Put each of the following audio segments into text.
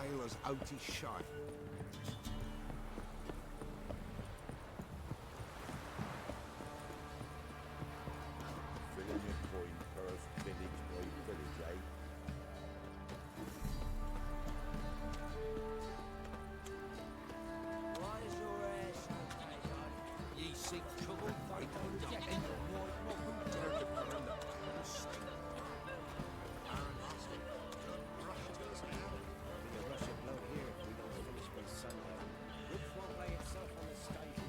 sailors out his shot. Filling your coin purse, village by village, eh? Why is your ass so tight on? Ye seek trouble, fight on deck. And who dare to burn the state? Rush to us now. The rush of blow here if we don't finish by sundown. Which won't lay itself on the station.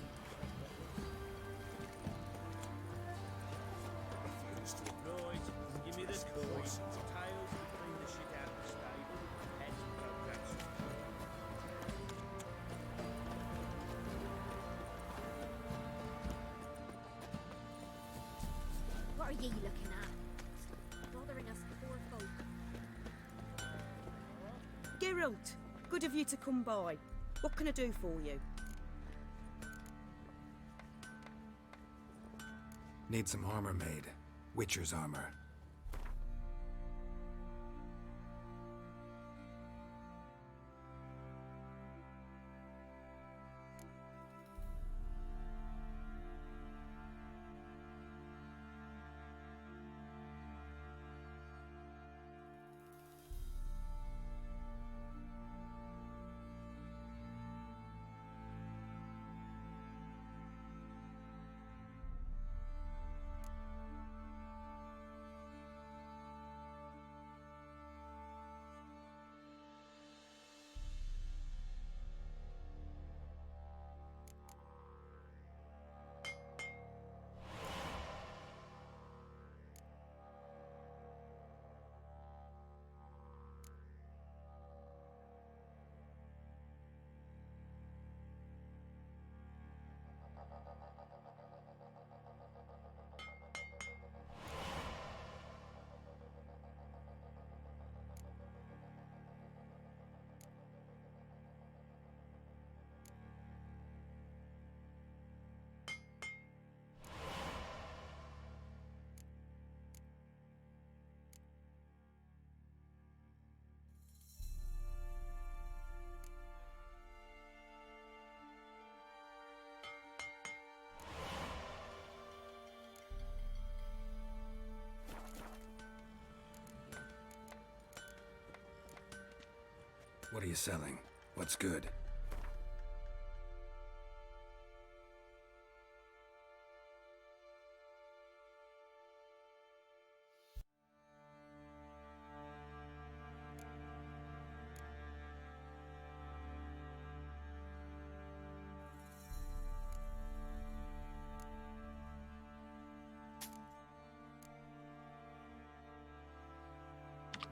Refuse to Right, give me this coin. Tails and clean the shit out of the stable. Heads without guts. What are ye looking at? Bothering us poor folk. Geralt, good of you to come by. What can I do for you? Need some armor made. Witcher's armor. What are you selling? What's good?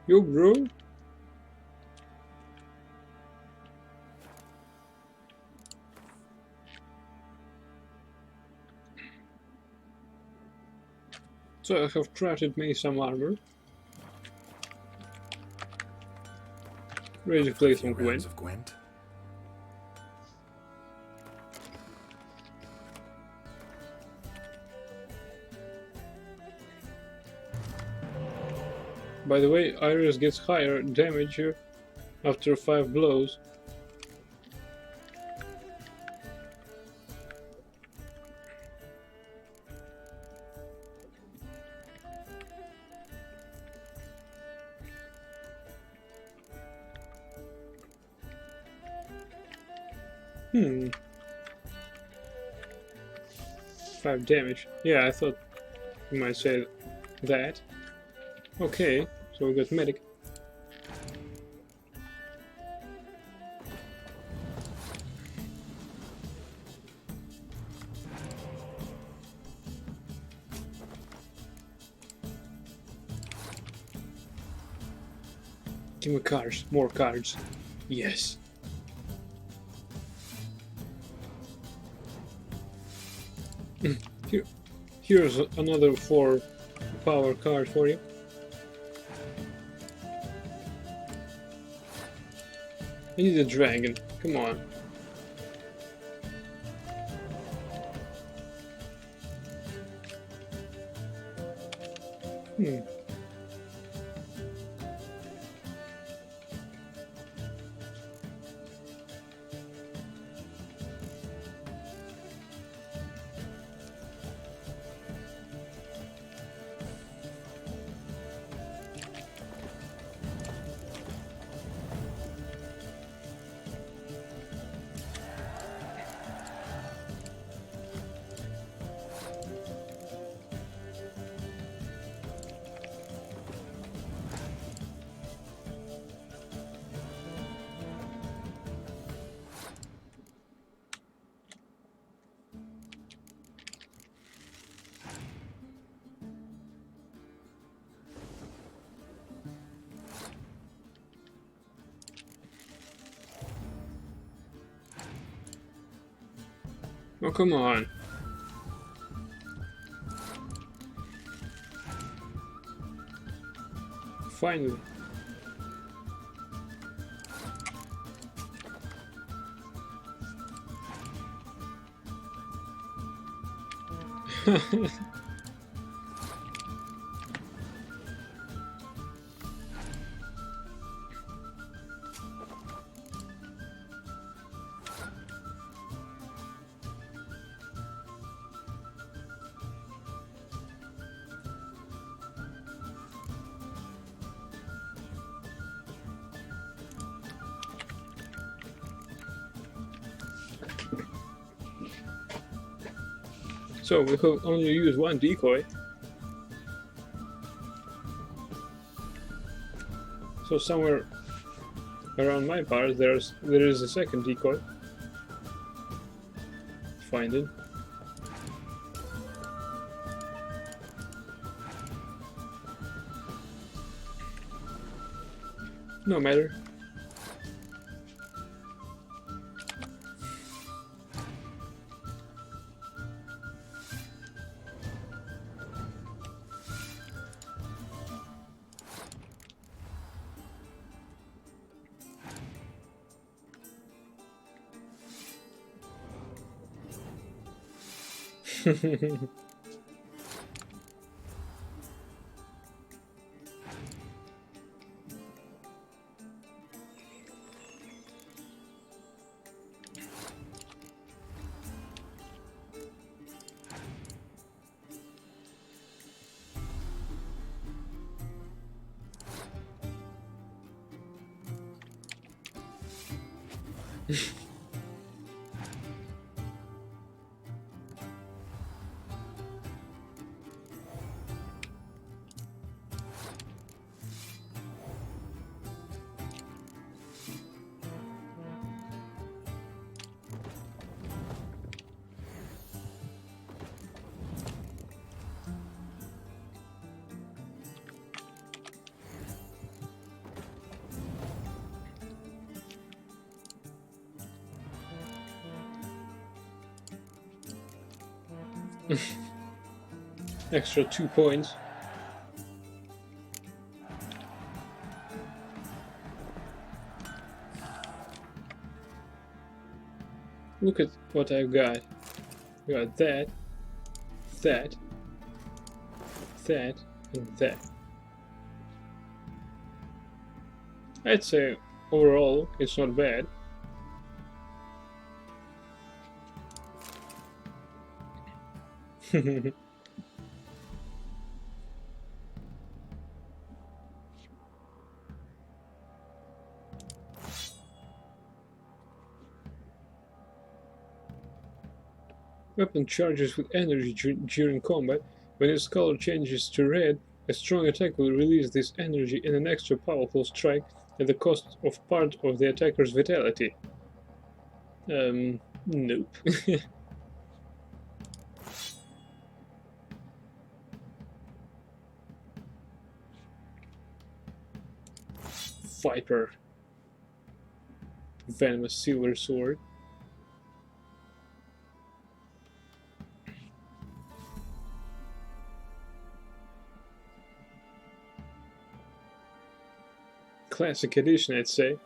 Yo, bro. So I have crafted me some armor. Ready to play some Gwent. Rounds of Gwent? By the way, Iris gets higher damage here after 5 blows. Hmm. 5 damage. Yeah, I thought you might say that. Okay, so we got medic. Give me cards, more cards. Yes. Here's another 4 power card for you. I need a dragon. Come on. Hmm. Oh, come on. Finally. So we have only used one decoy. So somewhere around my part there is a second decoy. Find it. No matter. Extra 2 points. Look at what I've got. I got that, that, that, and that. I'd say overall it's not bad. Weapon charges with energy during combat. When its color changes to red, a strong attack will release this energy in an extra powerful strike at the cost of part of the attacker's vitality. Nope. Viper. Venomous silver sword. Classic edition, I'd say.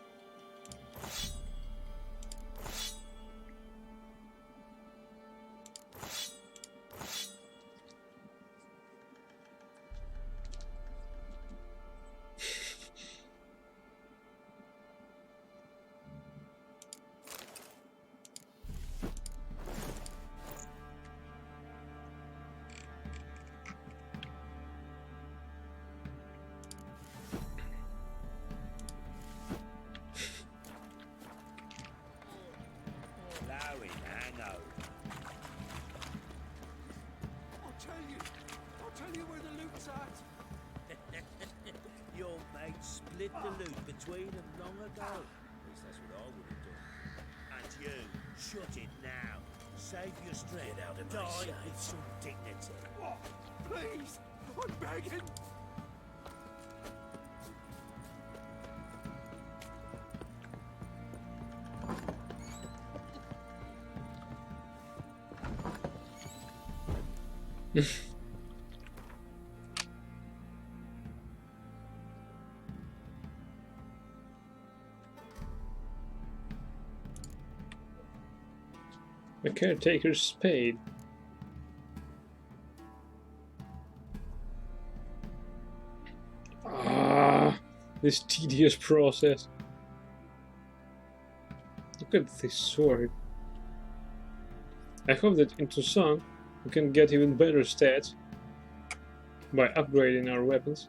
Larry, hang on. I'll tell you where the loot's at. Your mate split the loot between them long ago. At least that's what I would have done. And you, shut it now. Save your strength. Get out of my sight. With some dignity. What? Please, I'm begging. The caretaker's spade. Ah, this tedious process. Look at this sword. I hope that in Toussaint we can get even better stats by upgrading our weapons.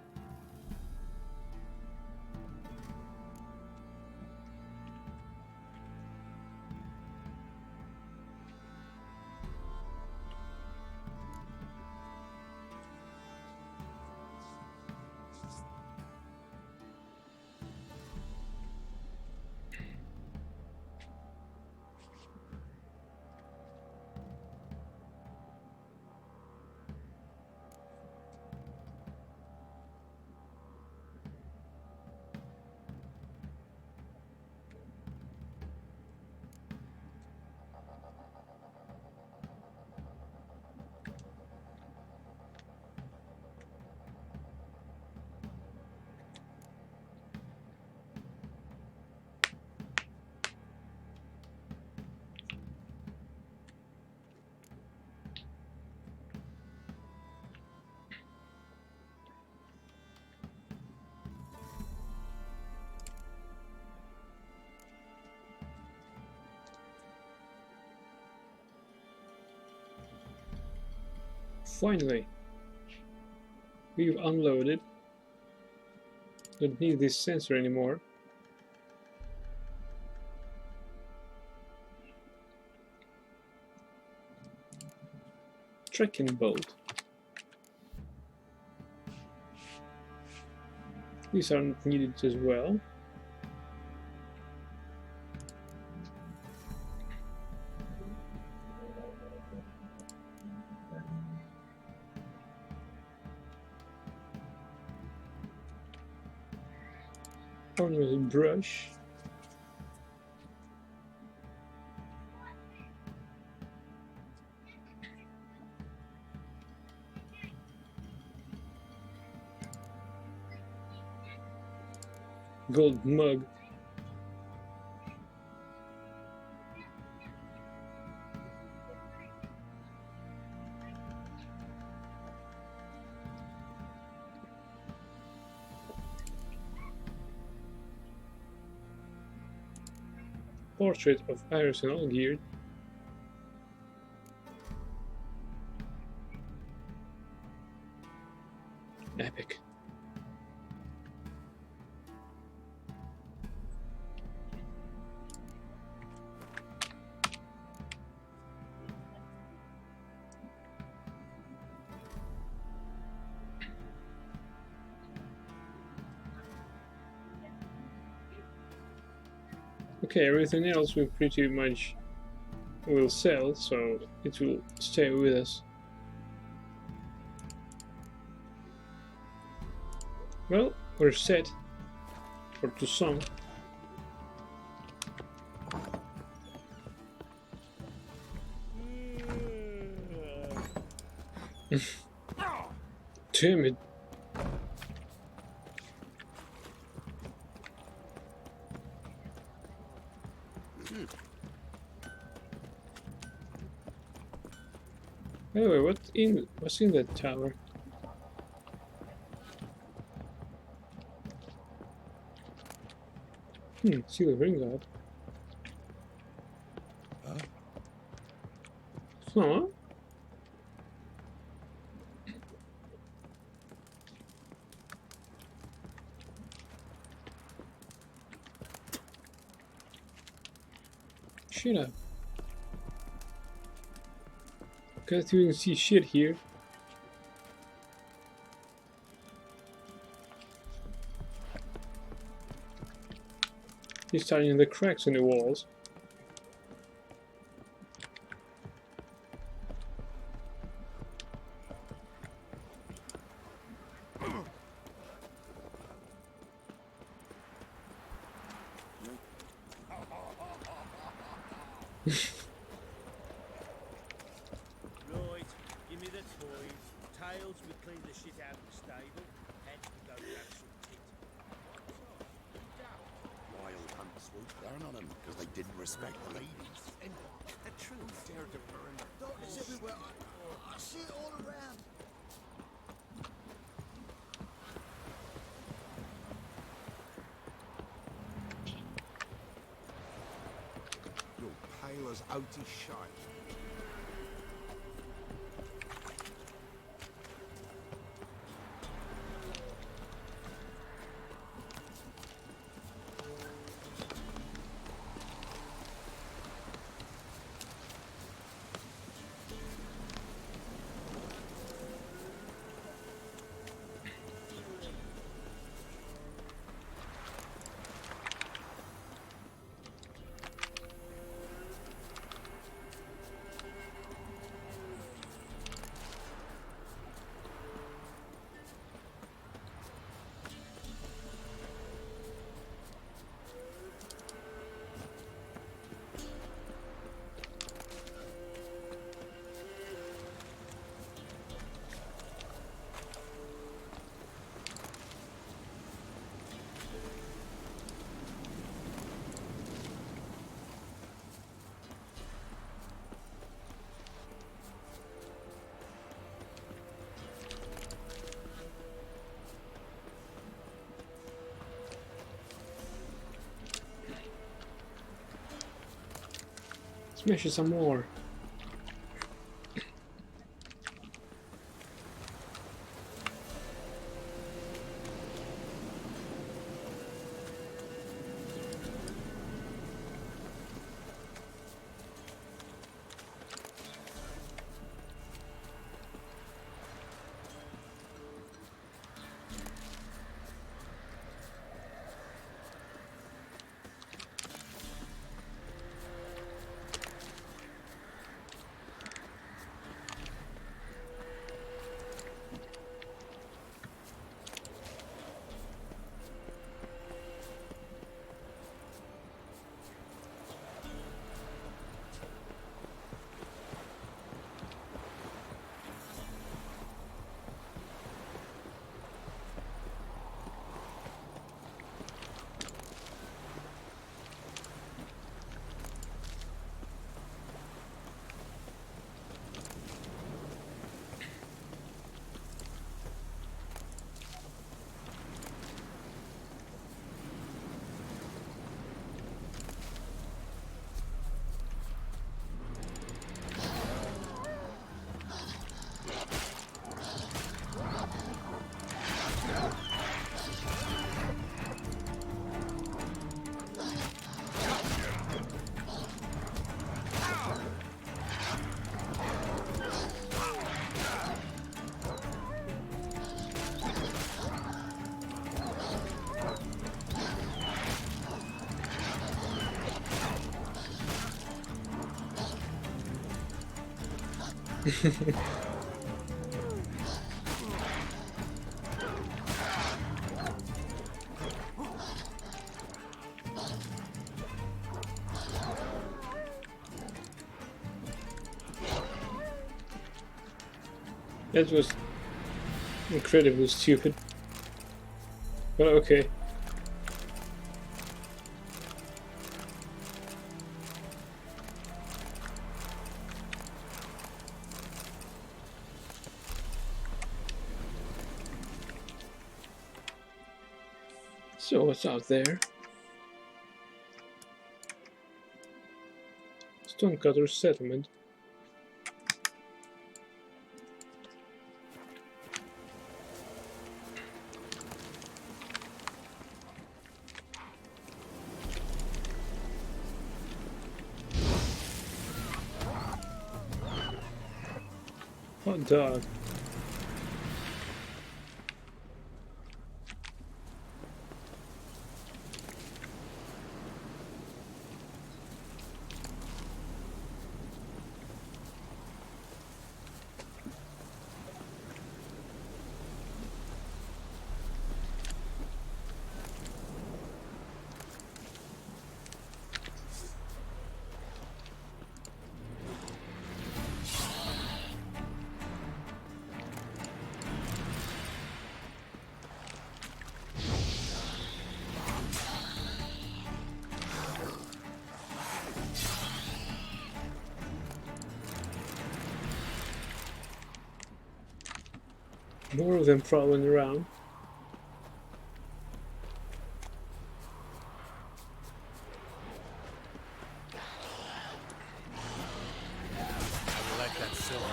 Finally, we've unloaded. Don't need this sensor anymore. Trekking bolt. These aren't needed as well. Ornamented brush. Gold mug. Portrait of Iris and Allgear. Epic. Okay, everything else we pretty much will sell, so it will stay with us. Well, we're set for Toussaint. Damn it. Anyway, what's in that tower? See the ring out. Huh? Shut up. Can't even see shit here. He's starting the cracks in the walls. Right, give me the toys. shit out of the stable, hence we go grab some tit. Wild hunt swoop down on them because they didn't respect the ladies. And the truth dared to burn. Darkness everywhere. I see it all around. You're pale as outy shite. Smash it some more. That was incredibly stupid. But okay. So what's out there? Stonecutter settlement. Hot dog. More of them prowling around. I like that silver.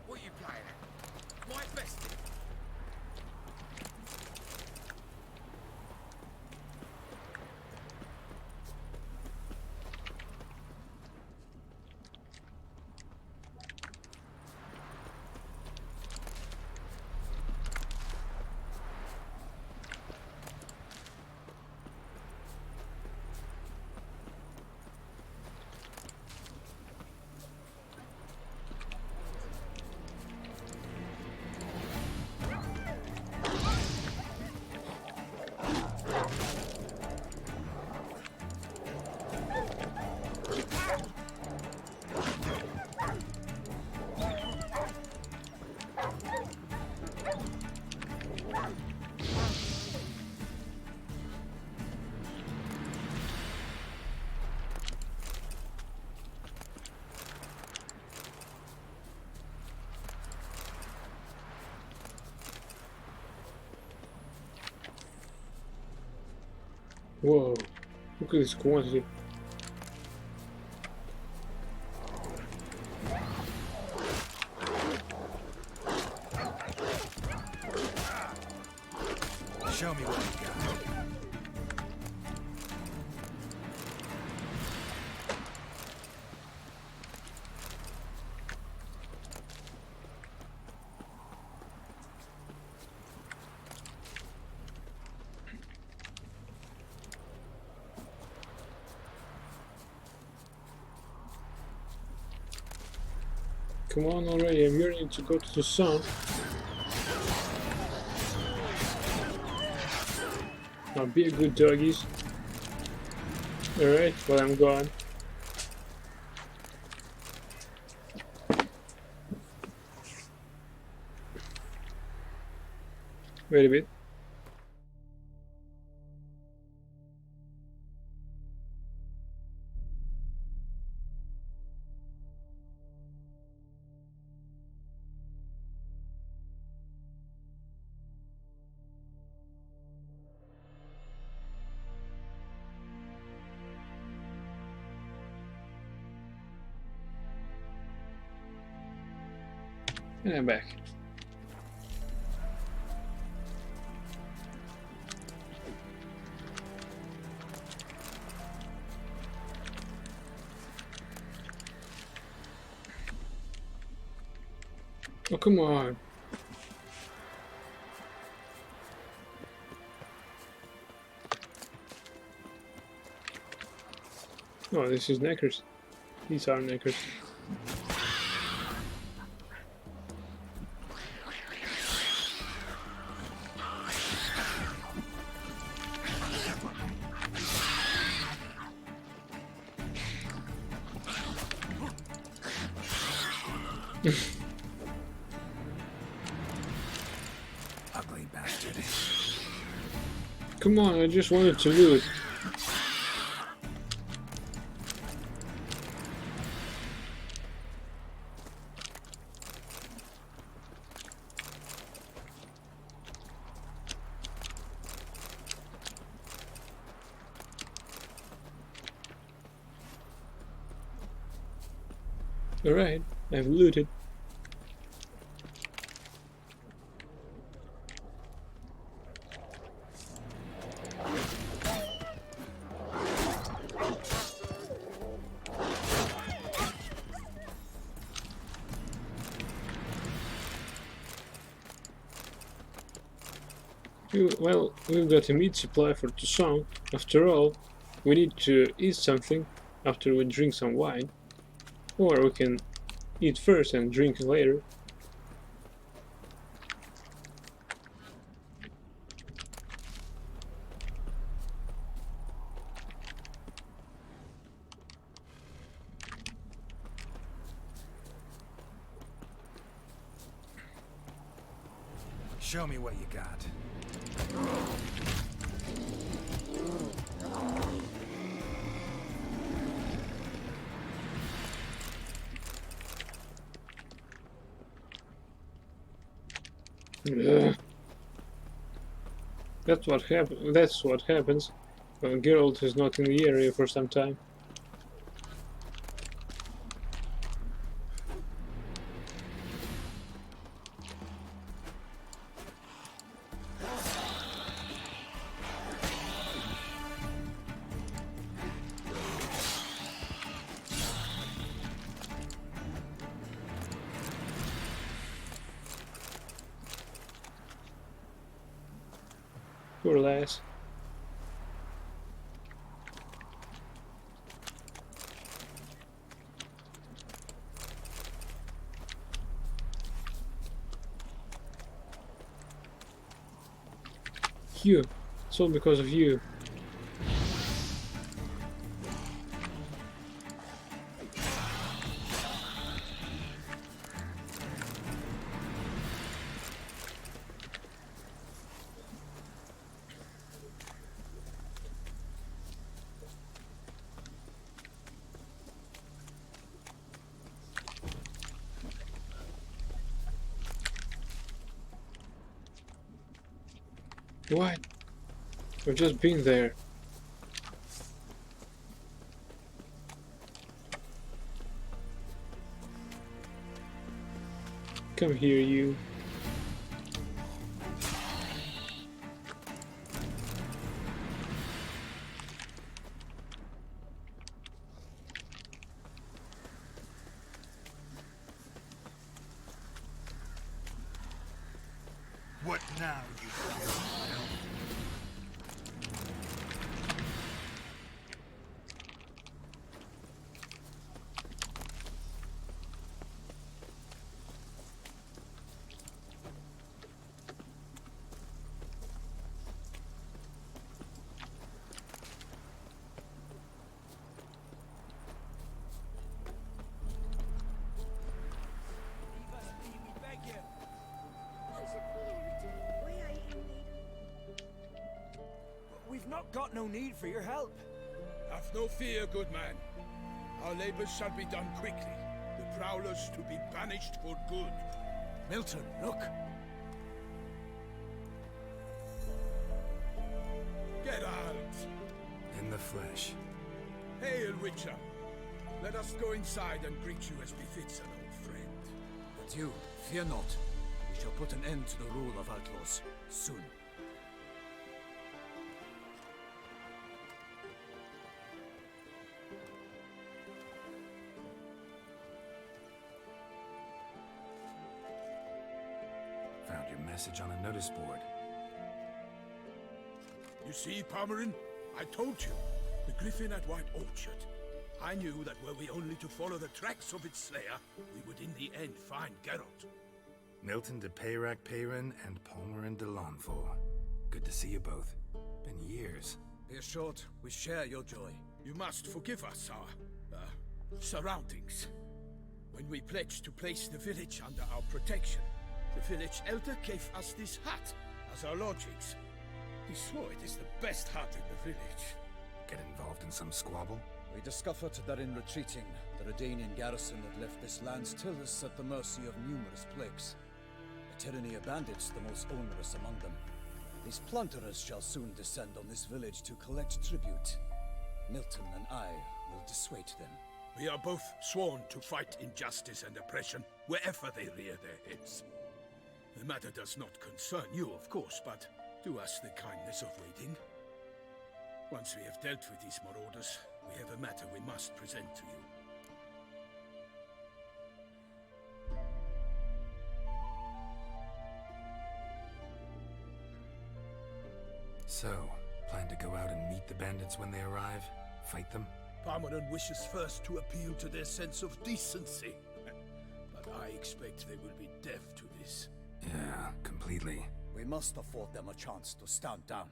What are you playing at? White vested? Whoa, look at this quantity. Show me what you got. Come on already, I'm yearning to go to the sun. Now be a good doggies. Alright, well I'm gone. Wait a bit. And I'm back. Oh, come on. Oh, this is knackers. These are knackers. Ugly bastard. Come on, I just wanted to loot. Alright, I've looted. Well, we've got a meat supply for Toussaint. After all, we need to eat something after we drink some wine. Or we can eat first and drink later. Show me what you got. Ugh. That's what happens when Geralt is not in the area for some time. Poor lass. You. It's all because of you. What? We've just been there. Come here, you. What now, you filthy? We've not got no need for your help. Have no fear, good man. Our labors shall be done quickly. The prowlers to be banished for good. Milton, look. Get out! In the flesh. Hail, Witcher. Let us go inside and greet you as befits an old friend. But you, fear not. We shall put an end to the rule of outlaws soon. Found your message on a notice board. You see, Palmerin? I told you. The griffin at White Orchard. I knew that were we only to follow the tracks of its slayer, we would in the end find Geralt. Milton de Peyrac Peyran and Palmerin de Lanfort. Good to see you both. Been years. Be assured, we share your joy. You must forgive us our, surroundings. When we pledged to place the village under our protection, the village elder gave us this hut as our lodgings. He swore it is the best hut in the village. Get involved in some squabble? We discovered that in retreating, the Redanian garrison that left this land still is at the mercy of numerous plagues. A tyranny of bandits, the most onerous among them. These plunderers shall soon descend on this village to collect tribute. Milton and I will dissuade them. We are both sworn to fight injustice and oppression wherever they rear their heads. The matter does not concern you, of course, but do us the kindness of waiting. Once we have dealt with these marauders, we have a matter we must present to you. So, plan to go out and meet the bandits when they arrive? Fight them? Palmerin wishes first to appeal to their sense of decency. But I expect they will be deaf to this. Yeah, completely. We must afford them a chance to stand down.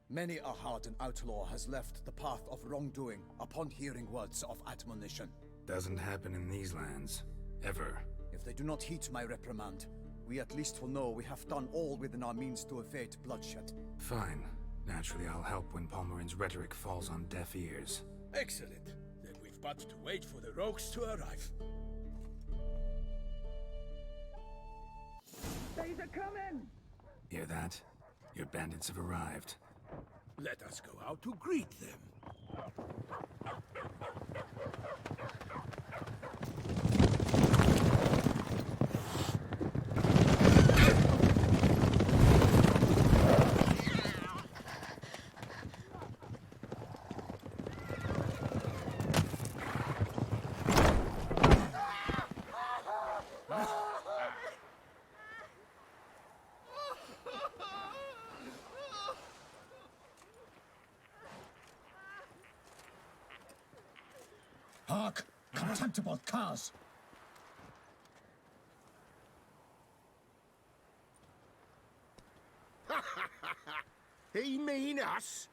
Many a hardened outlaw has left the path of wrongdoing upon hearing words of admonition. Doesn't happen in these lands. Ever. If they do not heed my reprimand, we at least will know we have done all within our means to evade bloodshed. Fine. Naturally, I'll help when Palmerin's rhetoric falls on deaf ears. Excellent. Then we've but to wait for the rogues to arrive. Hear that? Your bandits have arrived. Let us go out to greet them. Hark! Contemptible cars! He mean us?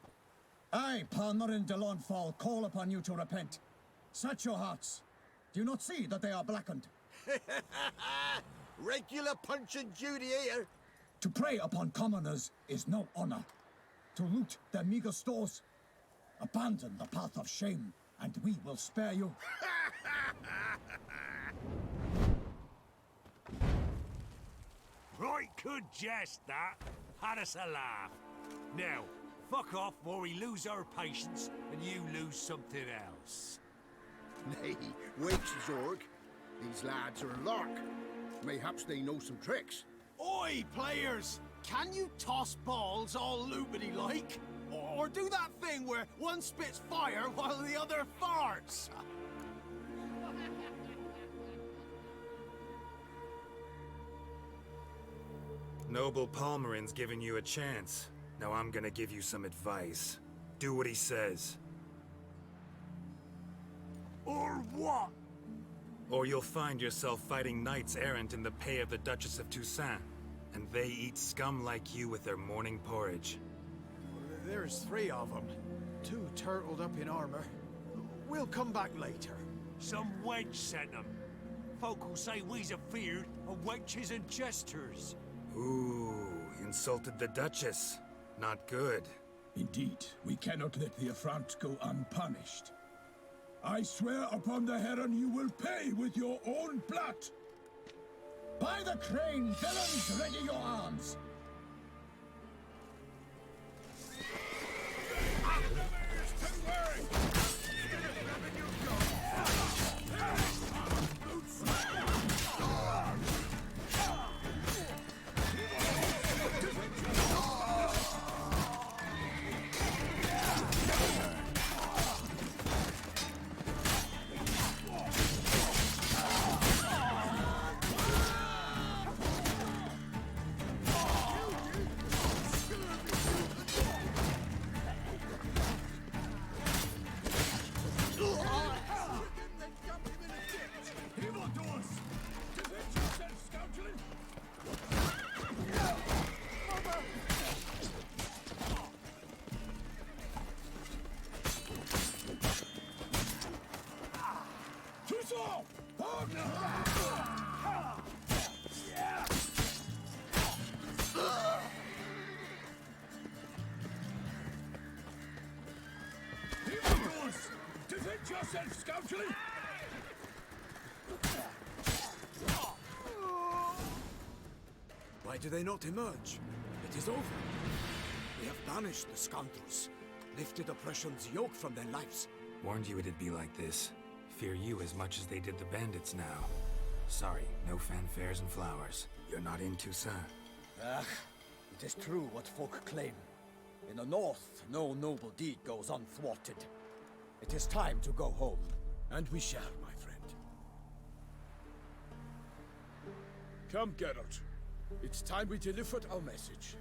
I, Palmerin de Launfal, call upon you to repent. Set your hearts. Do you not see that they are blackened? Regular Punch and Judy here. To prey upon commoners is no honor. To loot their meager stores, abandon the path of shame, and we will spare you. Right good jest, that. Had us a laugh. Now, fuck off or we lose our patience and you lose something else. Nay, wait, Zorg. These lads are a lark. Mayhaps they know some tricks. Oi, players! Can you toss balls all loopity-like? Or do that thing where one spits fire while the other farts? Noble Palmerin's giving you a chance. Now I'm gonna give you some advice. Do what he says. Or what? Or you'll find yourself fighting knights errant in the pay of the Duchess of Toussaint. And they eat scum like you with their morning porridge. There's 3 of them. 2 turtled up in armor. We'll come back later. Some wench sent them. Folk will say we's afeard of wenches and jesters. Ooh, insulted the Duchess. Not good. Indeed, we cannot let the affront go unpunished. I swear upon the Heron you will pay with your own blood! By the crane, villains, ready your arms! Defend yourself, scoundrel! Why do they not emerge? It is over. We have banished the scoundrels, lifted oppression's yoke from their lives. Warned you it'd be like this. Fear you as much as they did the bandits now. Sorry, no fanfares and flowers. You're not in Toussaint. Ah, it is true what folk claim. In the north, no noble deed goes unthwarted. It is time to go home. And we shall, my friend. Come, Geralt. It's time we delivered our message.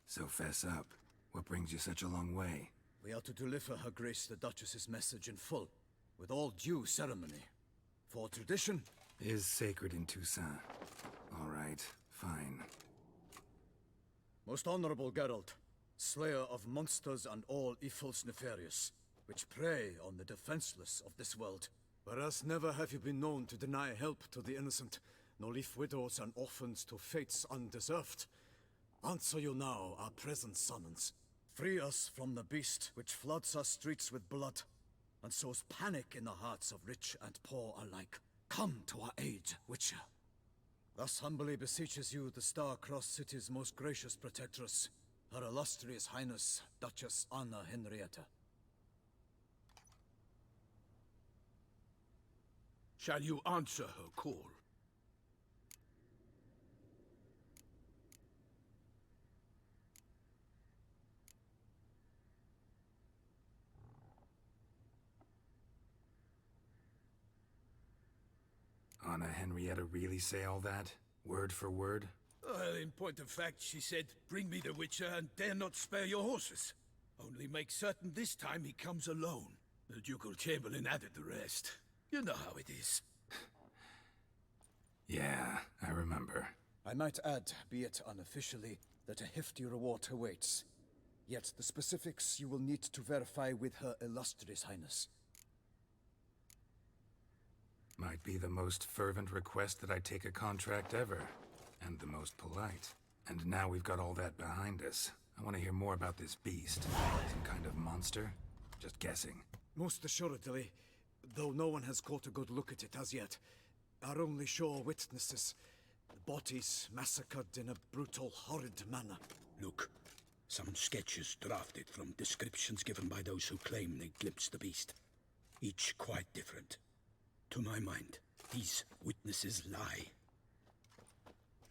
So fess up. What brings you such a long way? We are to deliver Her Grace the Duchess's message in full, with all due ceremony. For tradition is sacred in Toussaint. All right, fine. Most honorable Geralt, slayer of monsters and all evils nefarious, which prey on the defenseless of this world. Whereas never have you been known to deny help to the innocent, nor leave widows and orphans to fates undeserved. Answer you now our present summons. Free us from the beast which floods our streets with blood and sows panic in the hearts of rich and poor alike. Come to our aid, Witcher. Thus humbly beseeches you the Star-Crossed City's most gracious protectress, Her Illustrious Highness, Duchess Anna Henrietta. Shall you answer her call? Anna Henrietta really say all that? Word for word? Well, in point of fact, she said, bring me the Witcher and dare not spare your horses. Only make certain this time he comes alone. The Ducal Chamberlain added the rest. You know how it is. Yeah, I remember. I might add, be it unofficially, that a hefty reward awaits. Yet the specifics you will need to verify with Her Illustrious Highness. Might be the most fervent request that I take a contract ever. And the most polite. And now we've got all that behind us. I want to hear more about this beast. Some kind of monster? Just guessing. Most assuredly, though no one has caught a good look at it as yet. Our only sure witnesses. Bodies massacred in a brutal, horrid manner. Look, some sketches drafted from descriptions given by those who claim they glimpsed the beast. Each quite different. To my mind, these witnesses lie.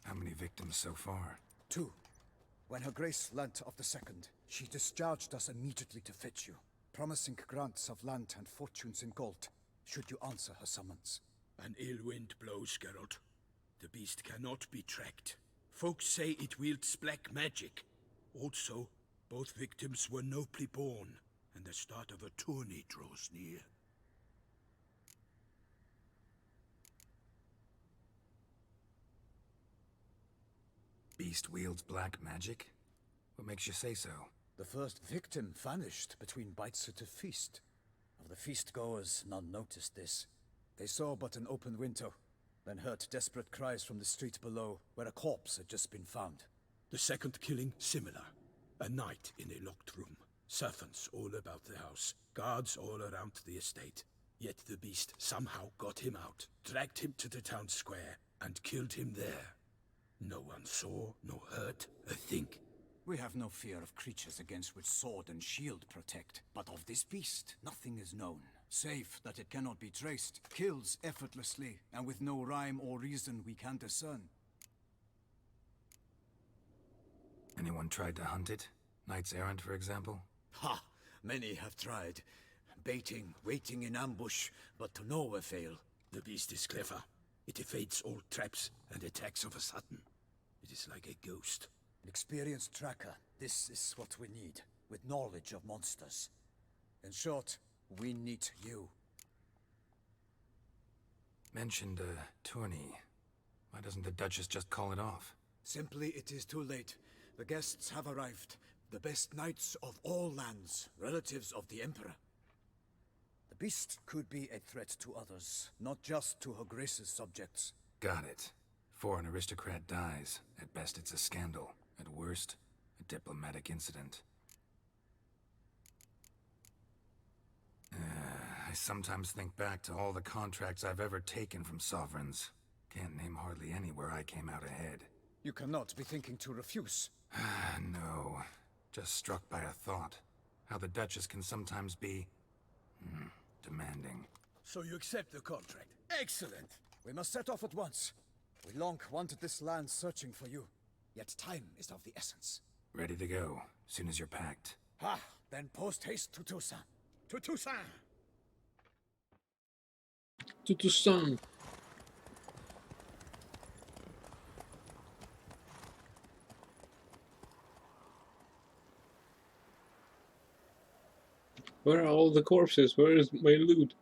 How many victims so far? 2. When Her Grace learnt of the second, she discharged us immediately to fetch you, promising grants of land and fortunes in gold, should you answer her summons. An ill wind blows, Geralt. The beast cannot be tracked. Folks say it wields black magic. Also, both victims were nobly born, and the start of a tourney draws near. Beast wields black magic? What makes you say so? The first victim vanished between bites at a feast. Of the feast-goers, none noticed this. They saw but an open window, then heard desperate cries from the street below, where a corpse had just been found. The second killing, similar. A night in a locked room. Servants all about the house. Guards all around the estate. Yet the beast somehow got him out, dragged him to the town square, and killed him there. No one saw, nor heard a thing. We have no fear of creatures against which sword and shield protect, but of this beast nothing is known, save that it cannot be traced, kills effortlessly, and with no rhyme or reason we can discern. Anyone tried to hunt it? Knights errant, for example? Ha! Many have tried. Baiting, waiting in ambush, but to no avail. The beast is clever. It evades all traps and attacks of a sudden. It is like a ghost. An experienced tracker. This is what we need, with knowledge of monsters. In short, we need you. Mentioned a tourney. Why doesn't the Duchess just call it off? Simply, it is too late. The guests have arrived. The best knights of all lands, relatives of the Emperor. The beast could be a threat to others, not just to Her Grace's subjects. Got it. Before an aristocrat dies, at best it's a scandal. At worst, a diplomatic incident. I sometimes think back to all the contracts I've ever taken from sovereigns. Can't name hardly any where I came out ahead. You cannot be thinking to refuse. No. Just struck by a thought. How the Duchess can sometimes be... demanding. So you accept the contract. Excellent! We must set off at once. We long wanted this land searching for you. Yet time is of the essence. Ready to go, soon as you're packed. Ha! Then post-haste to Toussaint. To Toussaint! To Toussaint. Where are all the corpses? Where is my loot?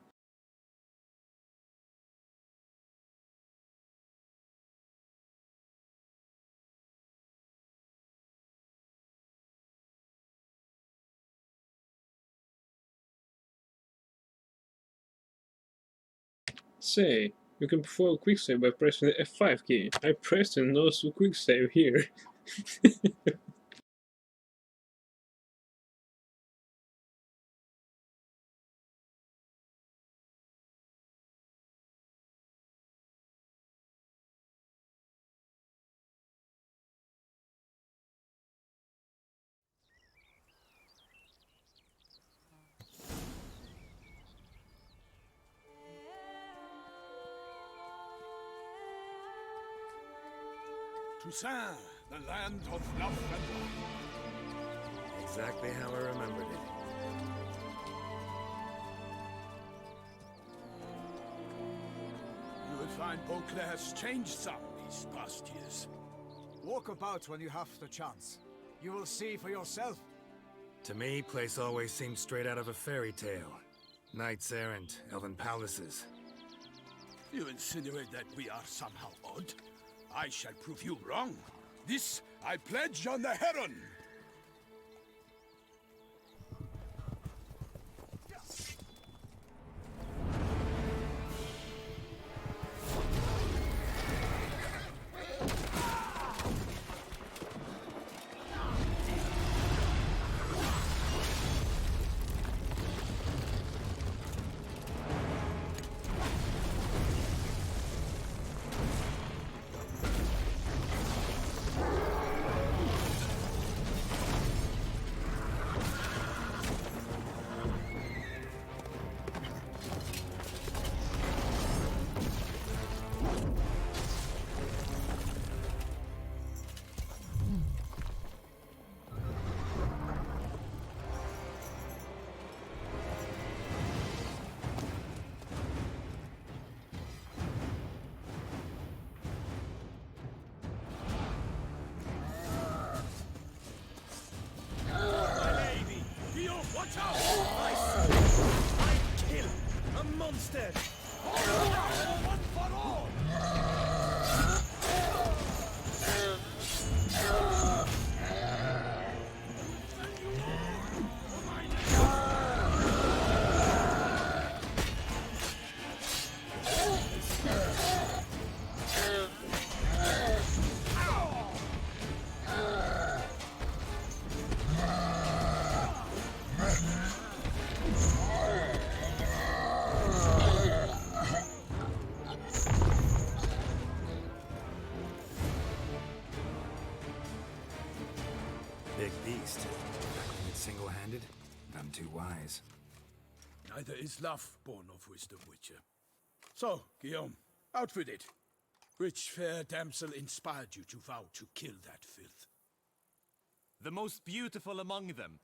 Say, you can perform a quick save by pressing the F5 key. I pressed and no quick save here. Toussaint, the land of love and wine. Exactly how I remembered it. You will find Beauclair's changed some these past years. Walk about when you have the chance. You will see for yourself. To me, place always seemed straight out of a fairy tale. Knights errant, elven palaces. You insinuate that we are somehow odd? I shall prove you wrong. This I pledge on the Heron. Watch out! I kill a monster! One for all! Big beast. Tackling it single-handed? None too wise. Neither is love born of wisdom, Witcher. So, Guillaume, out with it. Which fair damsel inspired you to vow to kill that filth? The most beautiful among them.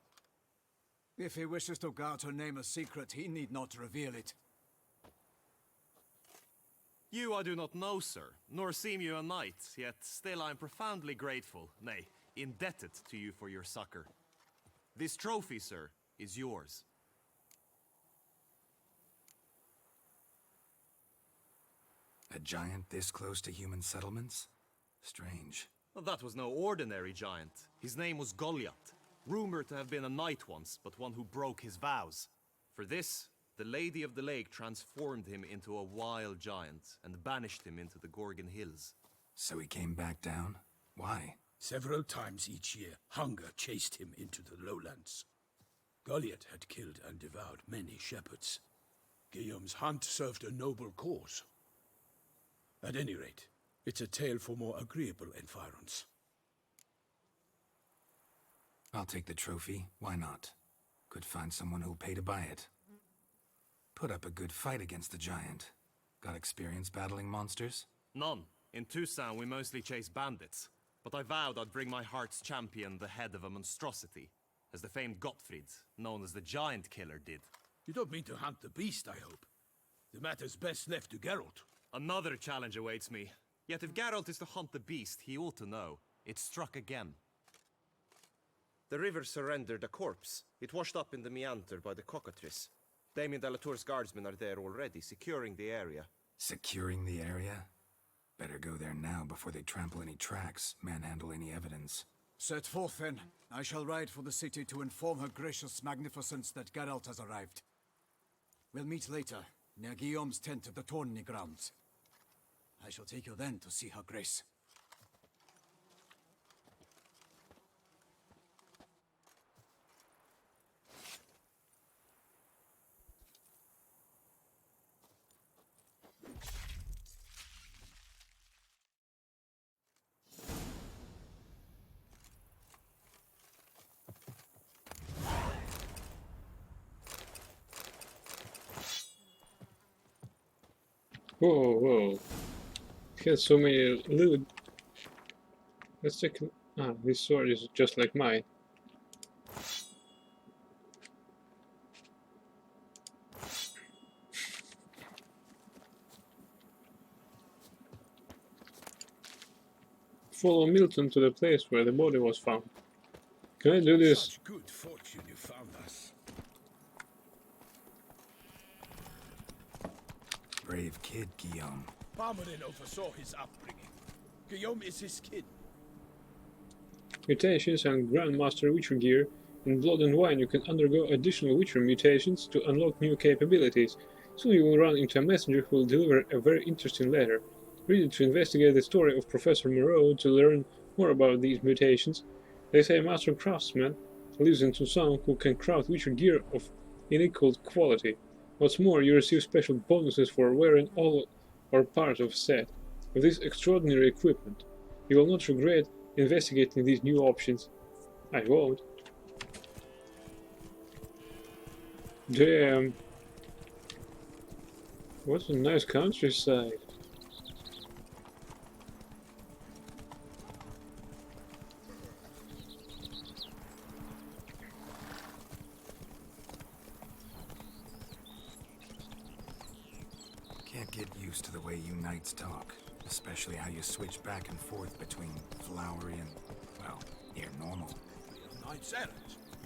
If he wishes to guard her name a secret, he need not reveal it. You I do not know, sir, nor seem you a knight, yet still I am profoundly grateful, nay, indebted to you for your succor. This trophy, sir, is yours. A giant this close to human settlements? Strange. Well, that was no ordinary giant. His name was Goliath, rumored to have been a knight once, but one who broke his vows. For this, the Lady of the Lake transformed him into a wild giant and banished him into the Gorgon Hills. So he came back down? Why? Several times each year, hunger chased him into the lowlands. Goliath had killed and devoured many shepherds. Guillaume's hunt served a noble cause. At any rate, it's a tale for more agreeable environs. I'll take the trophy. Why not? Could find someone who'll pay to buy it. Put up a good fight against the giant. Got experience battling monsters? None. In Toussaint we mostly chase bandits. But I vowed I'd bring my heart's champion the head of a monstrosity, as the famed Gottfried, known as the Giant Killer, did. You don't mean to hunt the beast, I hope. The matter's best left to Geralt. Another challenge awaits me. Yet if Geralt is to hunt the beast, he ought to know. It struck again. The river surrendered a corpse. It washed up in the meander by the cockatrice. Damien de la Tour's guardsmen are there already, securing the area. Securing the area? Better go there now before they trample any tracks, manhandle any evidence. Set forth then. I shall ride for the city to inform her gracious magnificence that Geralt has arrived. We'll meet later, near Guillaume's tent at the Tourney grounds. I shall take you then to see her grace. Whoa, whoa. He had so many little Let's check. Ah, this sword is just like mine. Follow Milton to the place where the body was found. Can I do this? Such good fortune you found us. Brave kid, Guillaume. Parmarin oversaw his upbringing. Guillaume is his kid. Mutations and Grandmaster Witcher gear. In Blood and Wine you can undergo additional Witcher mutations to unlock new capabilities. Soon you will run into a messenger who will deliver a very interesting letter. Read it to investigate the story of Professor Moreau to learn more about these mutations. They say a master craftsman lives in Toussaint who can craft Witcher gear of unequaled quality. What's more, you receive special bonuses for wearing all or part of a set. With this extraordinary equipment, you will not regret investigating these new options. I won't. Damn. What a nice countryside. Can't get used to the way you knights talk, especially how you switch back and forth between flowery and, well, near normal. We are knights errant,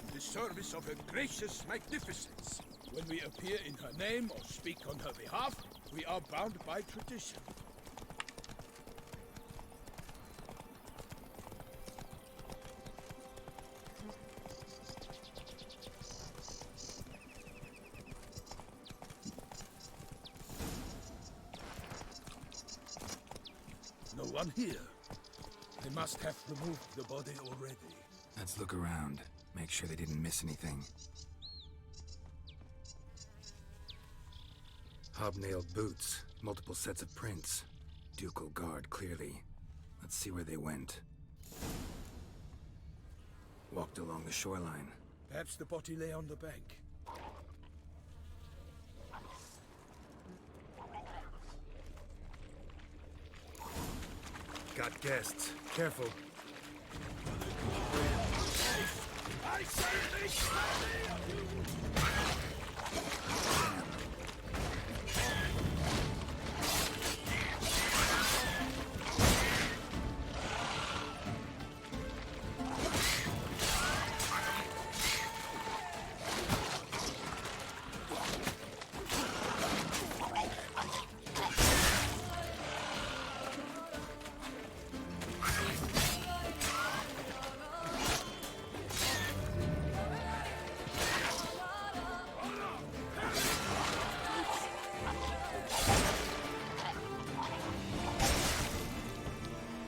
in the service of her gracious magnificence. When we appear in her name or speak on her behalf, we are bound by tradition. No one here. They must have removed the body already. Let's look around. Make sure they didn't miss anything. Hobnailed boots, multiple sets of prints. Ducal guard, clearly. Let's see where they went. Walked along the shoreline. Perhaps the body lay on the bank. Got guests. Careful. I say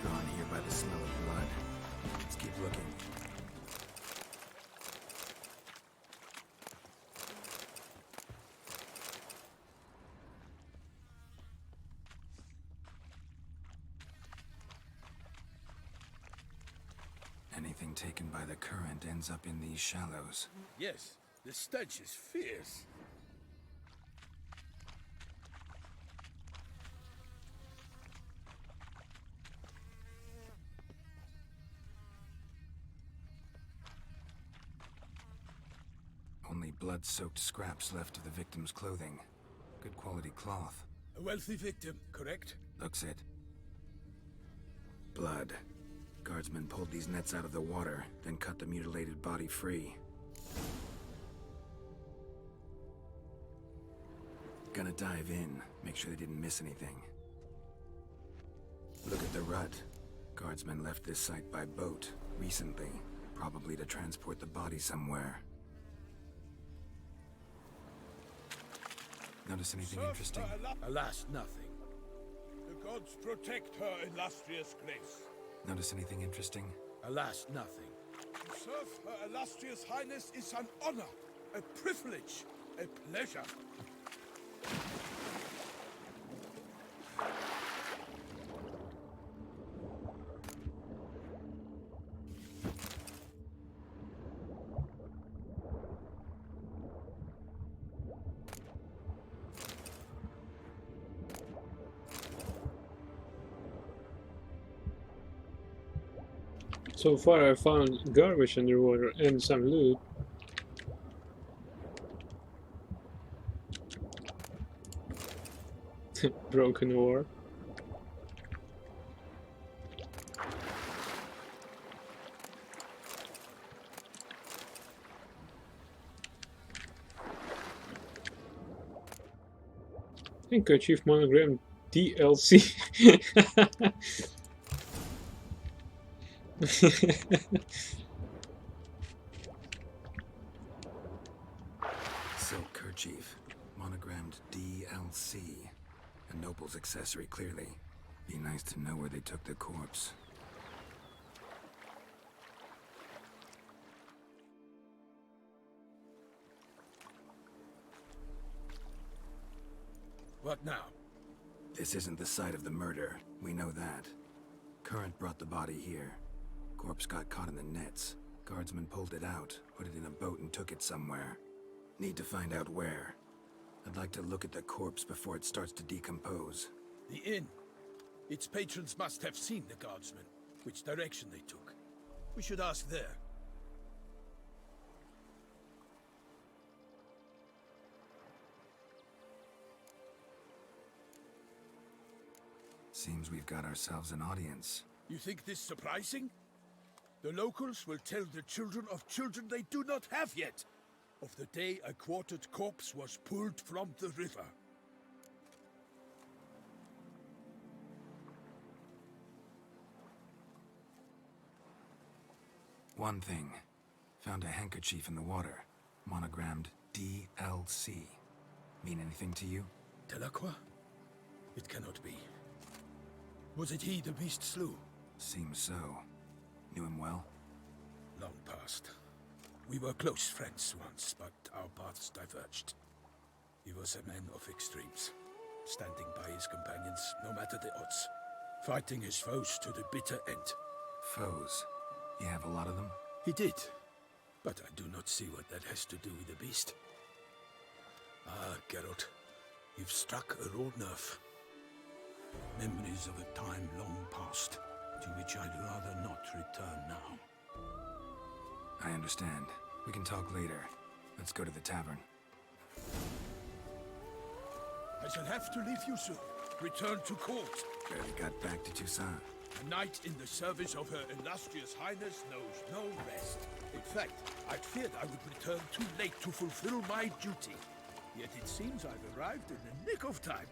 Drawn here by the smell of blood. Let's keep looking. Anything taken by the current ends up in these shallows. Yes, the stench is fierce. Only blood-soaked scraps left of the victim's clothing. Good quality cloth. A wealthy victim, correct? Looks it. Blood. Guardsmen pulled these nets out of the water, then cut the mutilated body free. Gonna dive in, make sure they didn't miss anything. Look at the rut. Guardsmen left this site by boat, recently. Probably to transport the body somewhere. Notice anything interesting? Alas, nothing. The gods protect her illustrious grace. Notice anything interesting? Alas, nothing. To serve her illustrious highness is an honor, a privilege, a pleasure. So far I found garbage underwater and some loot. Broken ore. Handkerchief monogram DLC. Silk kerchief, monogrammed DLC. A noble's accessory, clearly. Be nice to know where they took the corpse. What now? This isn't the site of the murder. We know that. Current brought the body here. Corpse got caught in the nets. Guardsmen pulled it out, put it in a boat and took it somewhere. Need to find out where. I'd like to look at the corpse before it starts to decompose. The inn. Its patrons must have seen the guardsmen, which direction they took. We should ask there. Seems we've got ourselves an audience. You think this surprising? The locals will tell the children of children they do not have yet, of the day a quartered corpse was pulled from the river. One thing. Found a handkerchief in the water. Monogrammed DLC. Mean anything to you? Delacroix? It cannot be. Was it he the beast slew? Seems so. Knew him well? Long past. We were close friends once, but our paths diverged. He was a man of extremes, standing by his companions no matter the odds, fighting his foes to the bitter end. Foes? You have a lot of them? He did, but I do not see what that has to do with the beast. Ah, Geralt, you've struck a raw nerve. Memories of a time long past, to which I'd rather not return now. I understand. We can talk later. Let's go to the tavern. I shall have to leave you soon. Return to court. Barely got back to Toussaint. A knight in the service of Her Illustrious Highness knows no rest. In fact, I'd feared I would return too late to fulfill my duty. Yet it seems I've arrived in the nick of time.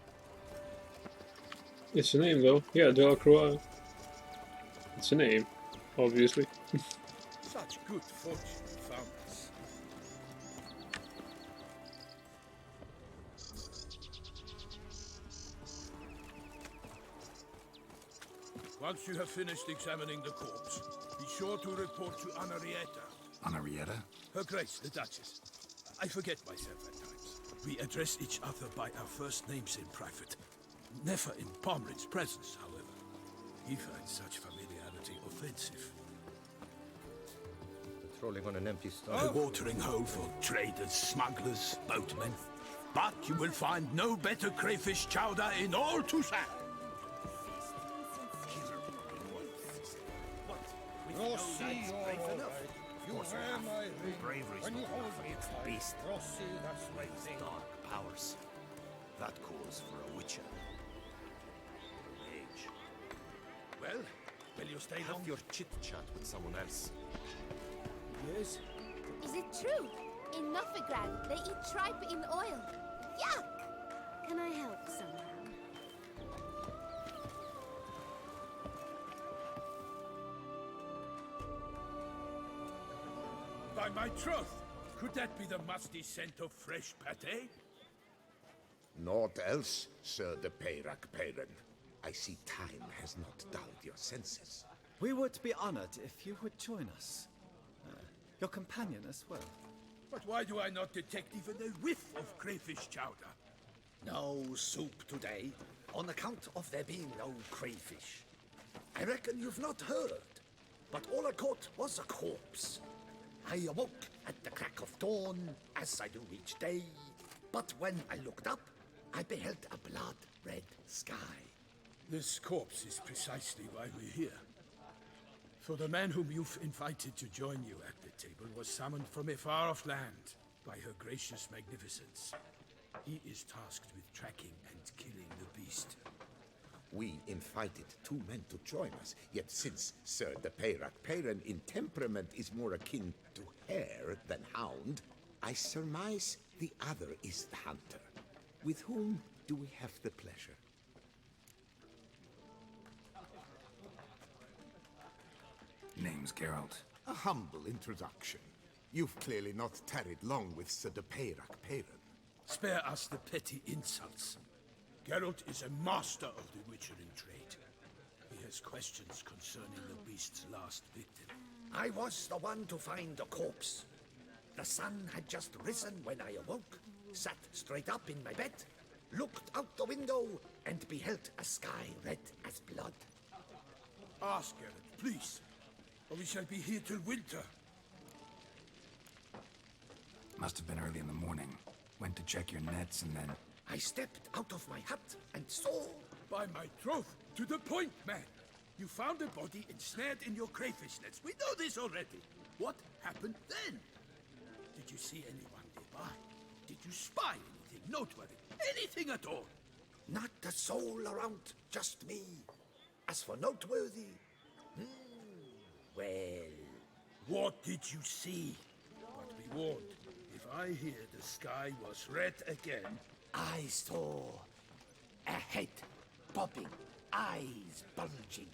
It's a name though. Yeah, Delacroix. It's a name, obviously. Such good fortune found us. Once you have finished examining the corpse, be sure to report to Anarietta. Anarietta? Her Grace, the Duchess. I forget myself at times. We address each other by our first names in private. Never in Pomrin's presence, however. He finds such familiarity offensive. Patrolling on an empty A stomach. watering hole for traders, smugglers, boatmen. But you will find no better crayfish chowder in all Toussaint. Rossi, you wear my ring. Bravery's When you not hold enough me against the tight, beast. Rossi, that's my thing. Dark powers. That calls for a witcher. Mage. Well, will you stay long? Have your chit-chat with someone else. Yes? Is it true? In Novigrad, they eat tripe in oil. Yuck! Can I help somehow? By my troth, could that be the musty scent of fresh pate? Naught else, Sir de Peyrac Peyran. I see time has not dulled your senses. We would be honored if you would join us. Your companion as well. But why do I not detect even a whiff of crayfish chowder? No soup today, on account of there being no crayfish. I reckon you've not heard, but all I caught was a corpse. I awoke at the crack of dawn, as I do each day, but when I looked up, I beheld a blood-red sky. This corpse is precisely why we're here. For the man whom you've invited to join you at the table was summoned from a far-off land by her gracious magnificence. He is tasked with tracking and killing the beast. We invited 2 men to join us, yet since Sir de Peyrac Peyran in temperament is more akin to hare than hound, I surmise the other is the hunter. With whom do we have the pleasure? Name's Geralt. A humble introduction. You've clearly not tarried long with Sir de Peyrac Peyran. Spare us the petty insults. Geralt is a master of the witchering trade. He has questions concerning the beast's last victim. I was the one to find the corpse. The sun had just risen when I awoke, sat straight up in my bed, looked out the window, and beheld a sky red as blood. Ask Geralt, please, or we shall be here till winter. Must have been early in the morning. Went to check your nets and then... I stepped out of my hut and saw... By my troth, to the point, man. You found a body ensnared in your crayfish nets. We know this already. What happened then? Did you see anyone nearby? Did you spy anything noteworthy? Anything at all? Not a soul around, just me. As for noteworthy... well... What did you see? But be warned, if I hear the sky was red again... I saw a head bobbing, eyes bulging,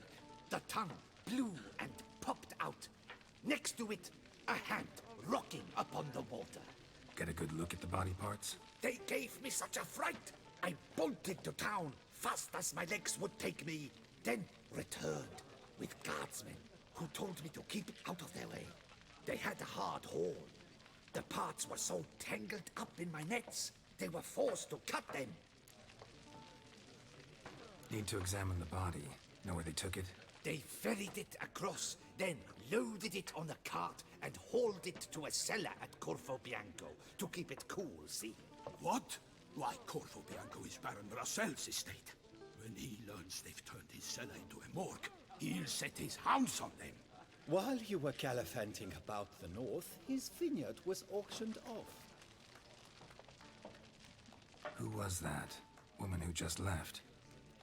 the tongue blue and popped out. Next to it, a hand rocking upon the water. Get a good look at the body parts? They gave me such a fright. I bolted to town fast as my legs would take me, then returned with guardsmen who told me to keep out of their way. They had a hard haul. The parts were so tangled up in my nets, they were forced to cut them. Need to examine the body. Know where they took it? They ferried it across, then loaded it on a cart and hauled it to a cellar at Corvo Bianco to keep it cool, see? What? Why, Corvo Bianco is Baron Russell's estate. When he learns they've turned his cellar into a morgue, he'll set his hounds on them. While you were gallivanting about the north, his vineyard was auctioned off. Who was that? Woman who just left.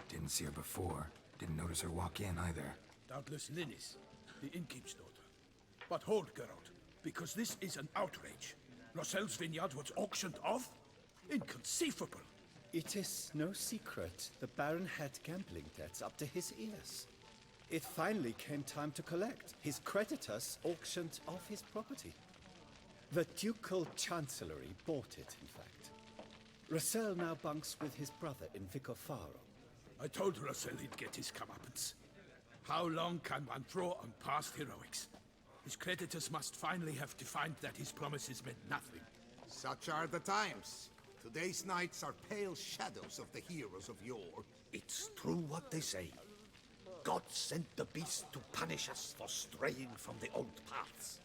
Didn't see her before. Didn't notice her walk in either. Doubtless Linnis, the innkeep's daughter. But hold, Geralt, because this is an outrage. Russell's vineyard was auctioned off? Inconceivable. It is no secret the Baron had gambling debts up to his ears. It finally came time to collect. His creditors auctioned off his property. The Ducal Chancellery bought it, in fact. Russell now bunks with his brother in Vicofaro. I told Russell he'd get his comeuppance. How long can one throw on past heroics? His creditors must finally have defined that his promises meant nothing. Such are the times. Today's knights are pale shadows of the heroes of yore. It's true what they say. God sent the beast to punish us for straying from the old paths.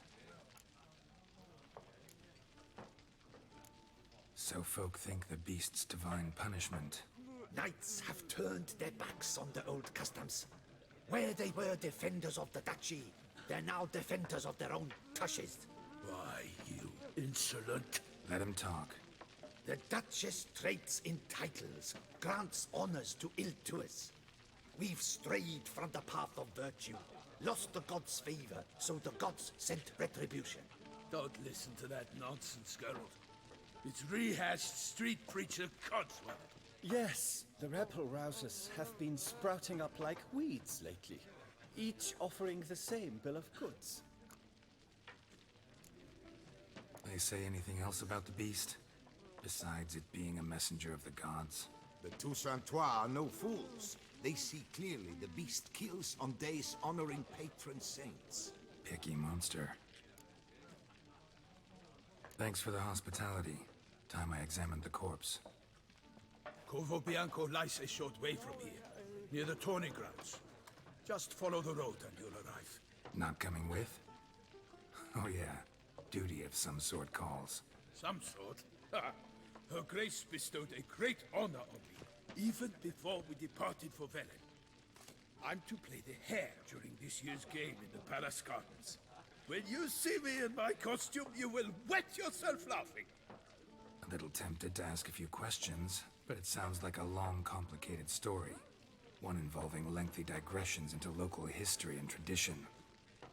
So folk think the beast's divine punishment. Knights have turned their backs on the old customs. Where they were defenders of the duchy, they're now defenders of their own tushes. Why, you insolent... Let him talk. The Duchess trades in titles, grants honors to ill-doers. We've strayed from the path of virtue, lost the gods' favor, so the gods sent retribution. Don't listen to that nonsense, Geralt. It's rehashed street preacher Codswell. Yes, the rebel rousers have been sprouting up like weeds lately, each offering the same bill of goods. They say anything else about the beast? Besides it being a messenger of the gods? The Toussaintois are no fools. They see clearly the beast kills on days honoring patron saints. Picky monster. Thanks for the hospitality. Time I examined the corpse. Corvo Bianco lies a short way from here, near the tourney grounds. Just follow the road and you'll arrive. Not coming with? Oh yeah, duty of some sort calls. Some sort? Ha! Her Grace bestowed a great honor on me, even before we departed for Velen. I'm to play the hare during this year's game in the Palace Gardens. When you see me in my costume, you will wet yourself laughing. A little tempted to ask a few questions, but it sounds like a long, complicated story. One involving lengthy digressions into local history and tradition.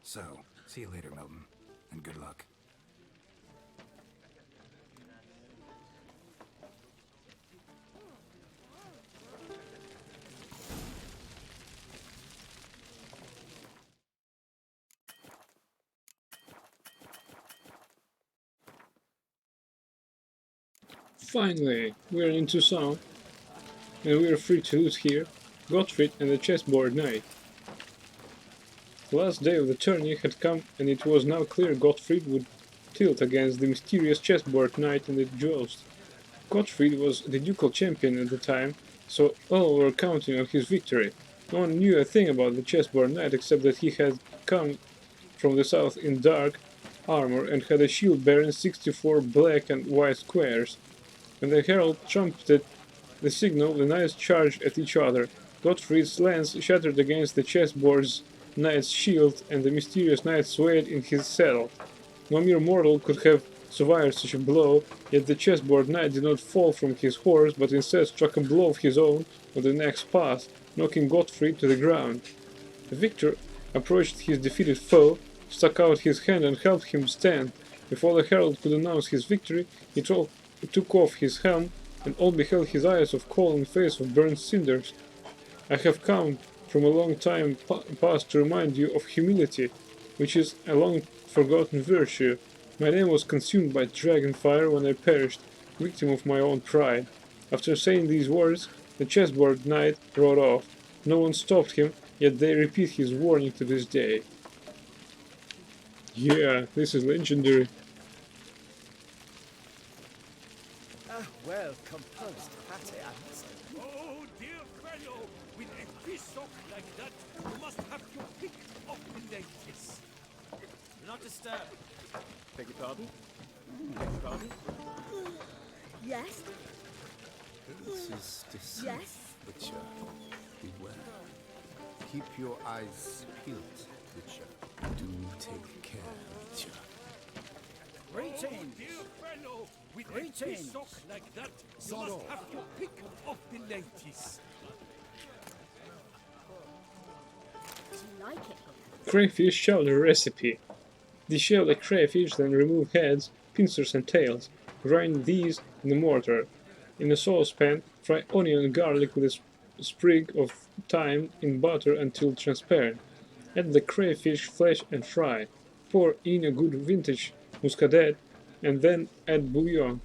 So, see you later, Milton, and good luck. Finally, we're in Toussaint, and we're free to loot here, Gottfried and the chessboard knight. The last day of the tourney had come, and it was now clear Gottfried would tilt against the mysterious chessboard knight in the joust. Gottfried was the ducal champion at the time, so all were counting on his victory. No one knew a thing about the chessboard knight except that he had come from the south in dark armor and had a shield bearing 64 black and white squares. When the herald trumpeted the signal, the knights charged at each other. Gottfried's lance shattered against the chessboard's knight's shield, and the mysterious knight swayed in his saddle. No mere mortal could have survived such a blow, yet the chessboard knight did not fall from his horse, but instead struck a blow of his own on the next pass, knocking Gottfried to the ground. The victor approached his defeated foe, stuck out his hand and helped him stand. Before the herald could announce his victory, he took off his helm, and all beheld his eyes of coal and face of burnt cinders. I have come from a long time past to remind you of humility, which is a long-forgotten virtue. My name was consumed by dragon fire when I perished, victim of my own pride. After saying these words, the chessboard knight rode off. No one stopped him, yet they repeat his warning to this day. Yeah, this is legendary. Well composed, Patty Anderson. Oh, dear fellow, with a pistock like that, you must have your pick of the latest. Do not disturb. Beg your pardon? Beg your pardon? Yes? This is deceit, Yes? Witcher. Beware. Keep your eyes peeled, Witcher. Do take care, Witcher. Greetings! Oh, dear fellow, with a pistock like that, you must have your pick of the latest. Do you like it? Crayfish chowder recipe. Deshell the crayfish, then remove heads, pincers and tails. Grind these in the mortar. In a saucepan, fry onion and garlic with a sprig of thyme in butter until transparent. Add the crayfish flesh and fry. Pour in a good vintage muscadet and then add bouillon.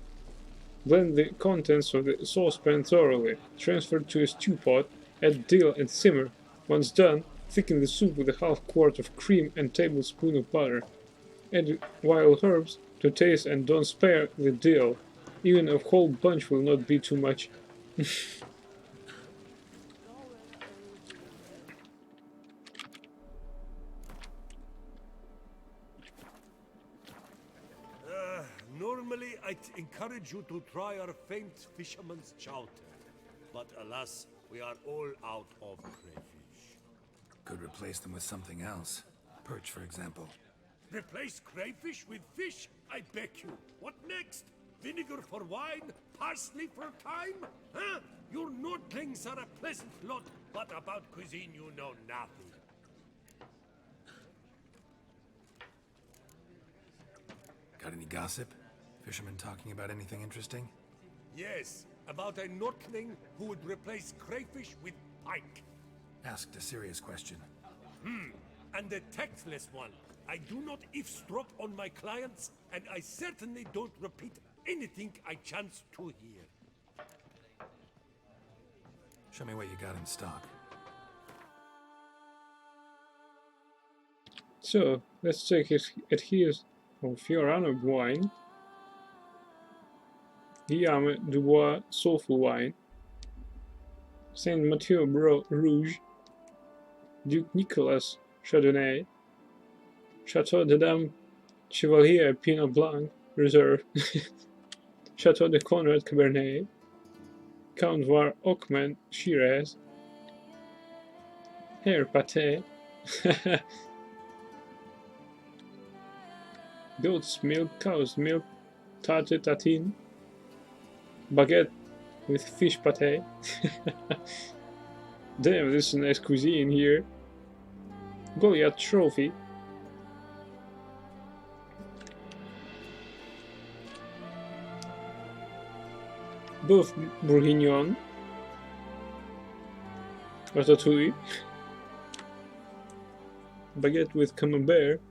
Blend the contents of the saucepan thoroughly. Transfer to a stew pot, add dill and simmer. Once done, thicken the soup with a half quart of cream and tablespoon of butter. Add wild herbs to taste and don't spare the dill. Even a whole bunch will not be too much. Normally, I'd encourage you to try our famed fisherman's chowder. But alas, we are all out of crayfish. Could replace them with something else. Perch, for example. Replace crayfish with fish? I beg you. What next? Vinegar for wine? Parsley for thyme? Huh? Your Nordlings are a pleasant lot, but about cuisine you know nothing. Got any gossip? Fishermen talking about anything interesting? Yes, about a Nordling who would replace crayfish with pike. Asked a serious question. And a tactless one. I do not eavesdrop on my clients, and I certainly don't repeat anything I chance to hear. Show me what you got in stock. So, let's take it at his Fiorano wine, Guillaume Dubois Soulful Wine, Saint Mathieu Rouge, Duke Nicolas Chardonnay, Chateau de Dame Chevalier Pinot Blanc Reserve, Chateau de Conrad Cabernet, Count Var Ockman Shiraz, Hair pate. Goat's milk, cow's milk, tarte tatin. Baguette with fish pate. Damn, this is a nice cuisine here. Goliath trophy. Boeuf bourguignon. Ratatouille. Baguette with camembert.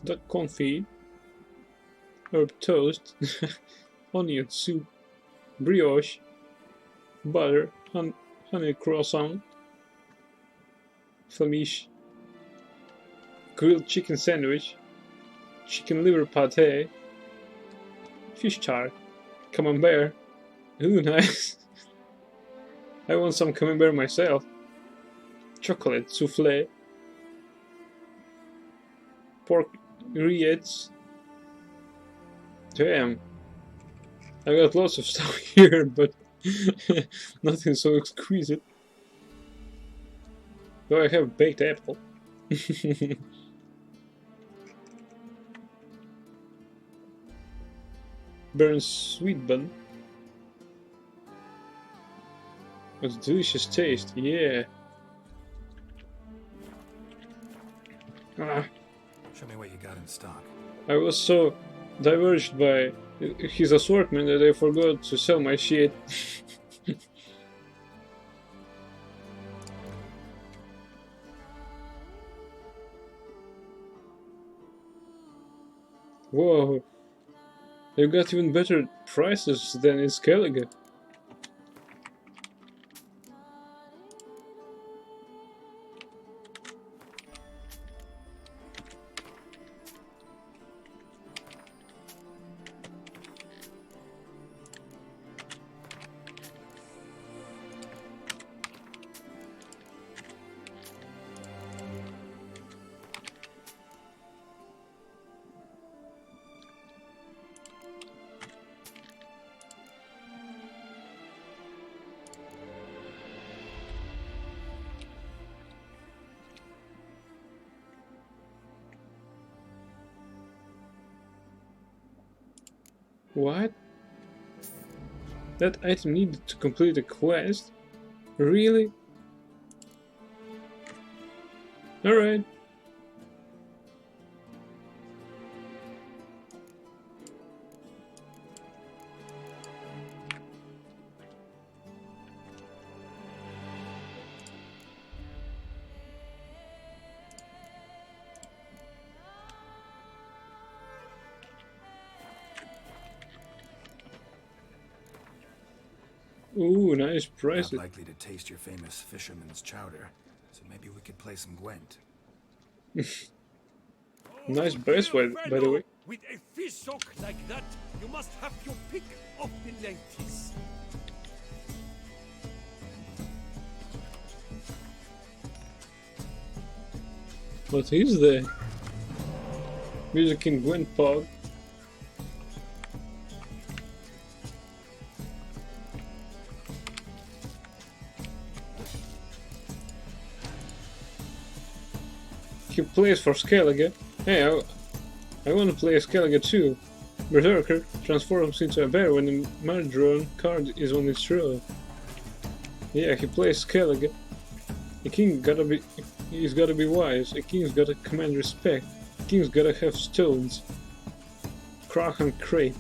Duck confit. Herb toast. Onion soup. Brioche. Butter. Honey croissant. Flamiche. Grilled chicken sandwich. Chicken liver pate. Fish tart. Camembert. Ooh, nice. I want some camembert myself. Chocolate souffle. Pork rillettes. Damn. I got lots of stuff here, but nothing so exquisite. Though I have baked apple. Burnt sweet bun. What a delicious taste, yeah. Ah. Show me what you got in stock. I was so diverged by his assortment that I forgot to sell my shit. Whoa, you got even better prices than in Skellige. What? That item needed to complete a quest? Really? Alright. Ooh, nice price. Not likely to taste your famous fisherman's chowder, so maybe we could play some Gwent. Nice price, by the way. With a fish sock like that, you must have your pick of the lengths. What is the music in Gwent Pog? He plays for Skellige. Hey, I want to play Skellige too. Berserker transforms into a bear when the Mardron card is on its row. Yeah, he plays Skellige. A king he's gotta be wise. A king's gotta command respect. A king's gotta have stones. Krahan Crate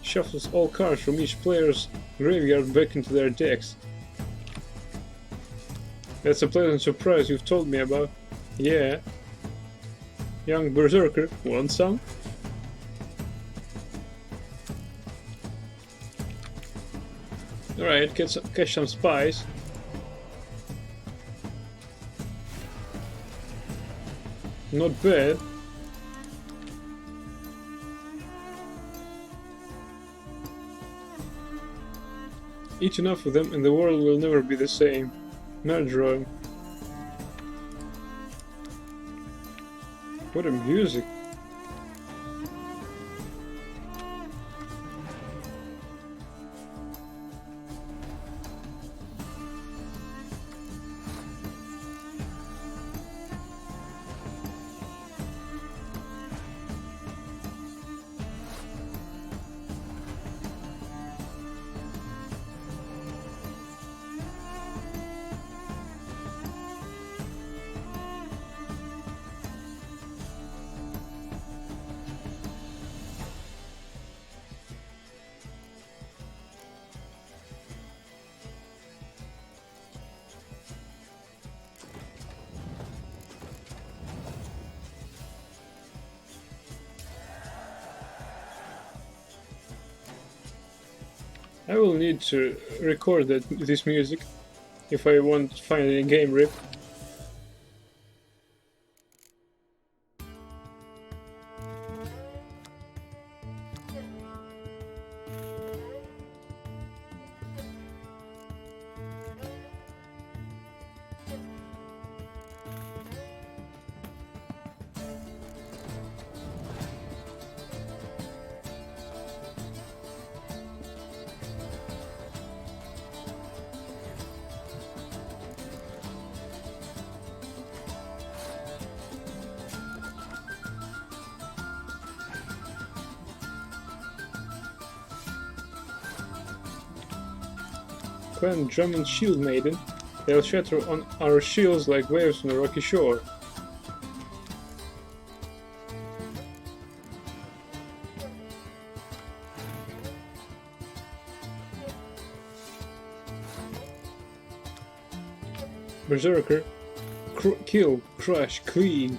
shuffles all cards from each player's graveyard back into their decks. That's a pleasant surprise you've told me about. Yeah. Young Berserker, want some? Alright, catch some spies. Not bad. Eat enough of them and the world will never be the same. Mardron. What a music. I will need to record this music if I want to find any game rip. Clan Drummond Shield Maiden, they'll shatter on our shields like waves on a rocky shore. Berserker, kill, crush, clean.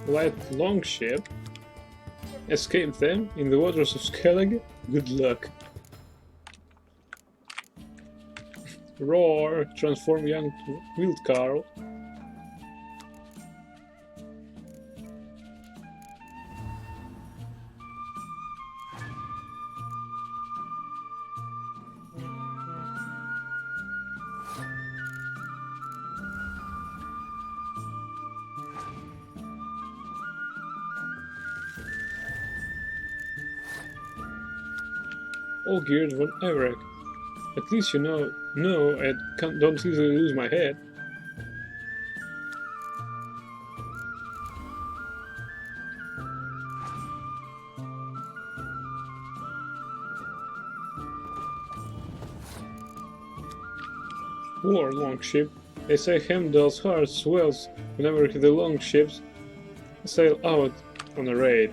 Light longship? Escape them in the waters of Skellige? Good luck. Roar! Transform young Wildcarl. All geared von Everek. At least you know I don't easily lose my head. War longship. They say Heimdall's heart swells whenever the longships sail out on a raid.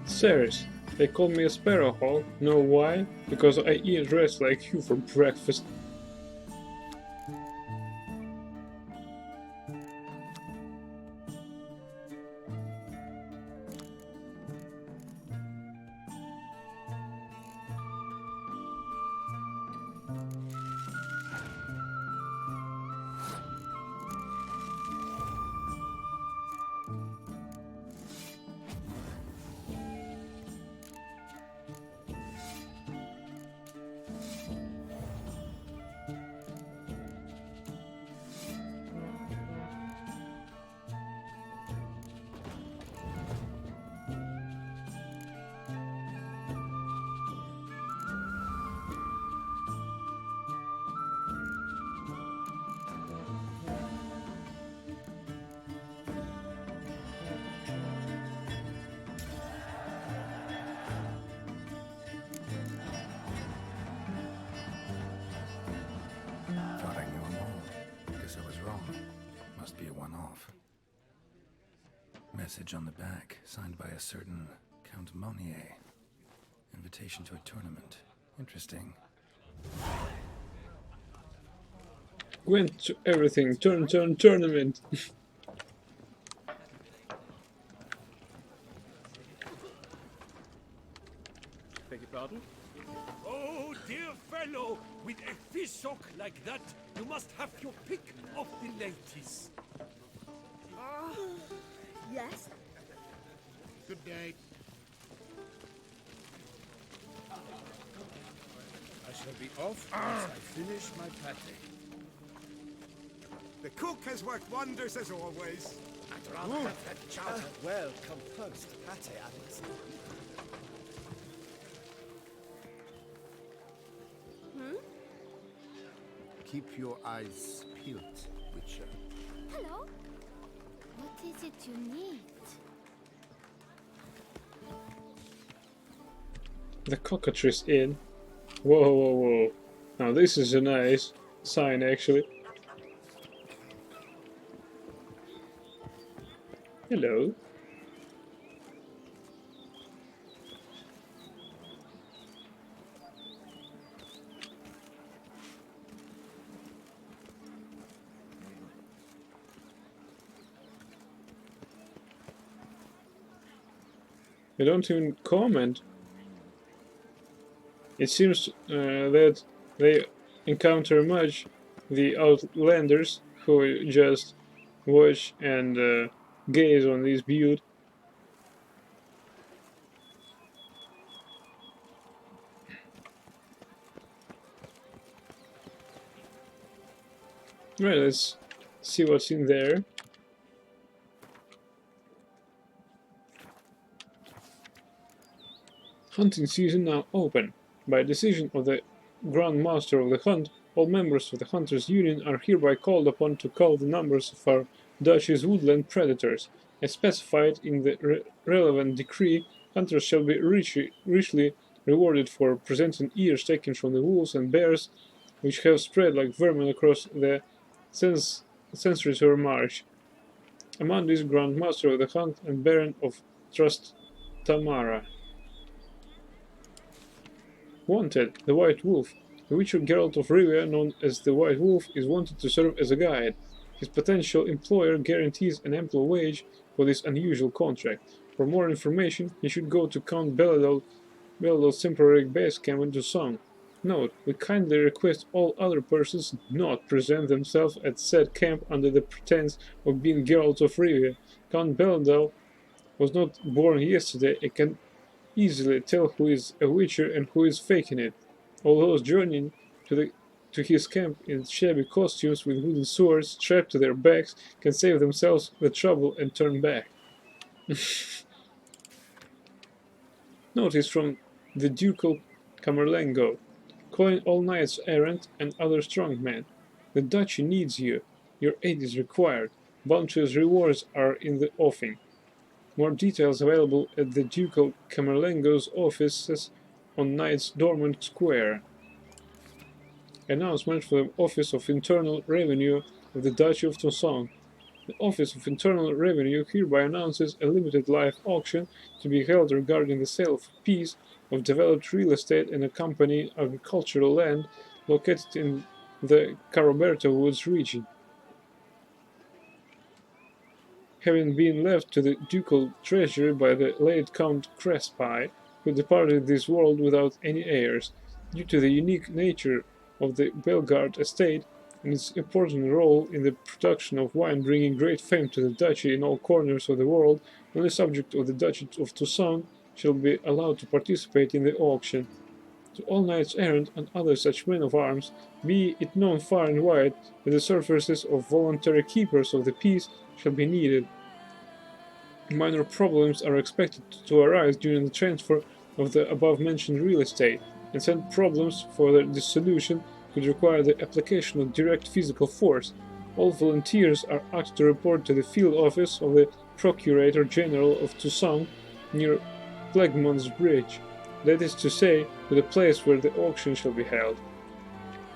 Ceres. They call me a sparrowhawk. Know why? Because I eat rats like you for breakfast. Message on the back, signed by a certain Count Monier. Invitation to a tournament. Interesting. Went to everything. Tournament. Beg your pardon? Oh, dear fellow, with a fish hook like that, you must have your pick of the ladies. Yes? Good day. I shall be off once I finish my pate. The cook has worked wonders as always. I'd rather have that chowder. Well composed pate, Alex. Keep your eyes peeled, Witcher. Hello? What is it you need? The cockatrice inn. Whoa, whoa, whoa. Now this is a nice sign, actually. Hello. They don't even comment. It seems that they encounter much the outlanders who just watch and gaze on this beauty. Right, let's see what's in there. Hunting season now open. By decision of the Grand Master of the Hunt, all members of the Hunters' Union are hereby called upon to cull the numbers of our Duchy's woodland predators. As specified in the relevant decree, hunters shall be richly rewarded for presenting ears taken from the wolves and bears which have spread like vermin across the Sensory Marsh. Among these, Grand Master of the Hunt and Baron of Trastamara. Wanted, the White Wolf. The Witcher Geralt of Rivia, known as the White Wolf, is wanted to serve as a guide. His potential employer guarantees an ample wage for this unusual contract. For more information, you should go to Count Beladol's temporary base camp in Toussaint. Note, we kindly request all other persons not present themselves at said camp under the pretense of being Geralt of Rivia. Count Beladol was not born yesterday and can easily tell who is a witcher and who is faking it. All those journeying to his camp in shabby costumes with wooden swords strapped to their backs can save themselves the trouble and turn back. Notice from the Ducal Camerlengo. Calling all knights errant and other strong men. The duchy needs you. Your aid is required. Bounteous rewards are in the offing. More details available at the Ducal Camerlengo's offices on Knight's Dormant Square. Announcement for the Office of Internal Revenue of the Duchy of Toussaint. The Office of Internal Revenue hereby announces a limited live auction to be held regarding the sale of a piece of developed real estate and accompanying agricultural land located in the Caroberta Woods region. Having been left to the ducal treasury by the late Count Crespi, who departed this world without any heirs, due to the unique nature of the Bellegarde estate and its important role in the production of wine bringing great fame to the duchy in all corners of the world, only subject of the Duchy of Toussaint shall be allowed to participate in the auction. To all knights errant and other such men of arms, be it known far and wide that the services of voluntary keepers of the peace shall be needed. Minor problems are expected to arise during the transfer of the above-mentioned real estate, and said problems for their dissolution could require the application of direct physical force. All volunteers are asked to report to the field office of the Procurator General of Toussaint near Plegmont's Bridge, that is to say, to the place where the auction shall be held.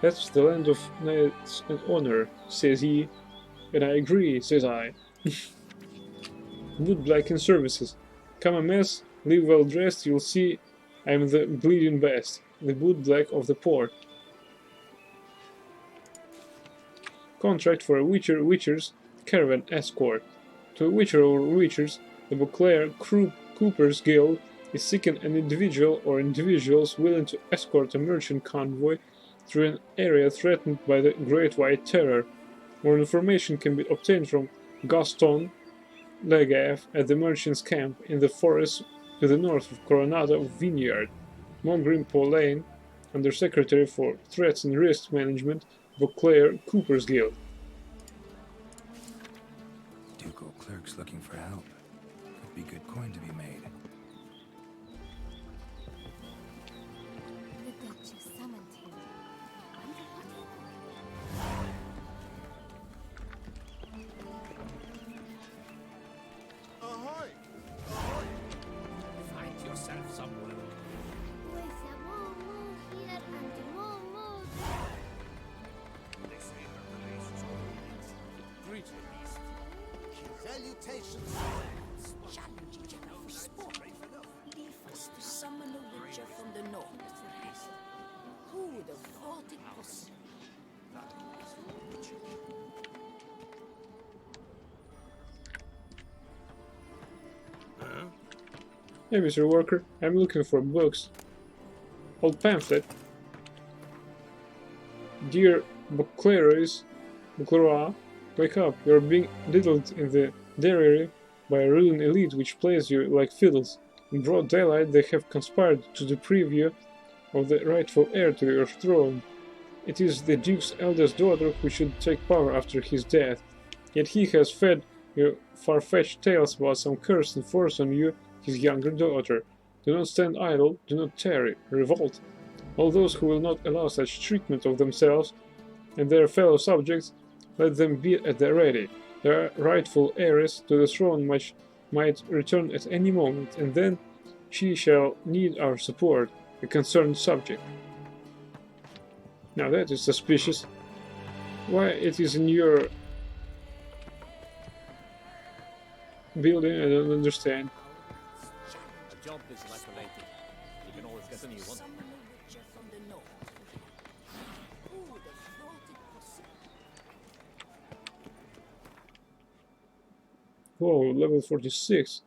That's the land of knights and honor, says he. And I agree, says I. Woodblack and services. Come a mess, live well dressed, you'll see I'm the bleeding best, the woodblack of the port. Contract for a Witcher's caravan escort. To a Witcher or Witchers, the Beauclair Coopers Guild is seeking an individual or individuals willing to escort a merchant convoy through an area threatened by the Great White Terror. More information can be obtained from Gaston Legave at the merchant's camp in the forest to the north of Coronado Vineyard. Mongreen Pauline, Undersecretary for Threats and Risk Management, Beauclair Cooper's Guild. Ducal clerks looking for help. Could be good coin to be made. The Duchess summoned him. Wonder what Ahoy! Ahoy! Find yourself somewhere. Pues a more here and more there. They say her place is always greet the beast. Salutations. Challenge each other for sport. Leave us to summon a witcher from the north. Who would have thought it possible? Hey, Mr. Worker, I'm looking for books. Old pamphlet. Dear Beauclair, wake up. You're being diddled in the dairy by a ruling elite which plays you like fiddles. In broad daylight, they have conspired to deprive you of the rightful heir to your throne. It is the Duke's eldest daughter who should take power after his death. Yet he has fed you far-fetched tales about some curse enforced on you, his younger daughter. Do not stand idle, do not tarry, revolt. All those who will not allow such treatment of themselves and their fellow subjects, let them be at the ready. Their rightful heiress to the throne might return at any moment, and then she shall need our support, a concerned subject. Now that is suspicious. Why it is in your building, I don't understand. A job is like a lady. You can always get a new one. Summon a witcher from the north. Who would have thought it possible? Whoa, level 46.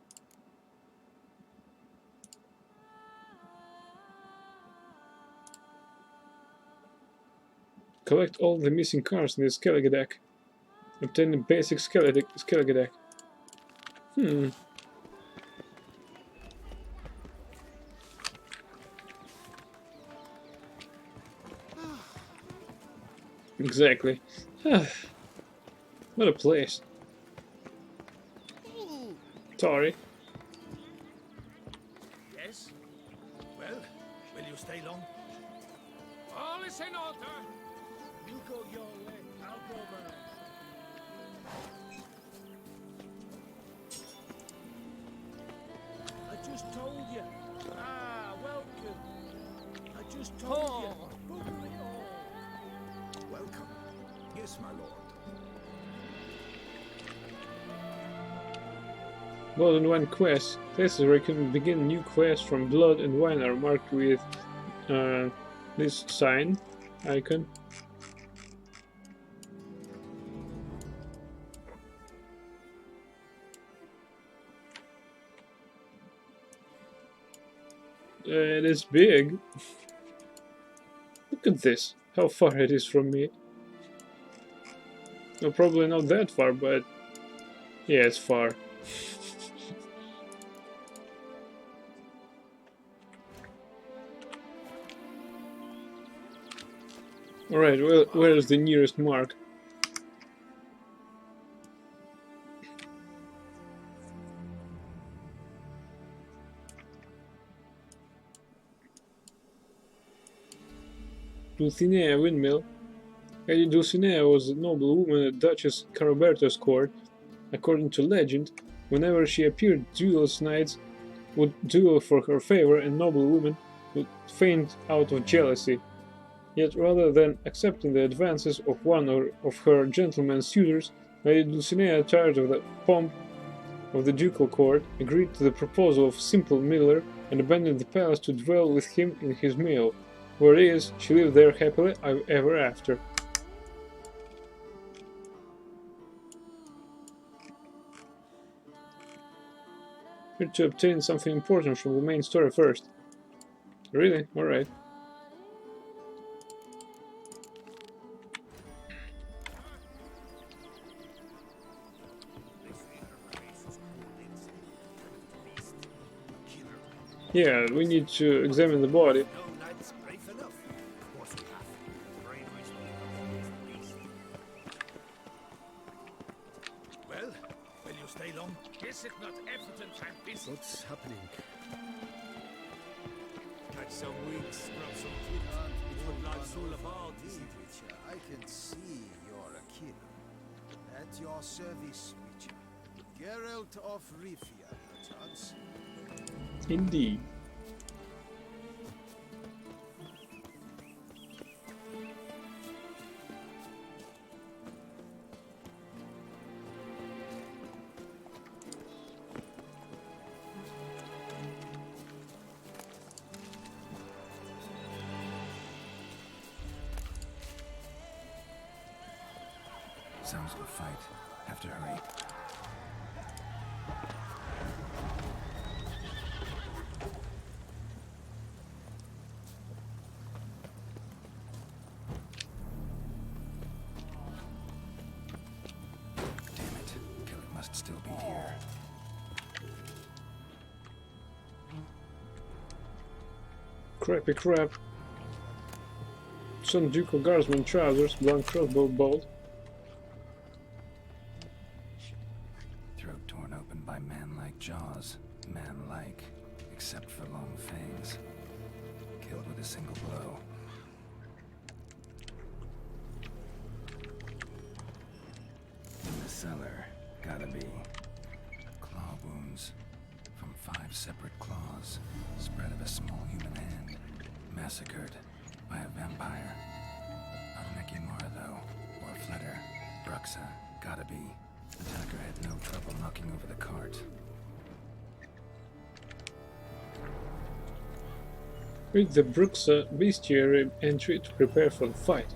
Collect all the missing cards in the Skellige deck. Obtain the basic Skellige deck. Exactly. What a place. Sorry. Yes? Well, will you stay long? All is in order. You go your way, I'll go mine. I just told you. Ah, welcome. I just told you. Welcome. Yes, my lord. Blood and Wine quest. Places where you can begin new quests from Blood and Wine are marked with this sign icon. It is big. Look at this. How far it is from me. No, probably not that far, but yeah, it's far. Alright, well, where is the nearest mark? Dulcinea Windmill. Lady Dulcinea was a noble woman at Duchess Caraberta's court. According to legend, whenever she appeared, duelist knights would duel for her favor and noble women would faint out of jealousy. Yet rather than accepting the advances of one of her gentleman suitors, Lady Dulcinea, tired of the pomp of the ducal court, agreed to the proposal of Simple Miller and abandoned the palace to dwell with him in his mill. Where it is, she lived there happily ever after. Here to obtain something important from the main story first. Really? Alright. Yeah, we need to examine the body. Well, will you stay long? Is it not evident I'm busy? What's happening? Catch some wings, grab some kid, it would life's all about, isn't it? Witcher, I can see you're a killer. At your service, Witcher. Geralt of Rivia, perchance. Indeed. Sounds like a fight. Have to hurry. Damn it. Killer must still be here. Crappy crap. Some ducal guardsman trousers, blunt crossbow bolt. Throat torn open by man-like jaws. Man-like, except for long fangs. Killed with a single blow. In the cellar, gotta be. Claw wounds from 5 separate claws. Spread of a small human hand. Massacred by a vampire. Not Nekimura though, or Fletter. Bruxa, gotta be. Attacker had no trouble knocking over the cart. Read the Bruxa bestiary entry to prepare for the fight.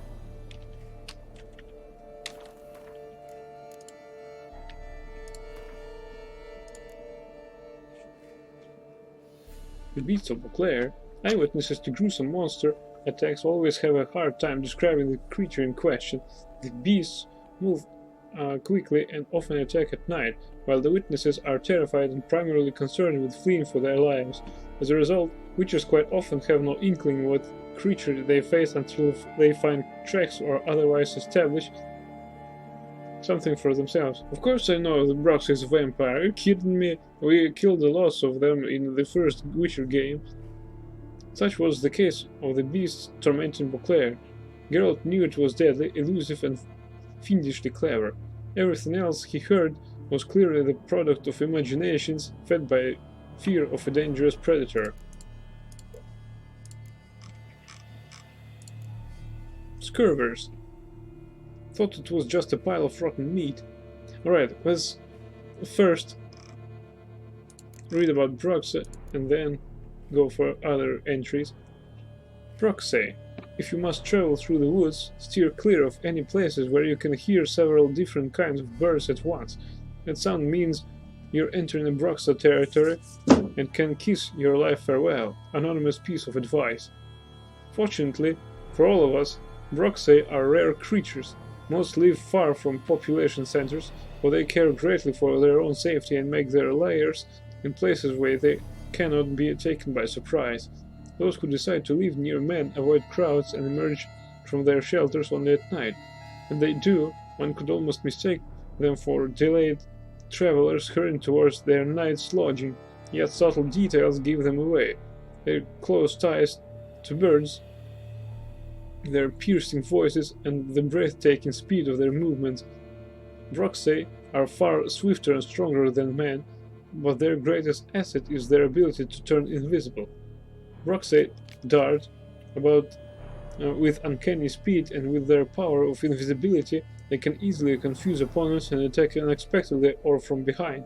The beasts of Beauclair, eyewitnesses to gruesome monster attacks always have a hard time describing the creature in question. The beasts move quickly and often attack at night, while the witnesses are terrified and primarily concerned with fleeing for their lives. As a result, witches quite often have no inkling what creature they face until they find tracks or otherwise establish something for themselves. Of course I know the Bruxa is a vampire. Are you kidding me? We killed a lot of them in the first Witcher game. Such was the case of the beasts tormenting Beauclair. Geralt knew it was deadly, elusive and fiendishly clever. Everything else he heard was clearly the product of imaginations fed by fear of a dangerous predator. Scurvers. Thought it was just a pile of rotten meat. Alright, let's first read about Bruxa and then go for other entries. Bruxa. If you must travel through the woods, steer clear of any places where you can hear several different kinds of birds at once. That sound means you're entering a Bruxa territory and can kiss your life farewell. Anonymous piece of advice. Fortunately, for all of us, Bruxa are rare creatures. Most live far from population centers, but they care greatly for their own safety and make their lairs in places where they cannot be taken by surprise. Those who decide to live near men avoid crowds and emerge from their shelters only at night. When they do, one could almost mistake them for delayed travelers hurrying towards their night's lodging, yet subtle details give them away. Their close ties to birds, their piercing voices, and the breathtaking speed of their movements. Bruxa are far swifter and stronger than men, but their greatest asset is their ability to turn invisible. Bruxa dart about with uncanny speed, and with their power of invisibility they can easily confuse opponents and attack unexpectedly or from behind.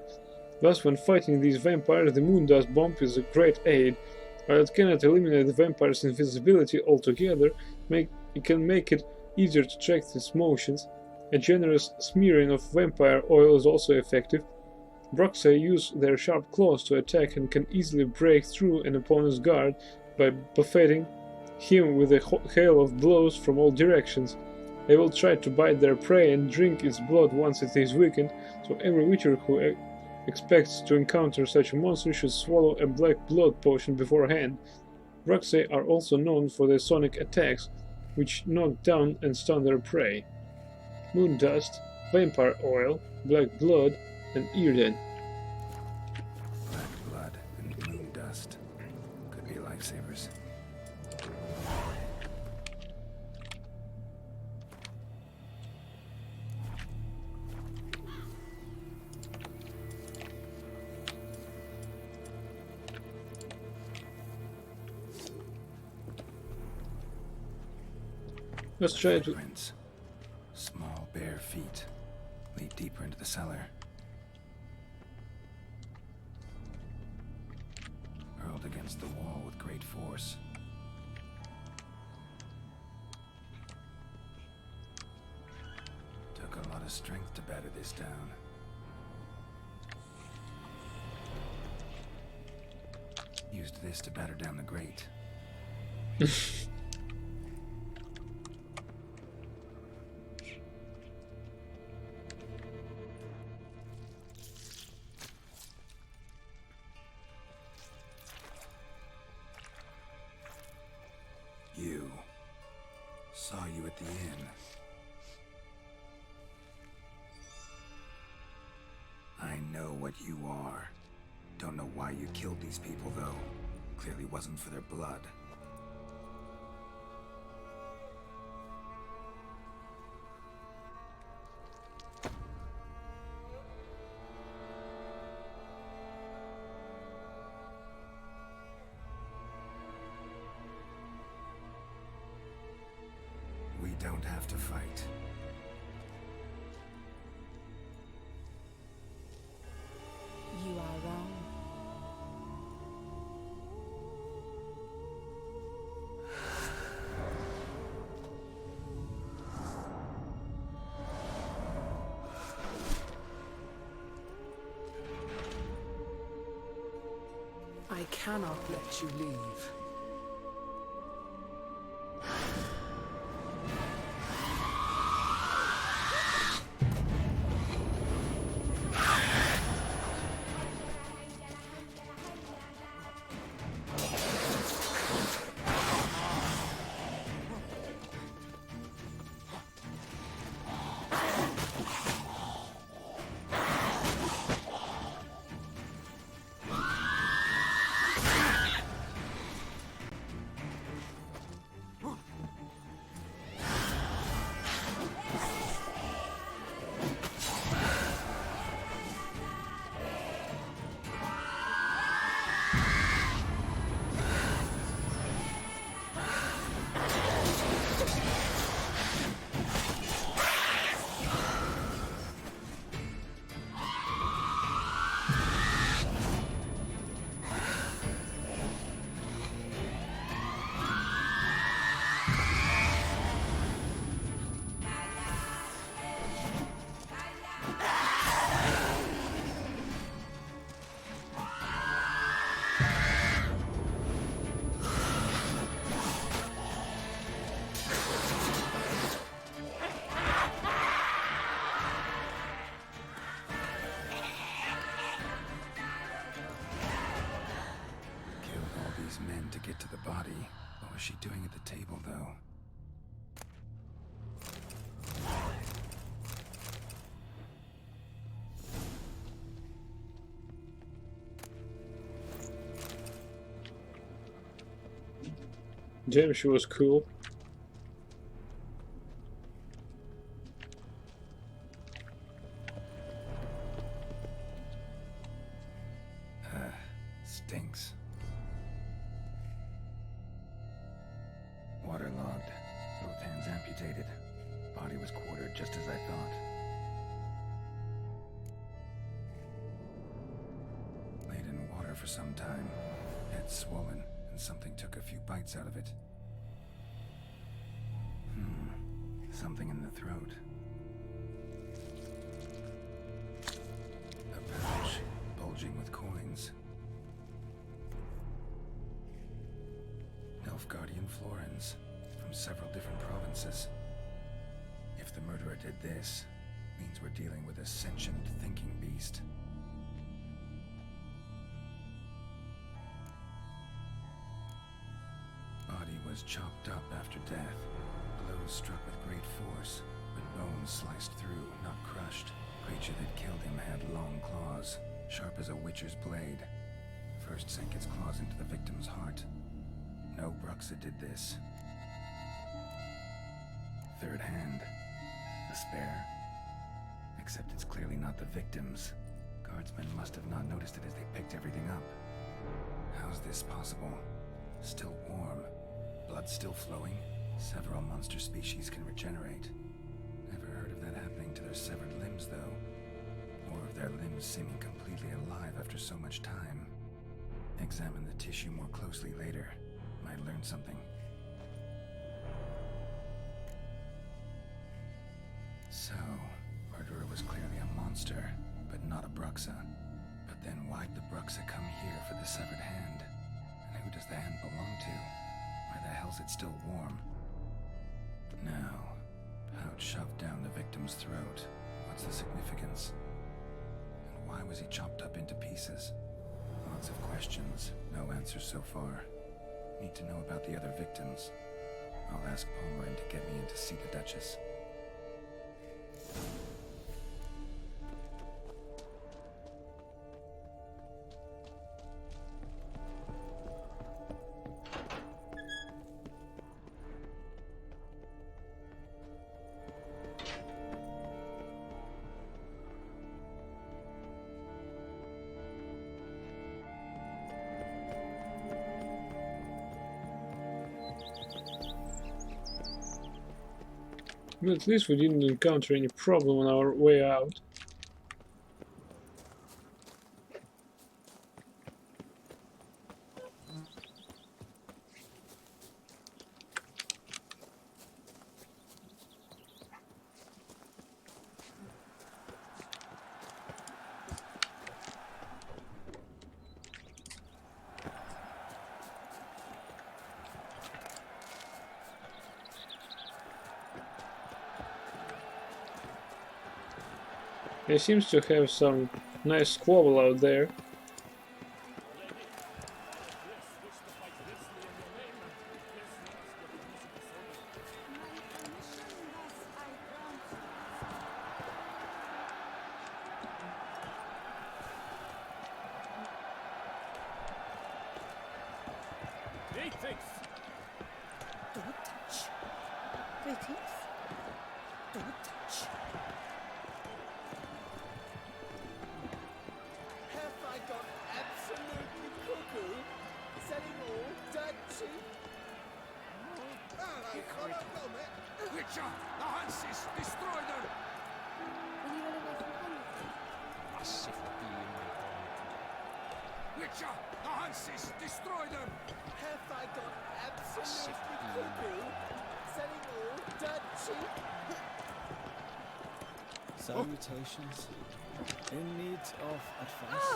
Thus, when fighting these vampires, the Moondust Bomb is a great aid. While it cannot eliminate the vampire's invisibility altogether, it can make it easier to track its motions. A generous smearing of vampire oil is also effective. Bruxae use their sharp claws to attack and can easily break through an opponent's guard by buffeting him with a hail of blows from all directions. They will try to bite their prey and drink its blood once it is weakened, so every witcher who expects to encounter such a monster should swallow a black blood potion beforehand. Bruxae are also known for their sonic attacks, which knock down and stun their prey. Moon dust, vampire oil, black blood, and Earden. Black blood and moon dust. Could be lifesavers. Let's try to... Footprints. Small bare feet lead deeper into the cellar. Hurled against the wall with great force. Took a lot of strength to batter this down. Used this to batter down the grate. You. Saw you at the inn. I know what you are. Don't know why you killed these people, though. Clearly wasn't for their blood. We don't have to fight. You are wrong. I cannot let you leave. Men to get to the body. What was she doing at the table, though? Damn, she was cool. Stinks. Waterlogged. Both hands amputated. Body was quartered just as I thought. Laid in water for some time. Head swollen, and something took a few bites out of it. Something in the throat. A pouch. Nilfgaardian Florins from several different provinces. If the murderer did this, means we're dealing with a sentient thinking beast. Body was chopped up after death. Blows struck with great force, but bones sliced through, not crushed. Creature that killed him had long claws, sharp as a witcher's blade. First sank its claws into the victim's heart. No Bruxa did this. Third hand. A spare. Except it's clearly not the victim's. Guardsmen must have not noticed it as they picked everything up. How's this possible? Still warm. Blood still flowing? Several monster species can regenerate. Never heard of that happening to their severed limbs, though. Or of their limbs seeming completely alive after so much time. Examine the tissue more closely later. Might learn something. So, murderer was clearly a monster, but not a Bruxa. But then why'd the Bruxa come here for the severed hand? And who does the hand belong to? Why the hell's it still warm? Now, pouch shoved down the victim's throat. What's the significance? And why was he chopped up into pieces? Lots of questions, no answers so far. Need to know about the other victims. I'll ask Palmerin to get me in to see the Duchess. But at least we didn't encounter any problem on our way out. He seems to have some nice squabble out there. Greetings! Don't touch. Greetings. Don't touch. Have I gone absolutely cuckoo? Selling all that cheap? Witcher! The Hansis! Destroy them! Will you run away from home with me? Witcher! The Hansis! Destroy them! Have I gone absolutely cuckoo? Selling all that cheap? Salutations. In need of advice?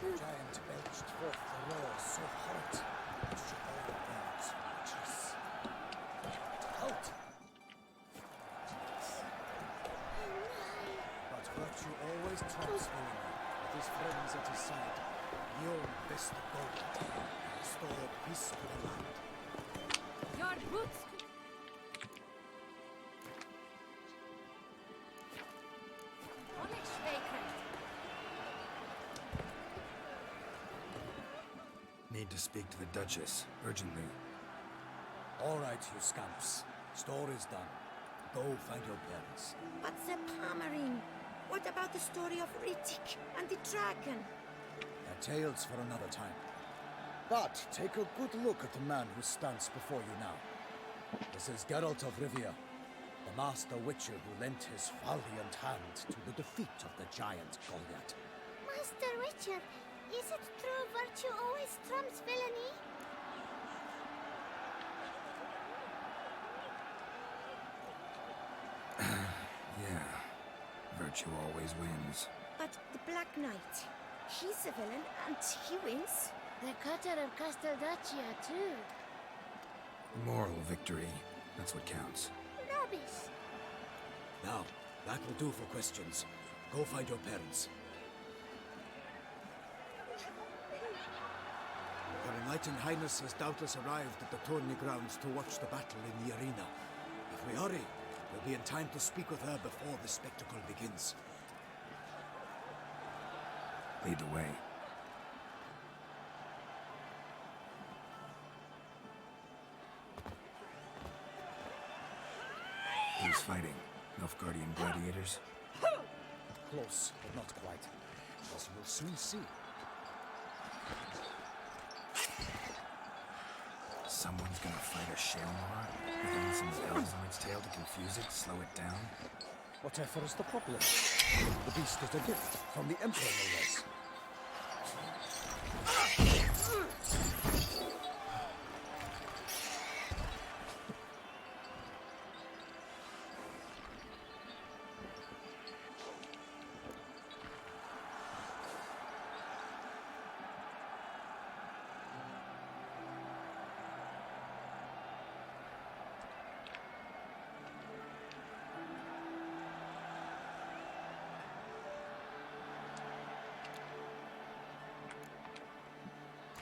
The giant belched forth the roar so hot it shook all the bones in my chest. Halt! But virtue always trumps villainy. With his friends at his side, Jon best gold restore peace to the land. Your boots! Need to speak to the Duchess, urgently. All right, you scamps. Store is done. Go find your parents. But the Palmerin, what about the story of Riddick and the dragon? They're tales for another time. But take a good look at the man who stands before you now. This is Geralt of Rivia, the master witcher who lent his valiant hand to the defeat of the giant Goliath. Master Witcher, is it true virtue always trumps villainy? Yeah. Virtue always wins. But the Black Knight, He's a villain, and he wins. The cutter of Casteldacia, too. Moral victory. That's what counts. Rubbish. Now, that will do for questions. Go find your parents. Her Enlightened Highness has doubtless arrived at the tourney grounds to watch the battle in the arena. If we hurry, we'll be in time to speak with her before the spectacle begins. Lead the way. Who's fighting? Nilfgaardian gladiators? Close, but not quite. As you will soon see. Someone's gonna fight a Shaelmar? With even some bells on its tail to confuse it, slow it down? Whatever is the problem? The beast is a gift from the Emperor, no less.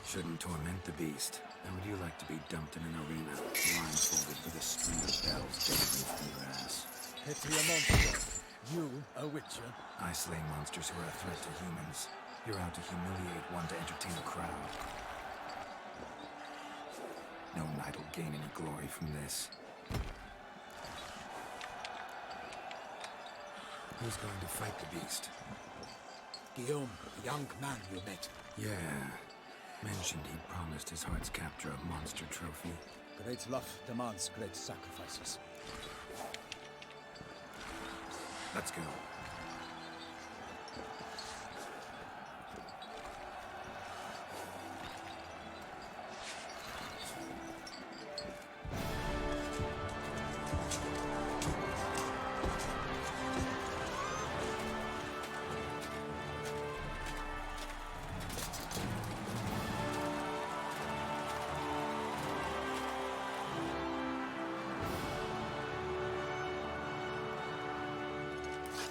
Shouldn't torment the beast. And would you like to be dumped in an arena, blindfolded with a string of bells dangling from your ass? Pity a monster. You, a witcher? I slay monsters who are a threat to humans. You're out to humiliate one to entertain a crowd. No knight will gain any glory from this. Who's going to fight the beast? Guillaume, the young man you met. Yeah. Mentioned he'd promised his heart's capture a monster trophy. Great love demands great sacrifices. Let's go.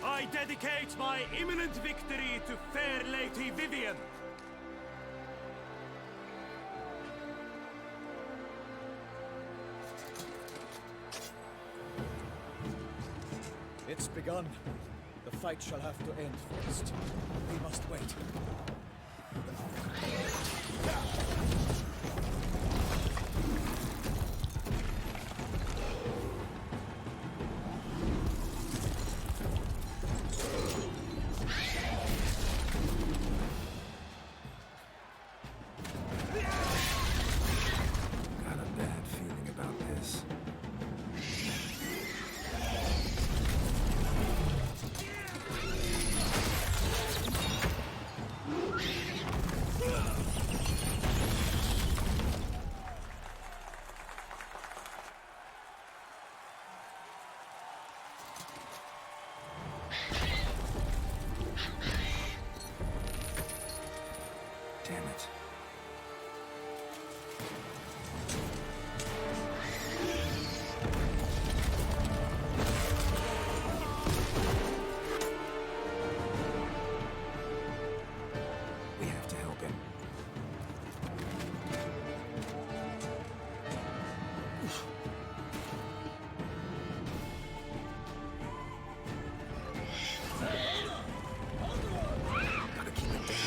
I dedicate my imminent victory to fair Lady Vivian. It's begun. The fight shall have to end first. We must wait. Got a bad feeling about this. Damn it. We have to help him. Gotta keep it down.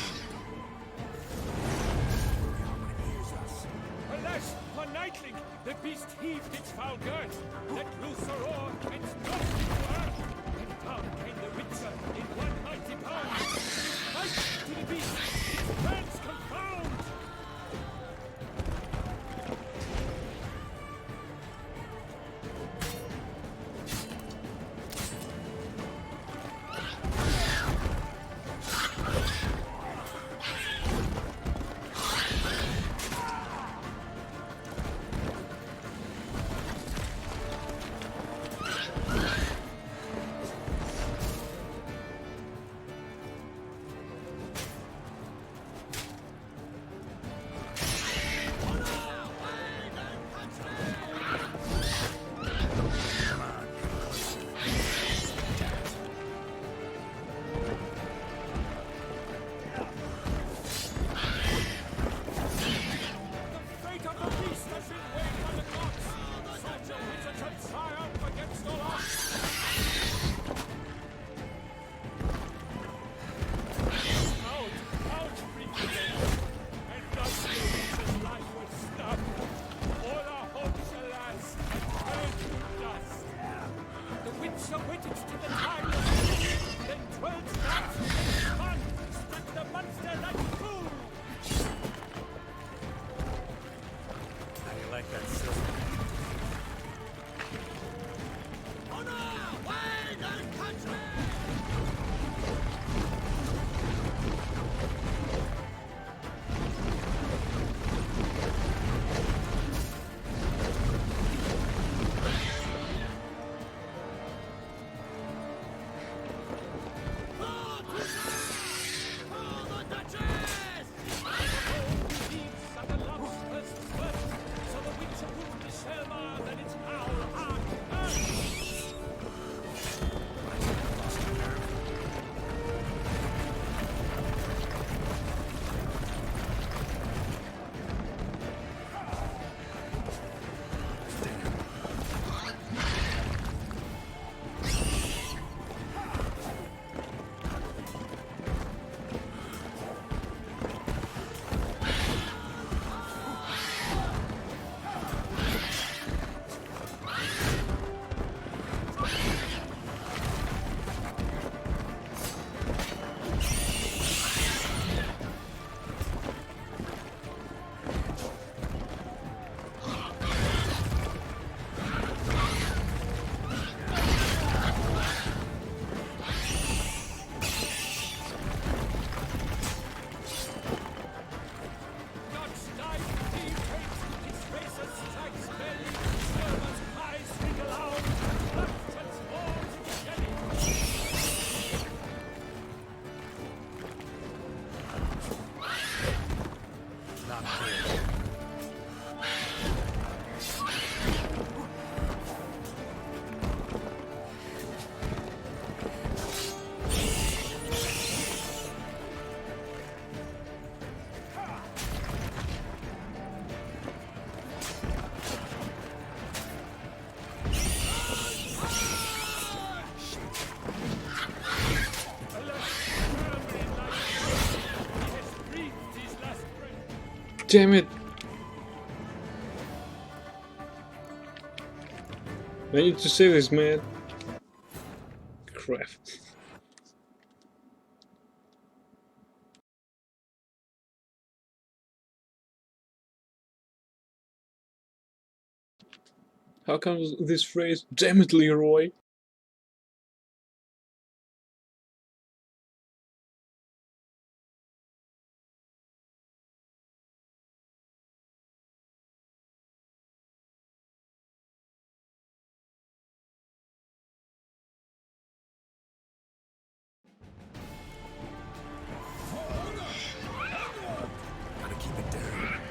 Alas, for Nightling, the beast heaved its foul girth, let loose a roar, its nose to earth, and down came the Witcher in one mighty pound. Fight to the beast, its hands confound! damn it! I need to save this man. Crap. How comes this phrase, damn it, Leroy? Gotta keep it down.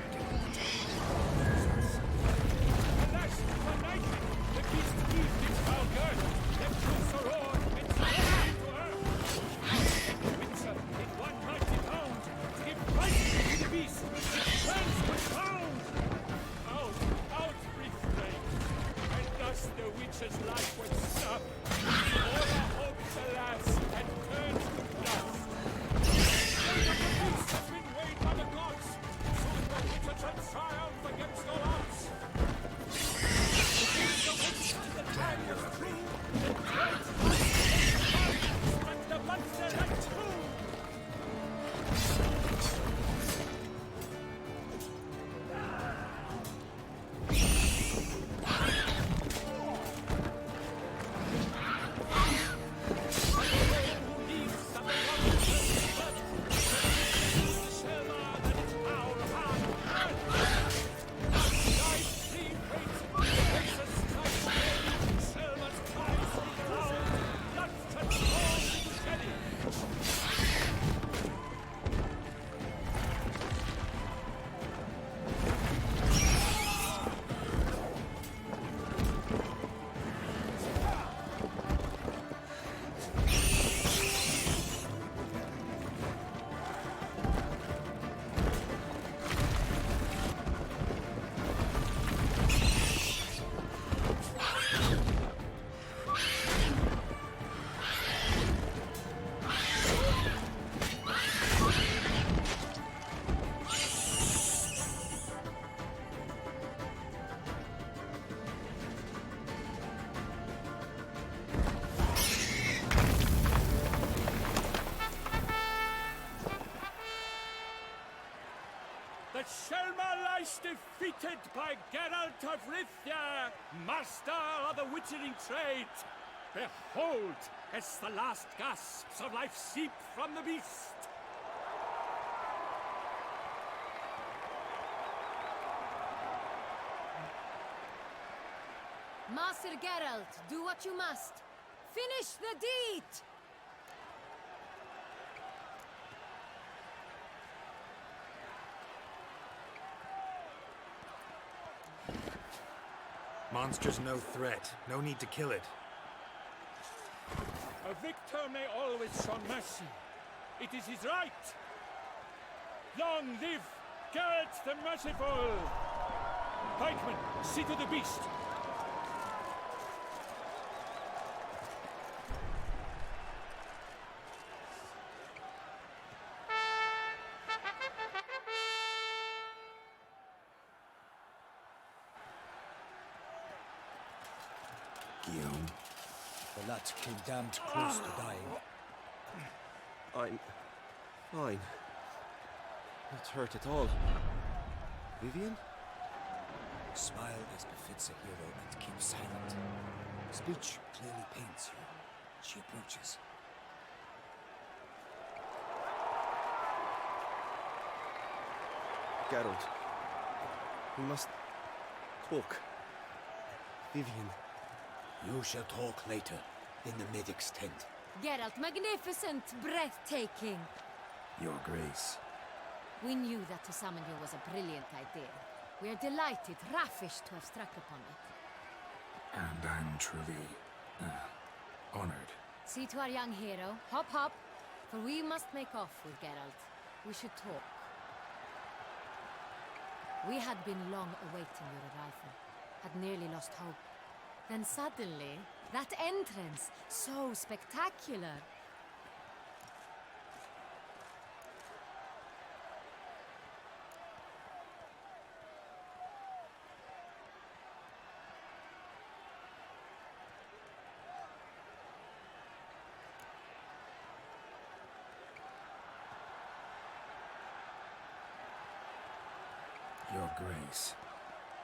The Shelma lies defeated by Geralt of Rithia, master of the witchering trade. Behold, as the last gasps of life seep from the beast. Master Geralt, do what you must. Finish the deed! Monster's no threat. No need to kill it. A victor may always show mercy. It is his right. Long live Geralt the Merciful! Pikemen, see to the beast. Guillaume. The lad came damned close to dying. I'm fine. Not hurt at all. Vivian? Smile as befits a hero and keep silent. Speech clearly paints you. She approaches. Geralt. We must talk. Vivian. You shall talk later, in the medic's tent. Geralt, magnificent, breathtaking. Your Grace. We knew that to summon you was a brilliant idea. We are delighted, ravished to have struck upon it. And I'm truly honored. See to our young hero. Hop, hop. For we must make off with Geralt. We should talk. We had been long awaiting your arrival. Had nearly lost hope. Then suddenly, that entrance, so spectacular. Your Grace,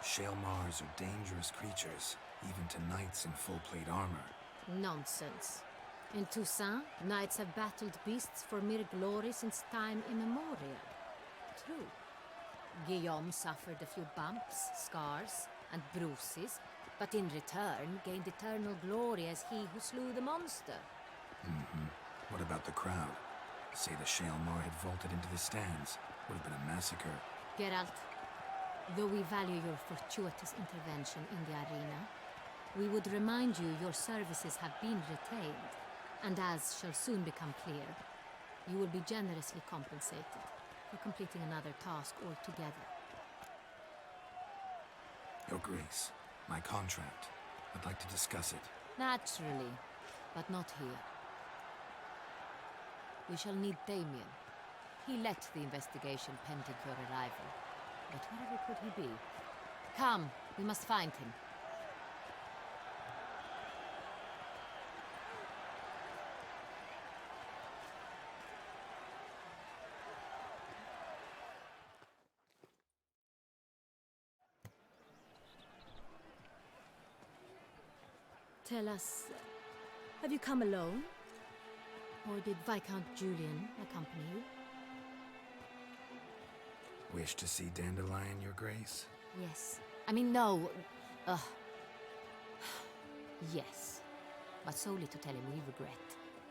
Shaelmars are dangerous creatures, even to knights in full-plate armor. Nonsense. In Toussaint, knights have battled beasts for mere glory since time immemorial. True. Guillaume suffered a few bumps, scars, and bruises, but in return gained eternal glory as he who slew the monster. What about the crowd? Say the Shaelmar had vaulted into the stands. Would have been a massacre. Geralt, though we value your fortuitous intervention in the arena, we would remind you your services have been retained, and as shall soon become clear, you will be generously compensated for completing another task altogether. Your Grace, my contract. I'd like to discuss it. Naturally, but not here. We shall need Damien. He led the investigation pending your arrival. But wherever could he be? Come, we must find him. Tell us, have you come alone? Or did Viscount Julian accompany you? Wish to see Dandelion, Your Grace? Yes. I mean, no. Yes. But solely to tell him we regret.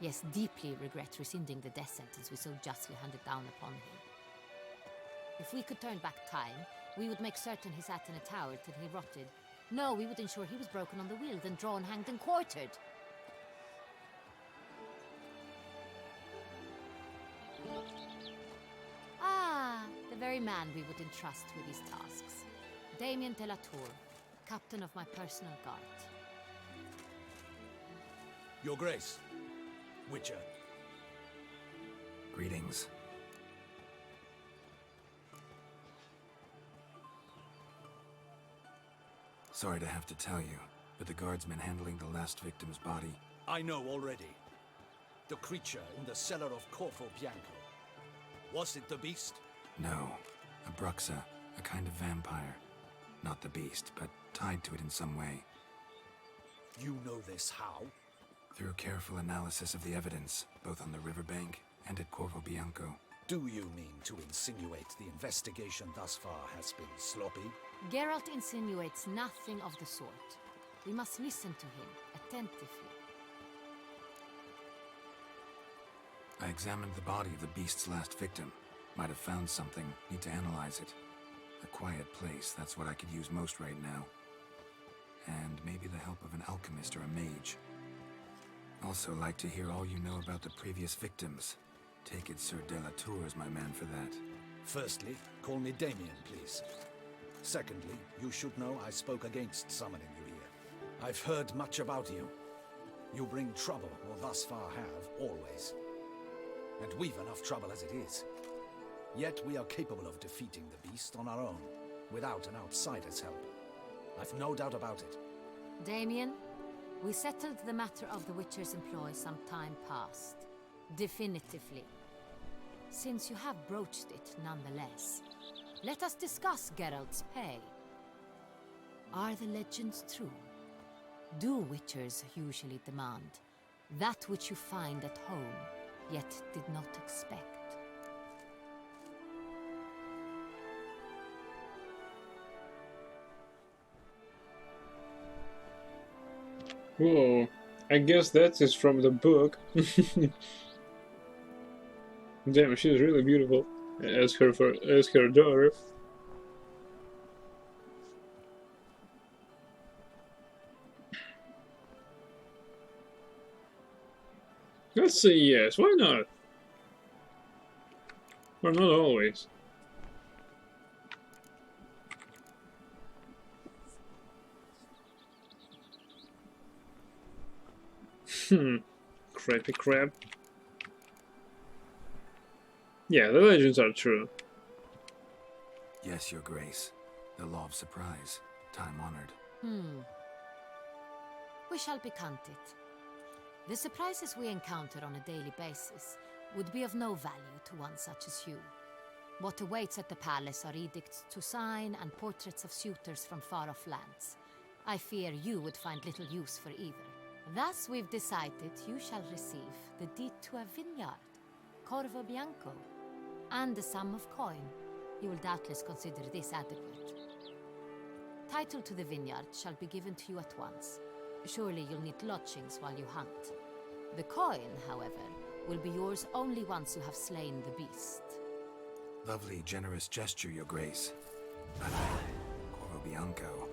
Yes, deeply regret rescinding the death sentence we so justly handed down upon him. If we could turn back time, we would make certain he sat in a tower till he rotted. No, we would ensure he was broken on the wheel, then drawn, hanged, and quartered. Ah, the very man we would entrust with these tasks. Damien de la Tour, captain of my personal guard. Your Grace, Witcher. Greetings. Sorry to have to tell you, but the guardsman handling the last victim's body... I know already. The creature in the cellar of Corvo Bianco. Was it the beast? No. A Bruxa, a kind of vampire. Not the beast, but tied to it in some way. You know this how? Through careful analysis of the evidence, both on the riverbank and at Corvo Bianco. Do you mean to insinuate the investigation thus far has been sloppy? Geralt insinuates nothing of the sort. We must listen to him attentively. I examined the body of the beast's last victim. Might have found something. Need to analyze it. A quiet place, that's what I could use most right now. And maybe the help of an alchemist or a mage. Also like to hear all you know about the previous victims. Take it Sir de la Tour is my man for that. Firstly, call me Damien, please. Secondly, you should know I spoke against summoning you here. I've heard much about you. You bring trouble, or thus far have, always. And we've enough trouble as it is. Yet we are capable of defeating the beast on our own, without an outsider's help. I've no doubt about it. Damien, we settled the matter of the Witcher's employ some time past. Definitively. Since you have broached it nonetheless, let us discuss Geralt's pay. Are the legends true? Do Witchers usually demand that which you find at home, yet did not expect? Whoa, I guess that is from the book. Damn, she's really beautiful. Ask her daughter. Let's say yes, why not? Or not always. Crappy crap. Yeah, the legends are true. Yes, Your Grace. The law of surprise. Time-honored. We shall be content. The surprises we encounter on a daily basis would be of no value to one such as you. What awaits at the palace are edicts to sign and portraits of suitors from far-off lands. I fear you would find little use for either. Thus we've decided you shall receive the deed to a vineyard, Corvo Bianco, and a sum of coin. You will doubtless consider this adequate. Title to the vineyard shall be given to you at once. Surely you'll need lodgings while you hunt. The coin, however, will be yours only once you have slain the beast. Lovely, generous gesture, Your Grace. But Corvo Bianco,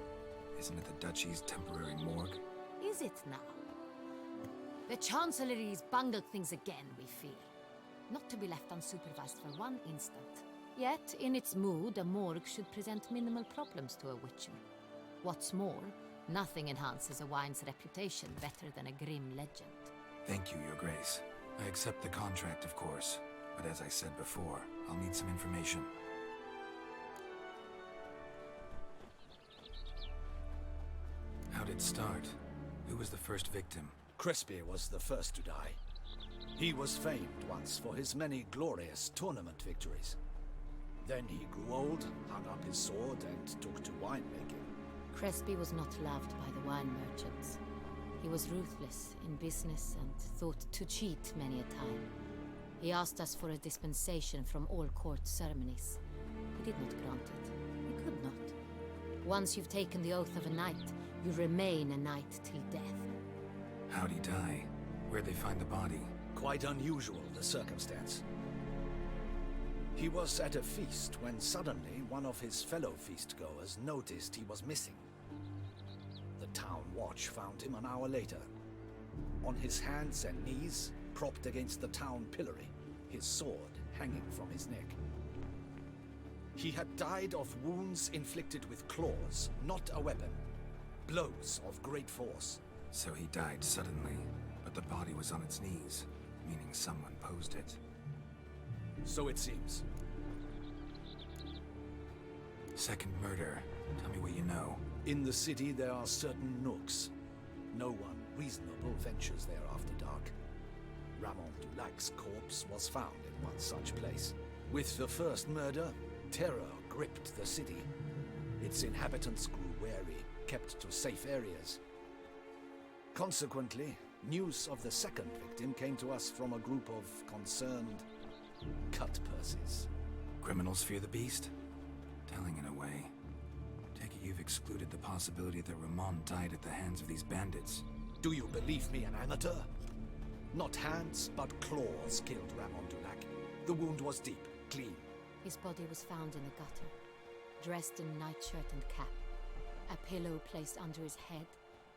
isn't it the Duchy's temporary morgue? Is it now? The Chancellery's bungled things again, we fear. Not to be left unsupervised for one instant. Yet, in its mood, a morgue should present minimal problems to a witcher. What's more, nothing enhances a wine's reputation better than a grim legend. Thank you, Your Grace. I accept the contract, of course. But as I said before, I'll need some information. How'd it start? Who was the first victim? Crespi was the first to die. He was famed once for his many glorious tournament victories. Then he grew old, hung up his sword, and took to winemaking. Crespi was not loved by the wine merchants. He was ruthless in business and thought to cheat many a time. He asked us for a dispensation from all court ceremonies. We did not grant it. We could not. Once you've taken the oath of a knight, you remain a knight till death. How'd he die? Where'd they find the body? Quite unusual, the circumstance. He was at a feast when suddenly one of his fellow feastgoers noticed he was missing. The town watch found him an hour later. On his hands and knees, propped against the town pillory, his sword hanging from his neck. He had died of wounds inflicted with claws, not a weapon. Blows of great force. So he died suddenly, but the body was on its knees, meaning someone posed it. So it seems. Second murder. Tell me what you know. In the city there are certain nooks. No one reasonable ventures there after dark. Ramon Dulac's corpse was found in one such place. With the first murder, terror gripped the city. Its inhabitants grew wary, kept to safe areas. Consequently, news of the second victim came to us from a group of concerned cut-purses. Criminals fear the beast? Telling in a way. Take it you've excluded the possibility that Ramon died at the hands of these bandits. Do you believe me an amateur? Not hands, but claws killed Ramon Dulac. The wound was deep, clean. His body was found in a gutter, dressed in nightshirt and cap, a pillow placed under his head,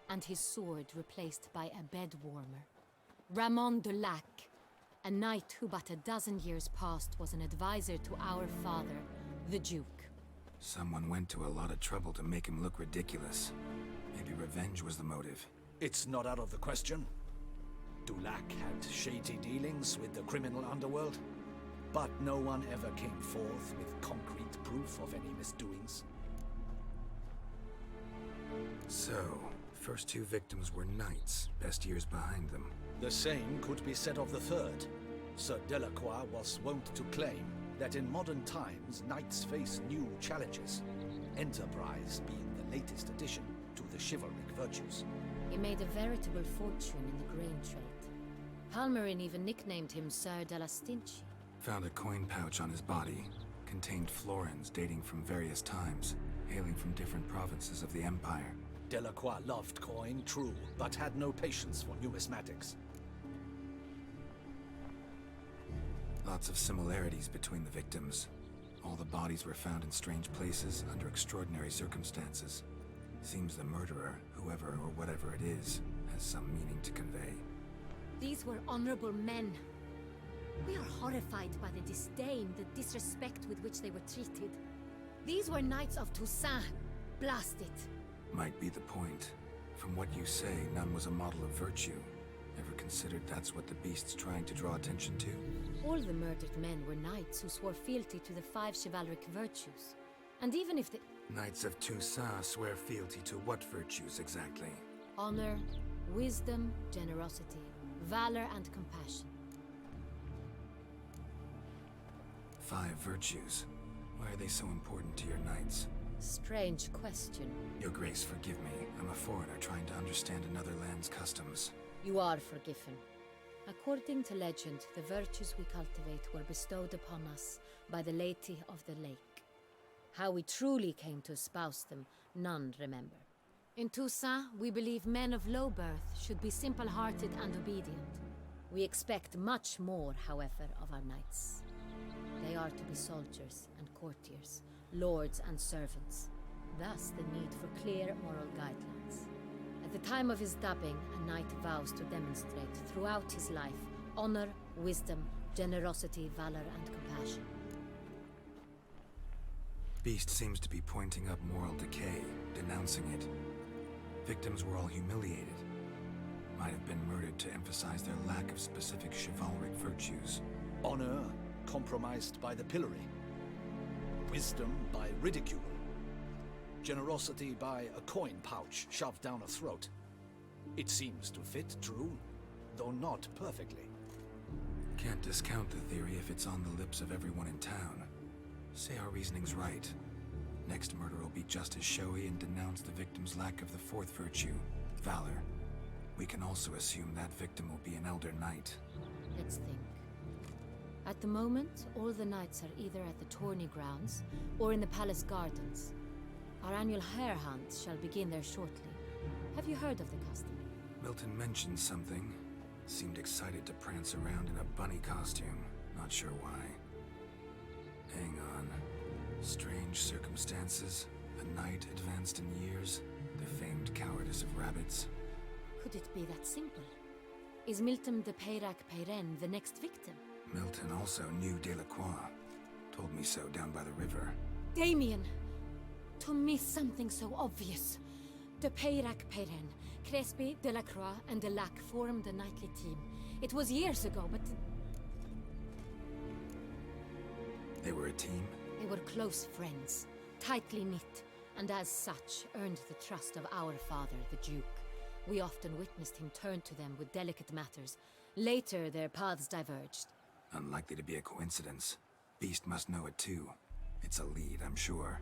and his sword replaced by a bed warmer. Ramon Dulac, a knight who but a dozen years past was an advisor to our father, the Duke. Someone went to a lot of trouble to make him look ridiculous. Maybe revenge was the motive. It's not out of the question. Dulac had shady dealings with the criminal underworld, but no one ever came forth with concrete proof of any misdoings. So, first two victims were knights, best years behind them. The same could be said of the third. Sir Delacroix was wont to claim that in modern times knights face new challenges, enterprise being the latest addition to the chivalric virtues. He made a veritable fortune in the grain trade. Palmerin even nicknamed him Sir de la Stinchi. Found a coin pouch on his body. Contained florins dating from various times, hailing from different provinces of the Empire. Delacroix loved coin, true, but had no patience for numismatics. Lots of similarities between the victims. All the bodies were found in strange places under extraordinary circumstances. Seems the murderer, whoever or whatever it is, has some meaning to convey. These were honorable men. We are horrified by the disdain, the disrespect with which they were treated. These were knights of Toussaint. Blast it. Might be the point. From what you say, none was a model of virtue. Ever considered that's what the beast's trying to draw attention to? All the murdered men were knights who swore fealty to the 5 chivalric virtues. And even if the... Knights of Toussaint swear fealty to what virtues exactly? Honor, wisdom, generosity, valor, and compassion. 5 virtues. Why are they so important to your knights? Strange question. Your Grace, forgive me. I'm a foreigner trying to understand another land's customs. You are forgiven. According to legend, the virtues we cultivate were bestowed upon us by the Lady of the Lake. How we truly came to espouse them, none remember. In Toussaint, we believe men of low birth should be simple-hearted and obedient. We expect much more, however, of our knights. They are to be soldiers and courtiers, lords and servants. Thus the need for clear moral guidelines. At the time of his dubbing, a knight vows to demonstrate throughout his life honor, wisdom, generosity, valor, and compassion. Beast seems to be pointing up moral decay, denouncing it. Victims were all humiliated. Might have been murdered to emphasize their lack of specific chivalric virtues. Honor compromised by the pillory. Wisdom by ridicule. Generosity by a coin pouch shoved down a throat. It seems to fit true, though not perfectly. Can't discount the theory if it's on the lips of everyone in town. Say our reasoning's right. Next murder will be just as showy and denounce the victim's lack of the 4th virtue, valor. We can also assume that victim will be an elder knight. Let's think. At the moment, all the knights are either at the tourney grounds or in the palace gardens. Our annual hare hunt shall begin there shortly. Have you heard of the custom? Milton mentioned something. Seemed excited to prance around in a bunny costume. Not sure why. Hang on. Strange circumstances. A knight advanced in years. The famed cowardice of rabbits. Could it be that simple? Is Milton de Peyrac Peyren the next victim? Milton also knew Delacroix. Told me so down by the river. Damien! To miss something so obvious. De Peyrac Peyren, Crespi, Delacroix, and Delac formed a knightly team. It was years ago, but... They were a team? They were close friends, tightly knit, and as such earned the trust of our father, the Duke. We often witnessed him turn to them with delicate matters. Later, their paths diverged. Unlikely to be a coincidence. Beast must know it too. It's a lead, I'm sure.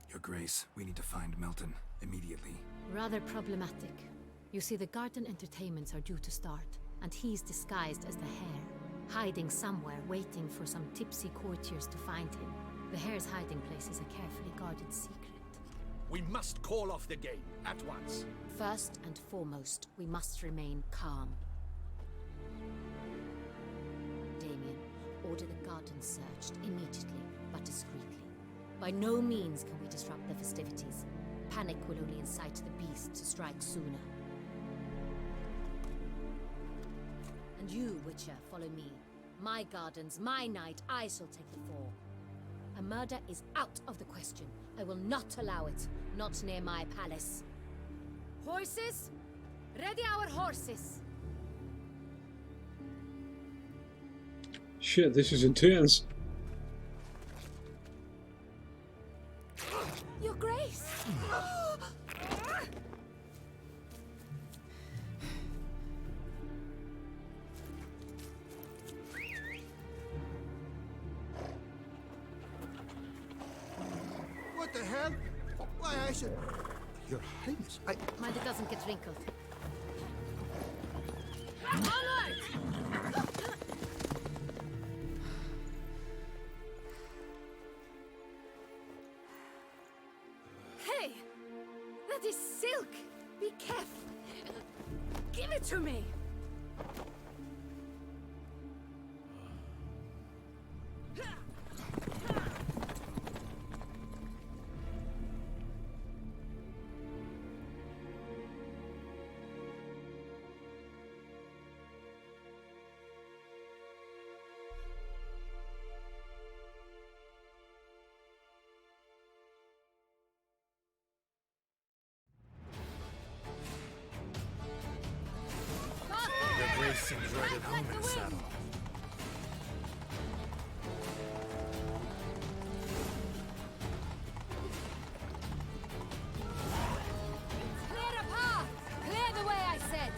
Your Grace, we need to find Milton, immediately. Rather problematic. You see, the garden entertainments are due to start, and he's disguised as the hare, hiding somewhere, waiting for some tipsy courtiers to find him. The hare's hiding place is a carefully guarded secret. We must call off the game, at once. First and foremost, we must remain calm. Damien, order the garden searched immediately, but discreetly. By no means can we disrupt the festivities. Panic will only incite the beast to strike sooner. And you, Witcher, follow me. My gardens, my night, I shall take the fall. A murder is out of the question. I will not allow it. Not near my palace. Horses? Ready our horses! Shit, this is intense. Your Grace! What the hell? Why, I should... Your Highness, I... Mind it doesn't get wrinkled. Onward! Hey! That is silk! Be careful! Give it to me! Your Grace seems right at home in the saddle. Clear a path! Clear the way, I said!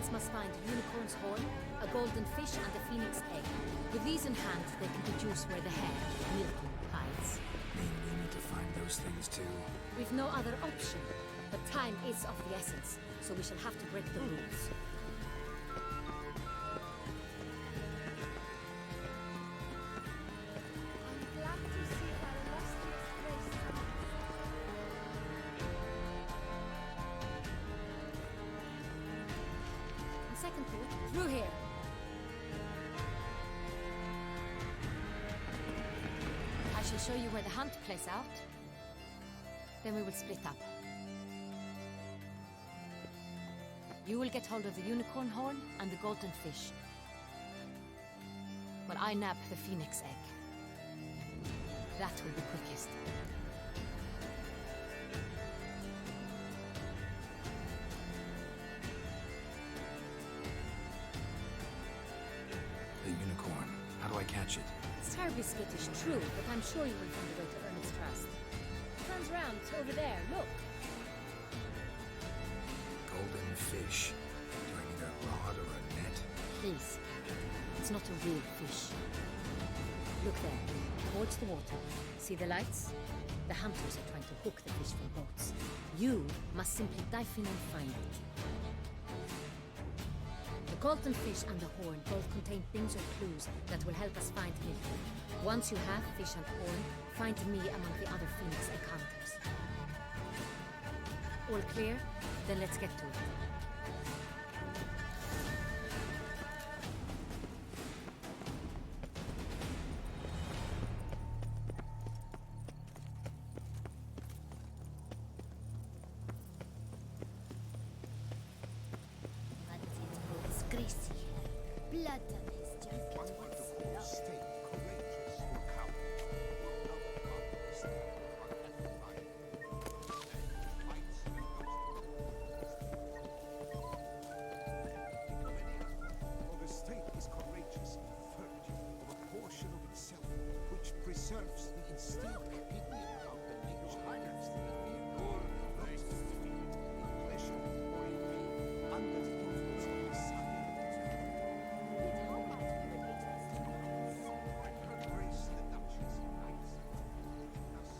assassins must find a unicorn's horn, a golden fish, and a phoenix egg. With these in hand, they can deduce where the hare, Milton, hides. Mean we need to find those things too? We've no other option, but time is of the essence, so we shall have to break the rules. I'm glad to see our illustrious grace. And second thought, through here. I shall show you where the hunt plays out. Then we will split up. You will get hold of the unicorn horn and the golden fish, while I nab the phoenix egg. That will be quickest. The unicorn. How do I catch it? It's terribly skittish, true, but I'm sure you will find a way to earn its trust. Turns round, over there, look. Golden fish. Do I need a rod or a net? Please. It's not a real fish. Look there, towards the water. See the lights? The hunters are trying to hook the fish from boats. You must simply dive in and find it. The golden fish and the horn both contain things or clues that will help us find Milton. Once you have fish and horn, find me among the other phoenix egg hunters. All clear? Then let's get to it. It's greasy. Blood on his jacket. Stay courageous, O coward. For the state is courageous in the virtue of a portion of itself, which preserves the instilled opinion about the nature highlands to be feared, or not to be feared, in pleasure or in pain, under the influence of desire. Grace the Duchess unites thus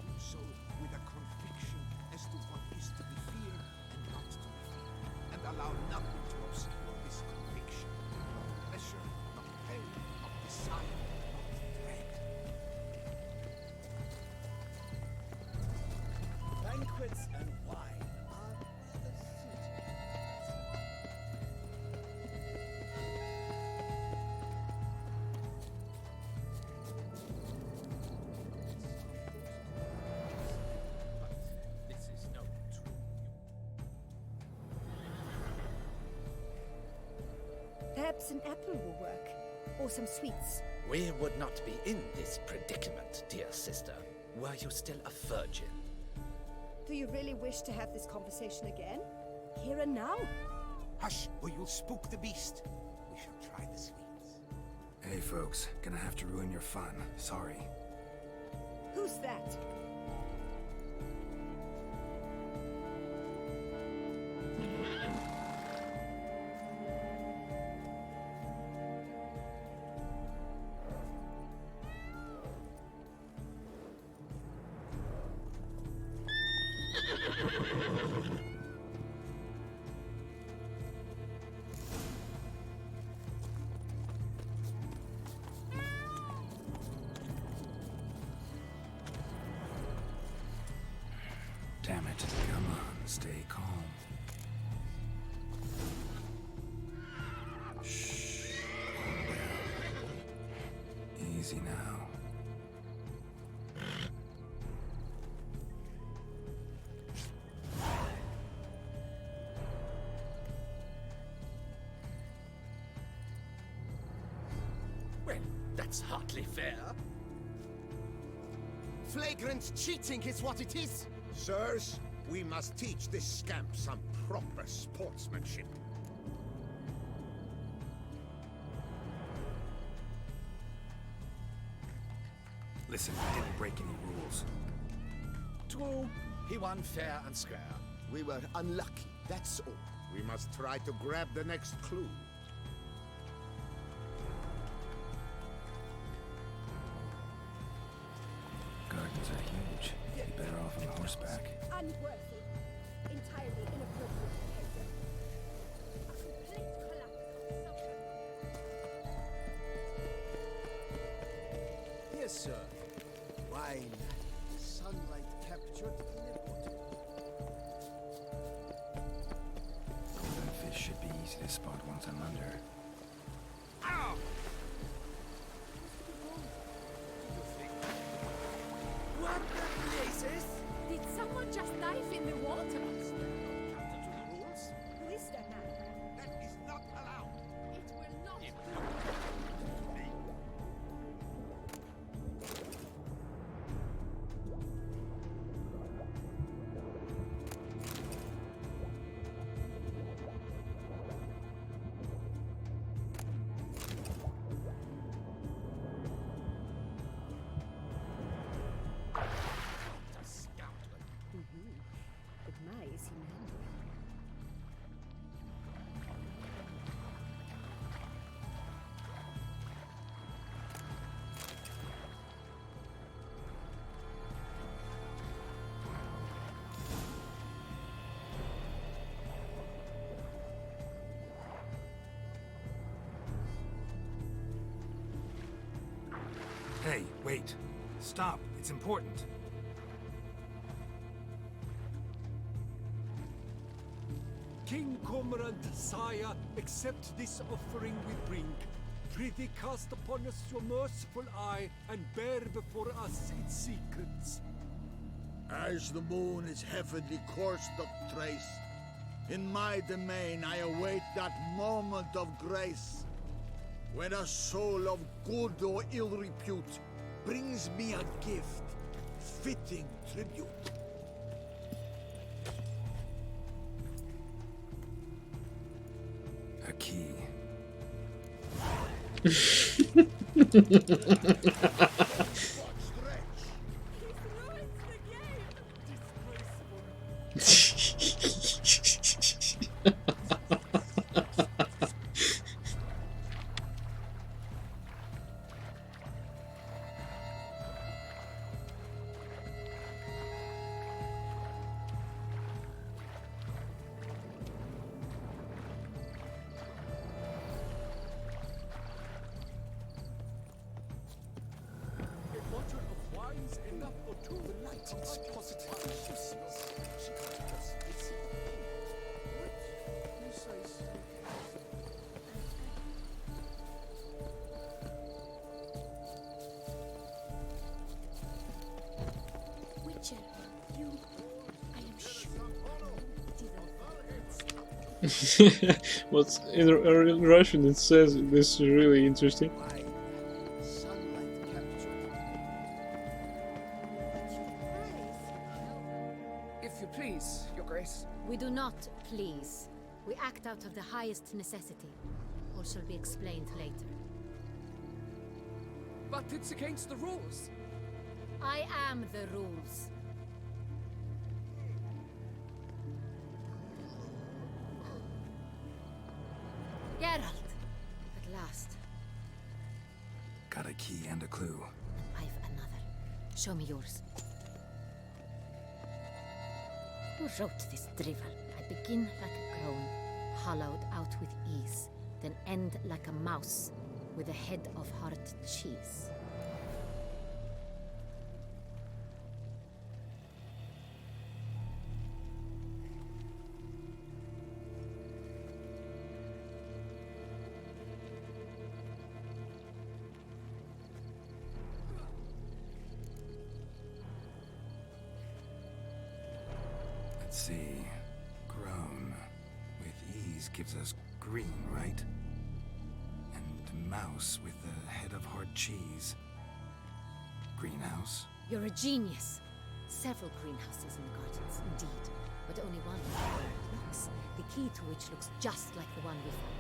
do so with a conviction as to what is to be feared and not to be feared, and allow nothing to obscure this conviction. Not pleasure, not pain, not desire, not dread. Banquets and wine are never suited. This is no true. Perhaps an apple will work. Or some sweets. We would not be in this predicament, dear sister, were you still a virgin. Do you really wish to have this conversation again? Here and now? Hush, or you'll spook the beast. We shall try the sweets. Hey folks, gonna have to ruin your fun. Sorry. Who's that? Damn it. Come on, stay calm. Shh. Calm down. Easy now. Well, that's hardly fair. Flagrant cheating is what it is! Sirs, we must teach this scamp some proper sportsmanship. Listen, I didn't break any rules. true. He won fair and square. We were unlucky, that's all. We must try to grab the next clue. Gardens are huge. You'd be better off on horseback. Unworthy. Entirely inappropriate behavior. A complete collapse. Yes, sir. Wine. Sunlight captured in a bottle. Golden fish should be easy to spot once I'm under. Ow! What the blazes? Did someone just dive in the water? Counter to the rules? Who is that man? That is not allowed. It will not. But my is he handy. Hey, wait. Stop. It's important. King Cormorant, sire, accept this offering we bring. Prithee cast upon us your merciful eye, and bear before us its secrets. As the moon is heavenly coursed of trace, in my domain I await that moment of grace, when a soul of good or ill repute brings me a gift, fitting tribute. A key. A bottle of wine's enough for two. The light is positively useless. She can't possibly see the thing. What? You say so. Witcher, you. I am sure What's in Russian it says this is really interesting. If you please, Your Grace. We do not please. We act out of the highest necessity. All shall be explained later. But it's against the rules. I am the rules. Geralt! At last. Got a key and a clue. I've another. Show me yours. Who wrote this drivel? I begin like a crone, hollowed out with ease, then end like a mouse, with a head of hard cheese. Let's see. Grown. With ease gives us green, right? And mouse with the head of hard cheese. Greenhouse? You're a genius. Several greenhouses in the gardens, indeed, but only one looks, the key to which looks just like the one we found.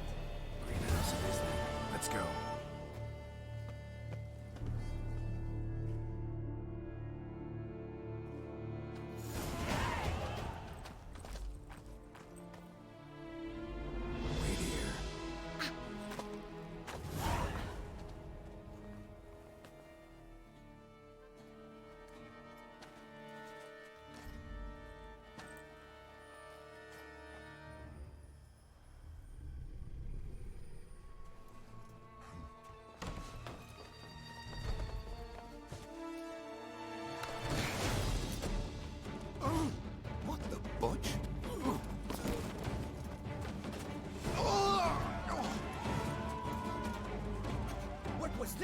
Greenhouse it is then. Let's go.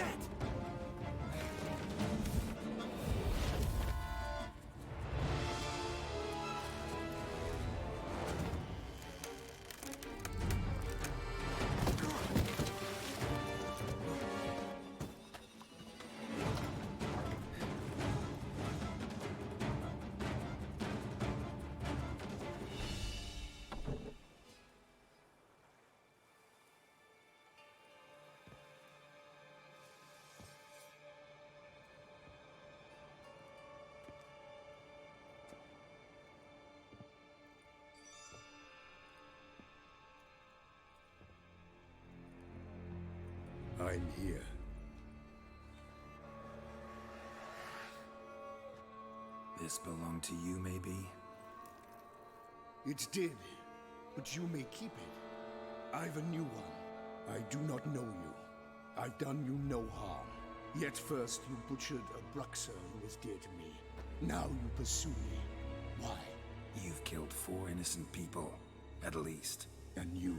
dead! I'm here. This belonged to you, maybe? It did, but you may keep it. I've a new one. I do not know you. I've done you no harm. Yet first you butchered a Bruxer who was dear to me. Now you pursue me. Why? You've killed 4 innocent people, at least. And you?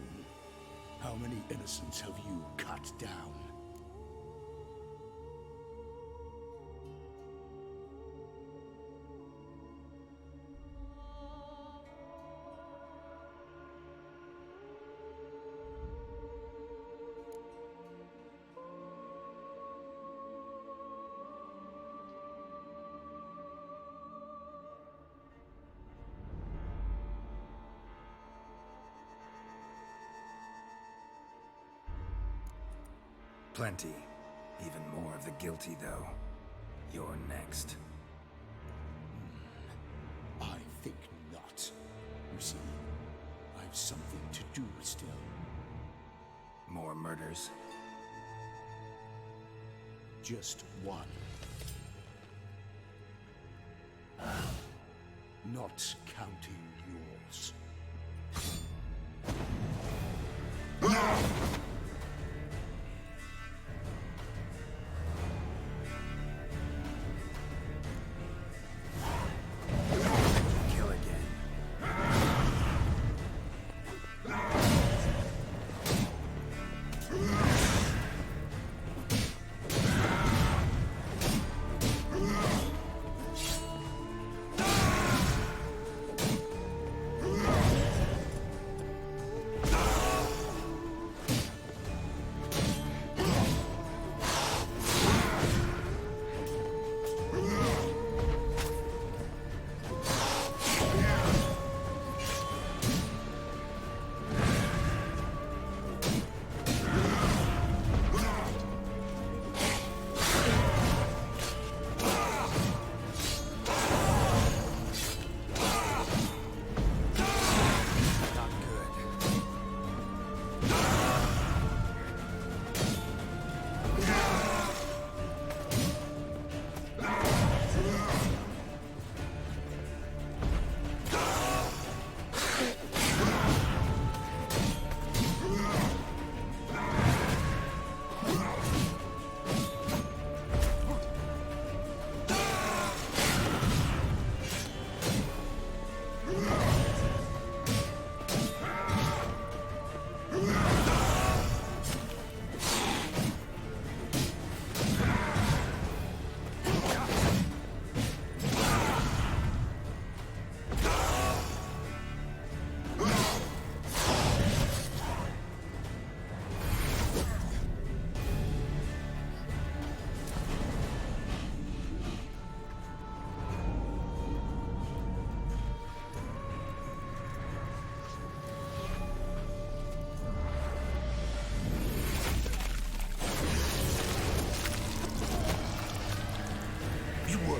How many innocents have you cut down? Plenty. Even more of the guilty, though. You're next. I think not. You see, I've something to do still. More murders? Just one. Not counting yours.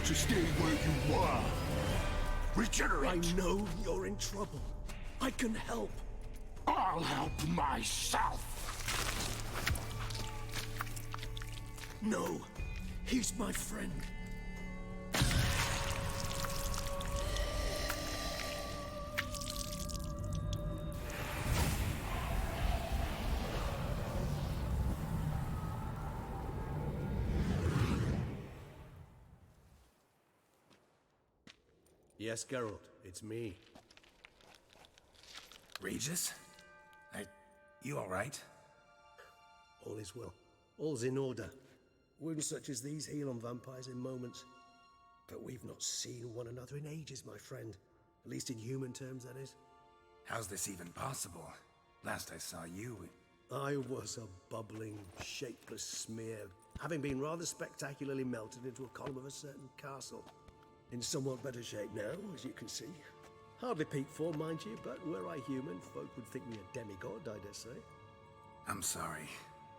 To stay where you are. Regenerate. I know you're in trouble. I can help. I'll help myself. No, he's my friend. Yes, Geralt, it's me. Regis? You alright? All is well. All's in order. Wounds such as these heal on vampires in moments. But we've not seen one another in ages, my friend. At least in human terms, that is. How's this even possible? Last I saw you... I was a bubbling, shapeless smear, having been rather spectacularly melted into a column of a certain castle. In somewhat better shape now, as you can see. Hardly peak form, mind you, but were I human, folk would think me a demigod, I dare say. I'm sorry.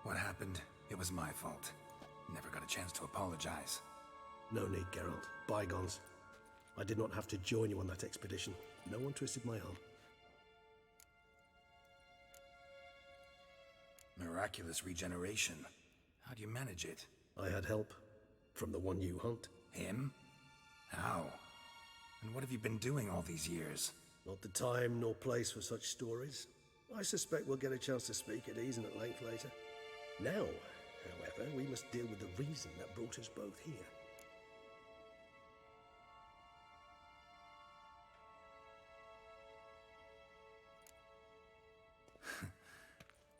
What happened, it was my fault. Never got a chance to apologize. No need, Geralt. Bygones. I did not have to join you on that expedition. No one twisted my arm. Miraculous regeneration. How do you manage it? I had help. From the one you hunt. Him? How? And what have you been doing all these years? Not the time nor place for such stories. I suspect we'll get a chance to speak at ease and at length later. Now, however, we must deal with the reason that brought us both here.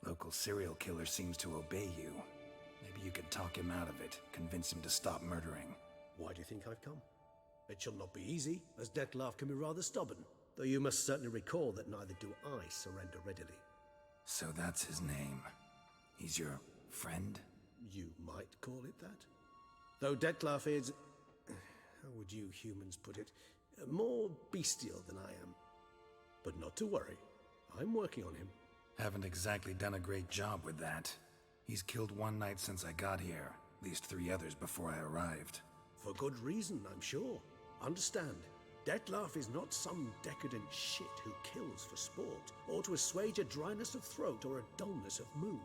Local serial killer seems to obey you. Maybe you could talk him out of it, convince him to stop murdering. Why do you think I've come? It shall not be easy, as Dettlaff can be rather stubborn. Though you must certainly recall that neither do I surrender readily. So that's his name. He's your friend? You might call it that. Though Dettlaff is... how would you humans put it? More bestial than I am. But not to worry. I'm working on him. Haven't exactly done a great job with that. He's killed one knight since I got here, at least 3 others before I arrived. For good reason, I'm sure. Understand, Dettlaff is not some decadent shit who kills for sport, or to assuage a dryness of throat or a dullness of mood.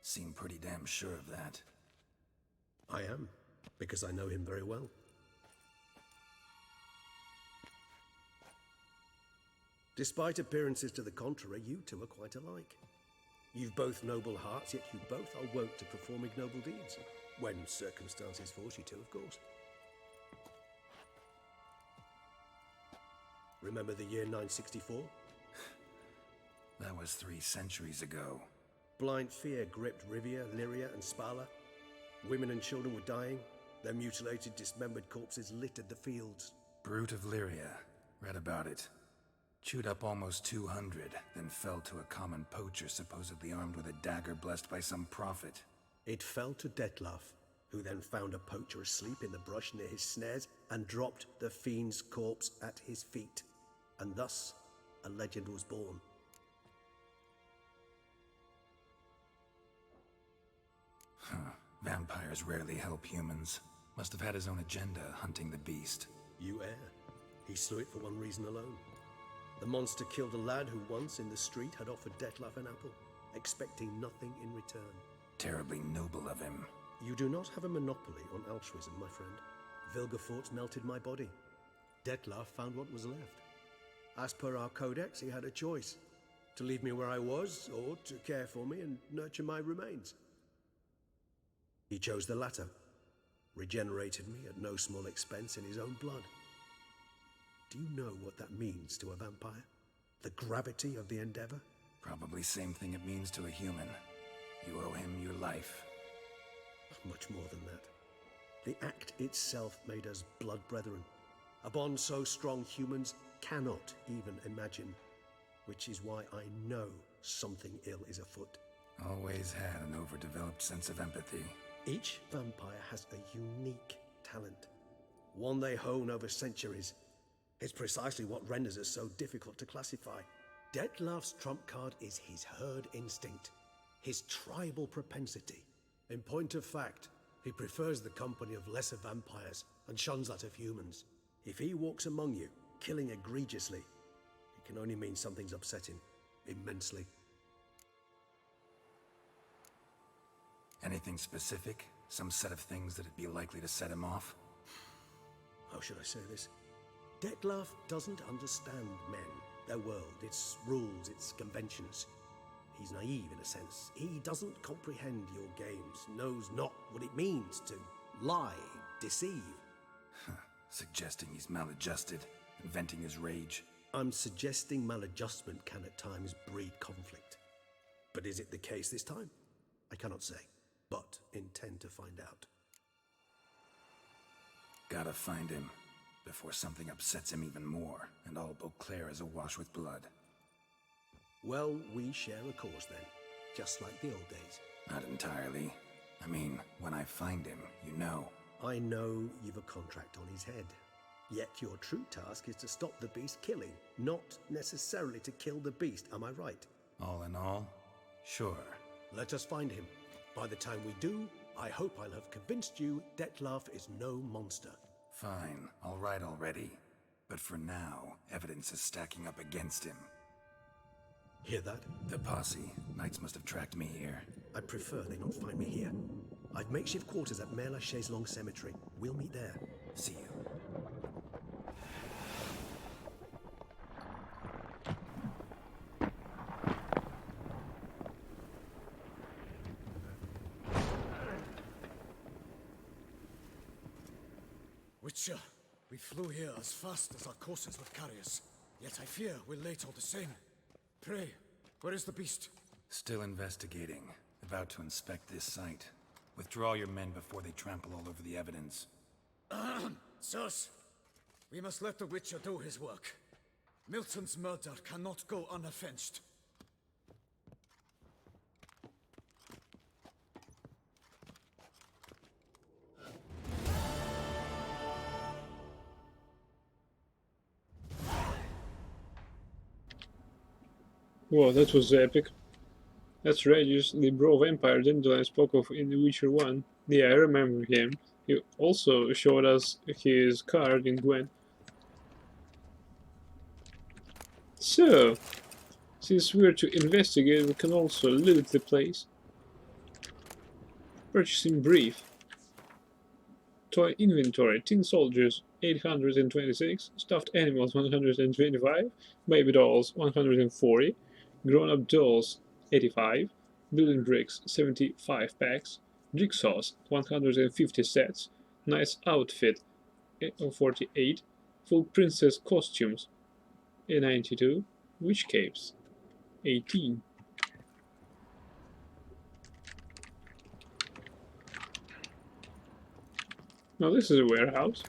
Seem pretty damn sure of that. I am, because I know him very well. Despite appearances to the contrary, you two are quite alike. You've both noble hearts, yet you both are wont to perform ignoble deeds. When circumstances force you to, of course. Remember the year 964? That was 3 centuries ago. Blind fear gripped Rivia, Lyria, and Spala. Women and children were dying. Their mutilated, dismembered corpses littered the fields. Brute of Lyria. Read about it. Chewed up almost 200, then fell to a common poacher supposedly armed with a dagger blessed by some prophet. It fell to Dettlaff, who then found a poacher asleep in the brush near his snares and dropped the fiend's corpse at his feet. And thus, a legend was born. Vampires rarely help humans. Must have had his own agenda, hunting the beast. You err. He slew it for one reason alone. The monster killed a lad who once in the street had offered Dettlaff an apple, expecting nothing in return. Terribly noble of him. You do not have a monopoly on altruism, my friend. Vilgefortz melted my body. Dettlaff found what was left. As per our codex, he had a choice. To leave me where I was, or to care for me and nurture my remains. He chose the latter. Regenerated me at no small expense in his own blood. Do you know what that means to a vampire? The gravity of the endeavor? Probably same thing it means to a human. You owe him your life. Much more than that. The act itself made us blood brethren. A bond so strong humans cannot even imagine. Which is why I know something ill is afoot. Always had an overdeveloped sense of empathy. Each vampire has a unique talent. One they hone over centuries. It's precisely what renders us so difficult to classify. Dettlaff's trump card is his herd instinct. His tribal propensity. In point of fact, he prefers the company of lesser vampires and shuns that of humans. If he walks among you, killing egregiously, it can only mean something's upset him. Immensely. Anything specific? Some set of things that'd be likely to set him off? How should I say this? Dettlaff doesn't understand men, their world, its rules, its conventions. He's naive in a sense. He doesn't comprehend your games, knows not what it means to lie, deceive. Suggesting he's maladjusted and venting his rage. I'm suggesting maladjustment can at times breed conflict. But is it the case this time? I cannot say, but intend to find out. Gotta find him before something upsets him even more, and all Beauclair is awash with blood. Well, we share a cause then, just like the old days. Not entirely. I mean, when I find him, you know. I know you've a contract on his head. Yet your true task is to stop the beast killing, not necessarily to kill the beast, am I right? All in all, sure. Let us find him. By the time we do, I hope I'll have convinced you Dettlaff is no monster. Fine, all right already. But for now, evidence is stacking up against him. Hear that? The posse. Knights must have tracked me here. I prefer they not find me here. I've makeshift quarters at Mère Lachaise Long Cemetery. We'll meet there. See you. Witcher, we flew here as fast as our courses would carry us. Yet I fear we're late all the same. Pray, where is the beast? Still investigating. About to inspect this site. Withdraw your men before they trample all over the evidence. Sirs, we must let the Witcher do his work. Milton's murder cannot go unavenged. Whoa, that was epic. That's Regis, the bro vampire Dandelion spoke of in The Witcher 1. Yeah, I remember him. He also showed us his card in Gwen. So, since we're to investigate, we can also loot the place. Purchasing brief. Toy inventory, tin soldiers 826, stuffed animals 125, baby dolls 140, grown-up dolls 85, building bricks 75 packs, jigsaws 150 sets, nice outfit 48, full princess costumes 92, witch capes 18. Now this is a warehouse.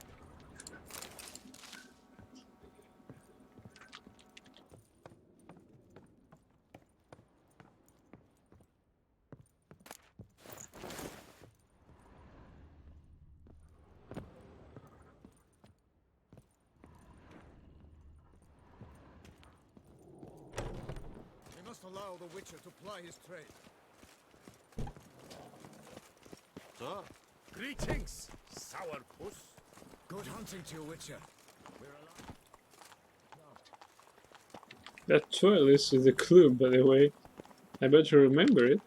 We must allow the Witcher to ply his trade. Sir, greetings, sourpuss. Good hunting to you, Witcher. That toilet is the clue, by the way. I better remember it.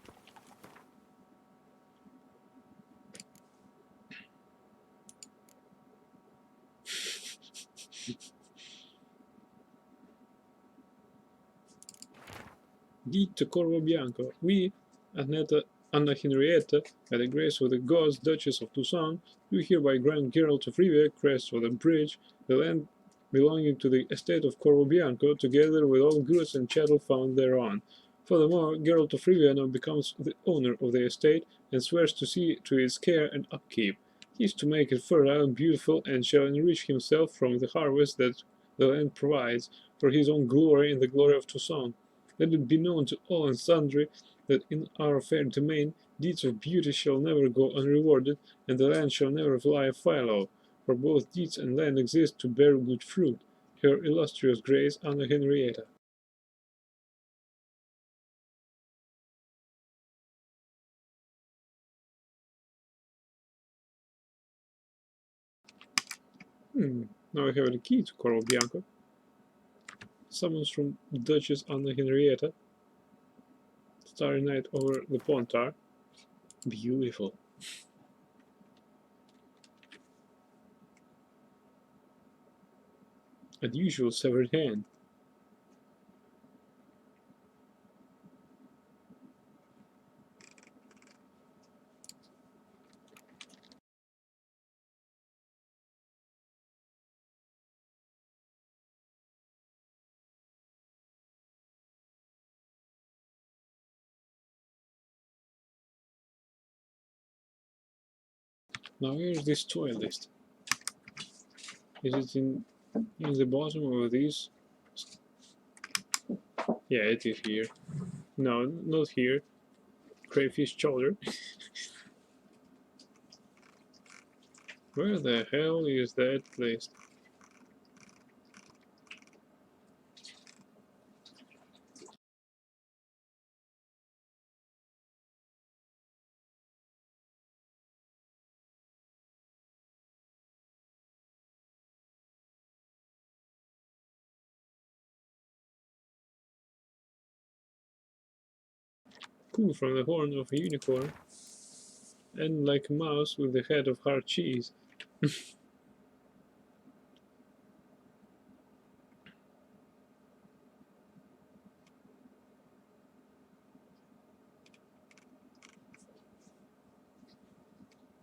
Deed to Corvo Bianco. We, Anna Henrietta, by the grace of the gods, Duchess of Toussaint, do hereby grant Geralt of Rivia, crest of the bridge, the land belonging to the estate of Corvo Bianco, together with all goods and chattel found thereon. Furthermore, Geralt of Rivia now becomes the owner of the estate, and swears to see to its care and upkeep. He is to make it fertile and beautiful, and shall enrich himself from the harvest that the land provides, for his own glory and the glory of Toussaint. Let it be known to all and sundry that in our fair domain deeds of beauty shall never go unrewarded, and the land shall never fly fallow, for both deeds and land exist to bear good fruit. Her illustrious grace, Anna Henrietta. Now I have the key to Corvo Bianco. Summons from Duchess Anna Henrietta. Starry night over the Pontar. Beautiful. Unusual severed hand. Now here's this toilet. Is it in the bottom of this? Yeah, it is here. No, not here. Crayfish chowder. Where the hell is that place? Cool from the horn of a unicorn. And like a mouse with the head of hard cheese.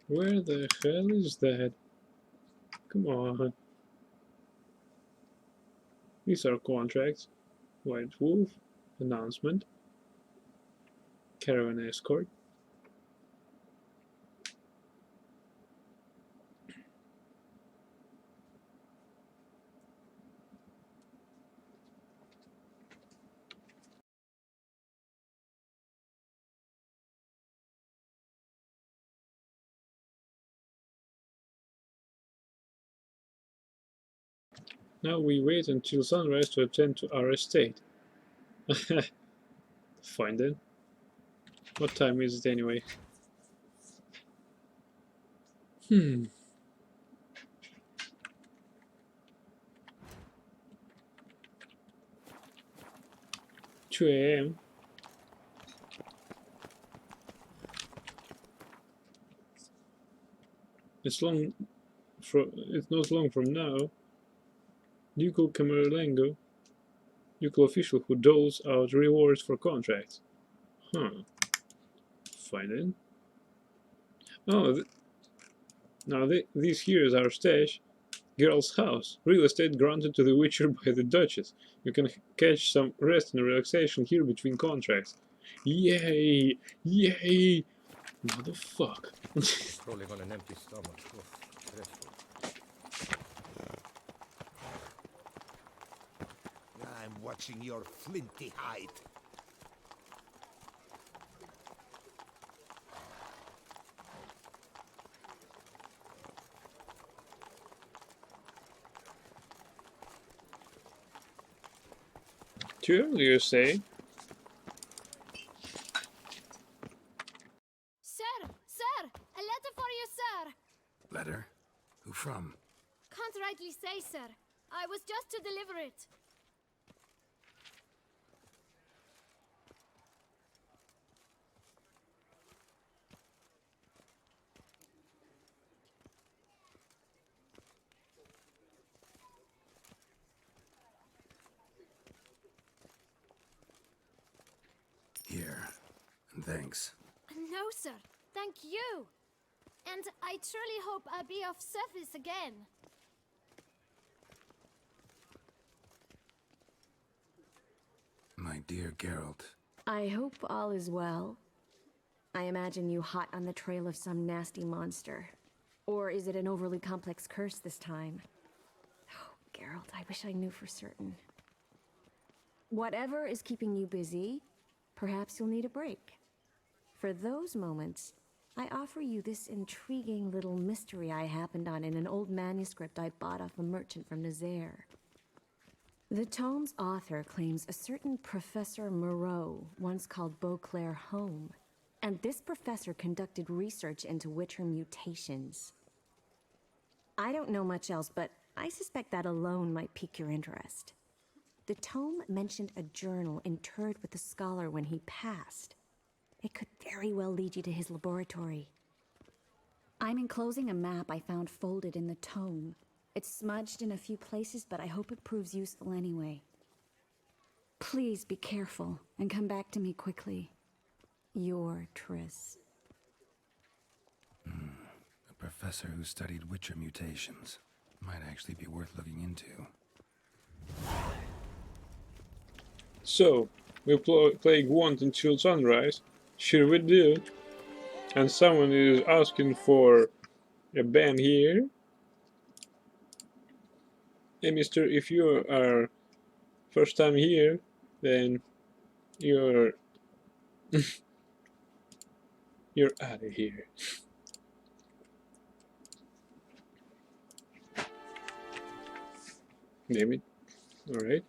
Where the hell is that? Come on. These are contracts. White Wolf. Announcement. Caravan escort. Now we wait until sunrise to attend to our estate. Fine then. What time is it anyway? 2 AM. It's not long from now. Ducal Camerlengo, ducal official who doles out rewards for contracts. Huh. Fine then. Oh, now this here is our stash. Geralt's house. Real estate granted to the Witcher by the Duchess. You can catch some rest and relaxation here between contracts. Yay! Yay! Motherfuck. Rolling on an empty stomach. Oh, dreadful. I'm watching your flinty hide. Too early, you say? Sir! Sir! A letter for you, sir! Letter? Who from? Can't rightly say, sir. I was just to deliver it. Here. And thanks. No, sir. Thank you. And I truly hope I'll be of service again. My dear Geralt. I hope all is well. I imagine you hot on the trail of some nasty monster. Or is it an overly complex curse this time? Oh, Geralt, I wish I knew for certain. Whatever is keeping you busy, perhaps you'll need a break. For those moments, I offer you this intriguing little mystery I happened on in an old manuscript I bought off a merchant from Nazaire. The tome's author claims a certain Professor Moreau once called Beauclair home, and this professor conducted research into Witcher mutations. I don't know much else, but I suspect that alone might pique your interest. The tome mentioned a journal interred with the scholar when he passed. It could very well lead you to his laboratory. I'm enclosing a map I found folded in the tome. It's smudged in a few places, but I hope it proves useful anyway. Please be careful and come back to me quickly. Your Triss. A professor who studied Witcher mutations. Might actually be worth looking into. So, we play Gwent until sunrise. Sure we do. And someone is asking for a ban here. Hey, mister, if you are first time here, then you're you're out of here. Damn it. Alright.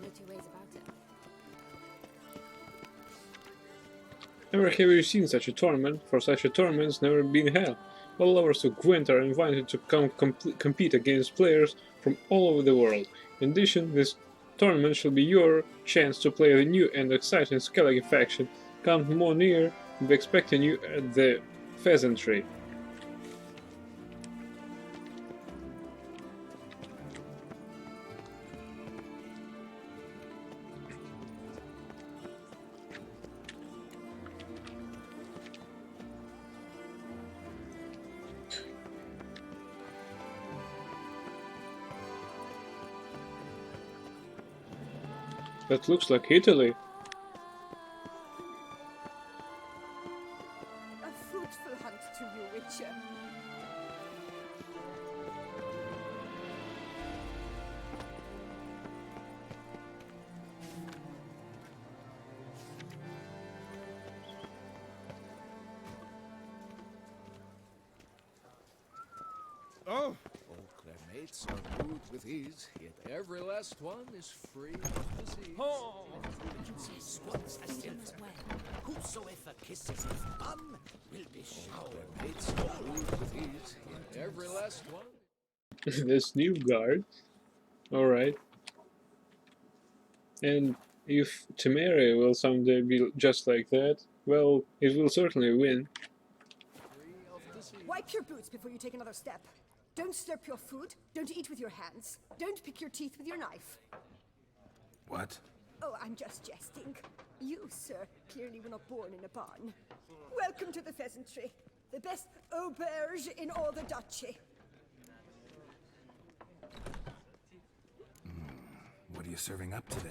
No two ways about it. Never have you seen such a tournament, for such a tournament's never been held. All lovers of Gwent are invited to come compete against players from all over the world. In addition, this tournament shall be your chance to play the new and exciting Skellige faction. Come more near, we'll be expecting you at the Pheasantry. That looks like Italy. A fruitful hunt to you, Witcher. Oh, their mates are good with ease, yet every last one is free of disease. Oh! Once a silver. Whosoever kisses his bum will be showered. Their mates are good with ease, yet every last one. This new guard. Alright. And if Temeria will someday be just like that, well, it will certainly win. Wipe your boots before you take another step. Don't slurp your food. Don't eat with your hands. Don't pick your teeth with your knife. What? Oh, I'm just jesting. You, sir, clearly were not born in a barn. Welcome to the Pheasantry, the best auberge in all the duchy. What are you serving up today?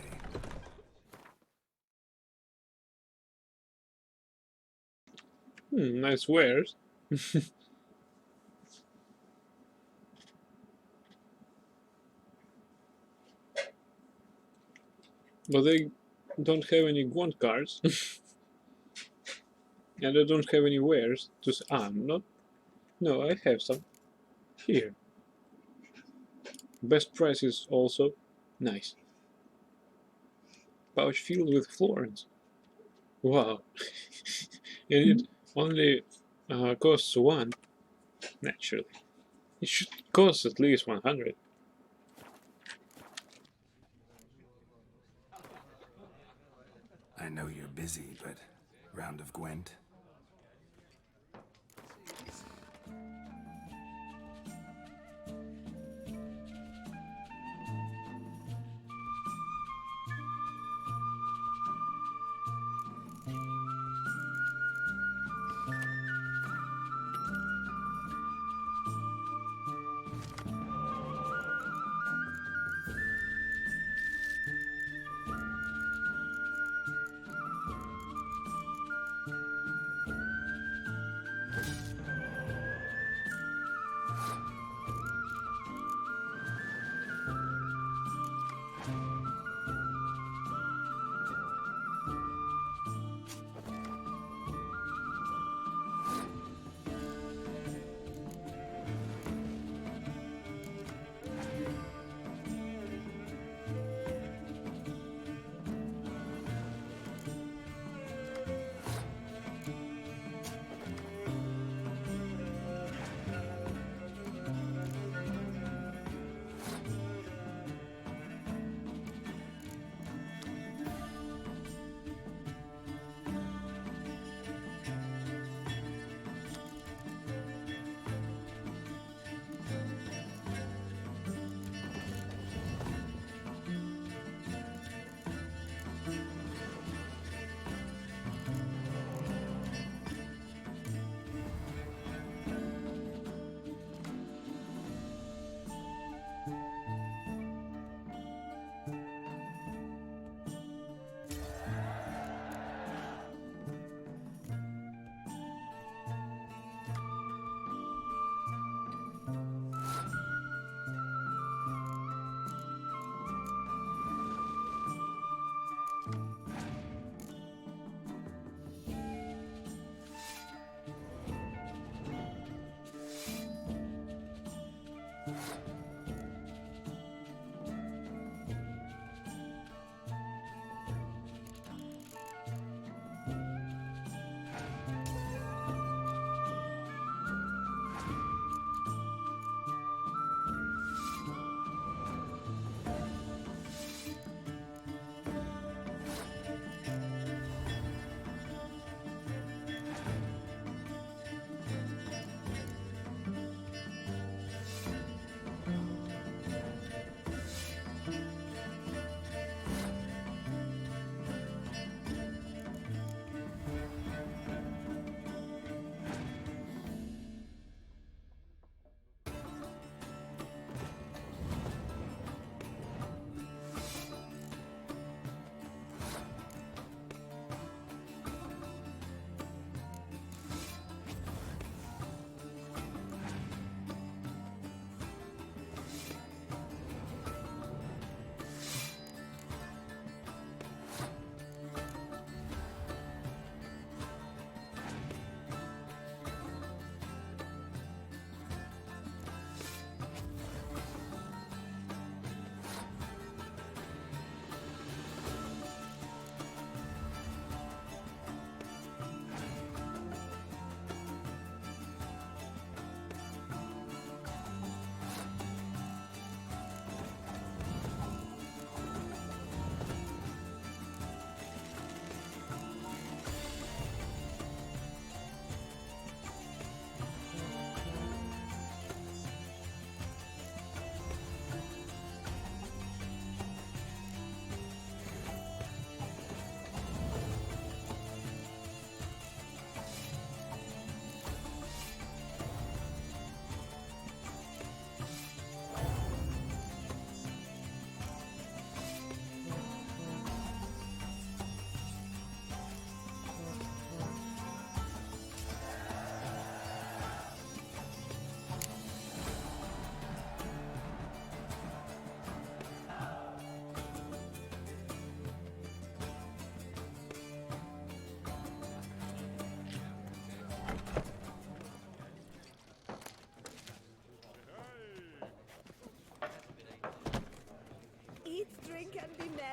Nice wares. But they don't have any Gwent cards. And they don't have any wares. Not. No, I have some. Here. Best prices also. Nice. Pouch filled with florins. Wow. And it only costs 1. Naturally. It should cost at least 100. I know you're busy, but round of Gwent?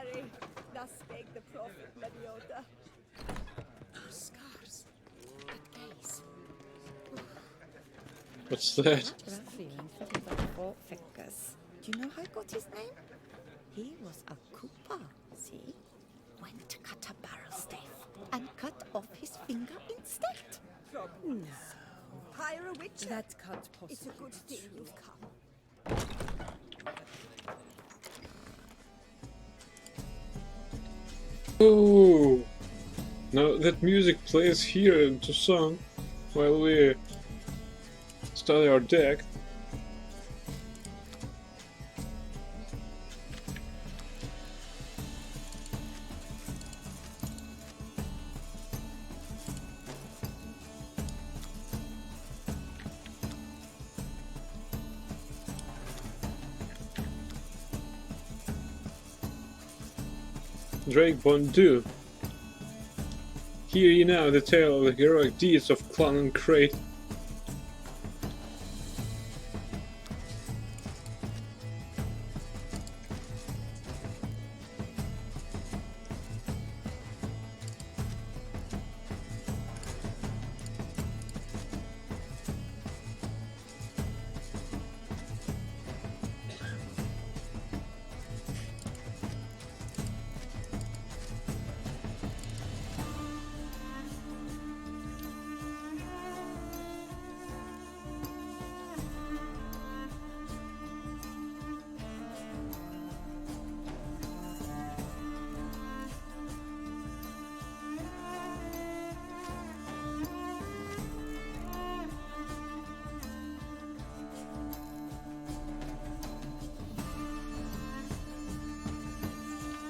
merry. Thus spake the prophet Melioda. Those scars. That gaze. What's that? Ruffian for the four fingers. Do you know how he got his name? He was a cooper, see? Went to cut a barrel staff and cut off his finger instead. No. Hire a witcher. That can't possibly It's a good be thing true. you've come. Oh! Now that music plays here in Tucson while we study our deck. Drake Bondu. Hear ye now the tale of the heroic deeds of Clan and Crate.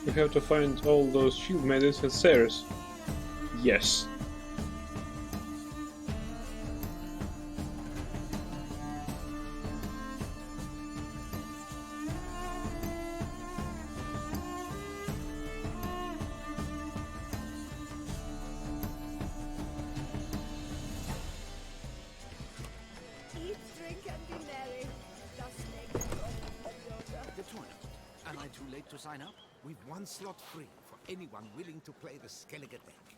We have to find all those shield maidens and Ceres. Yes. Eat, drink, and be merry. Thus spake the prophet Melioda. The tournament. Am I too late to sign up? We've one slot free for anyone willing to play the Skellige deck.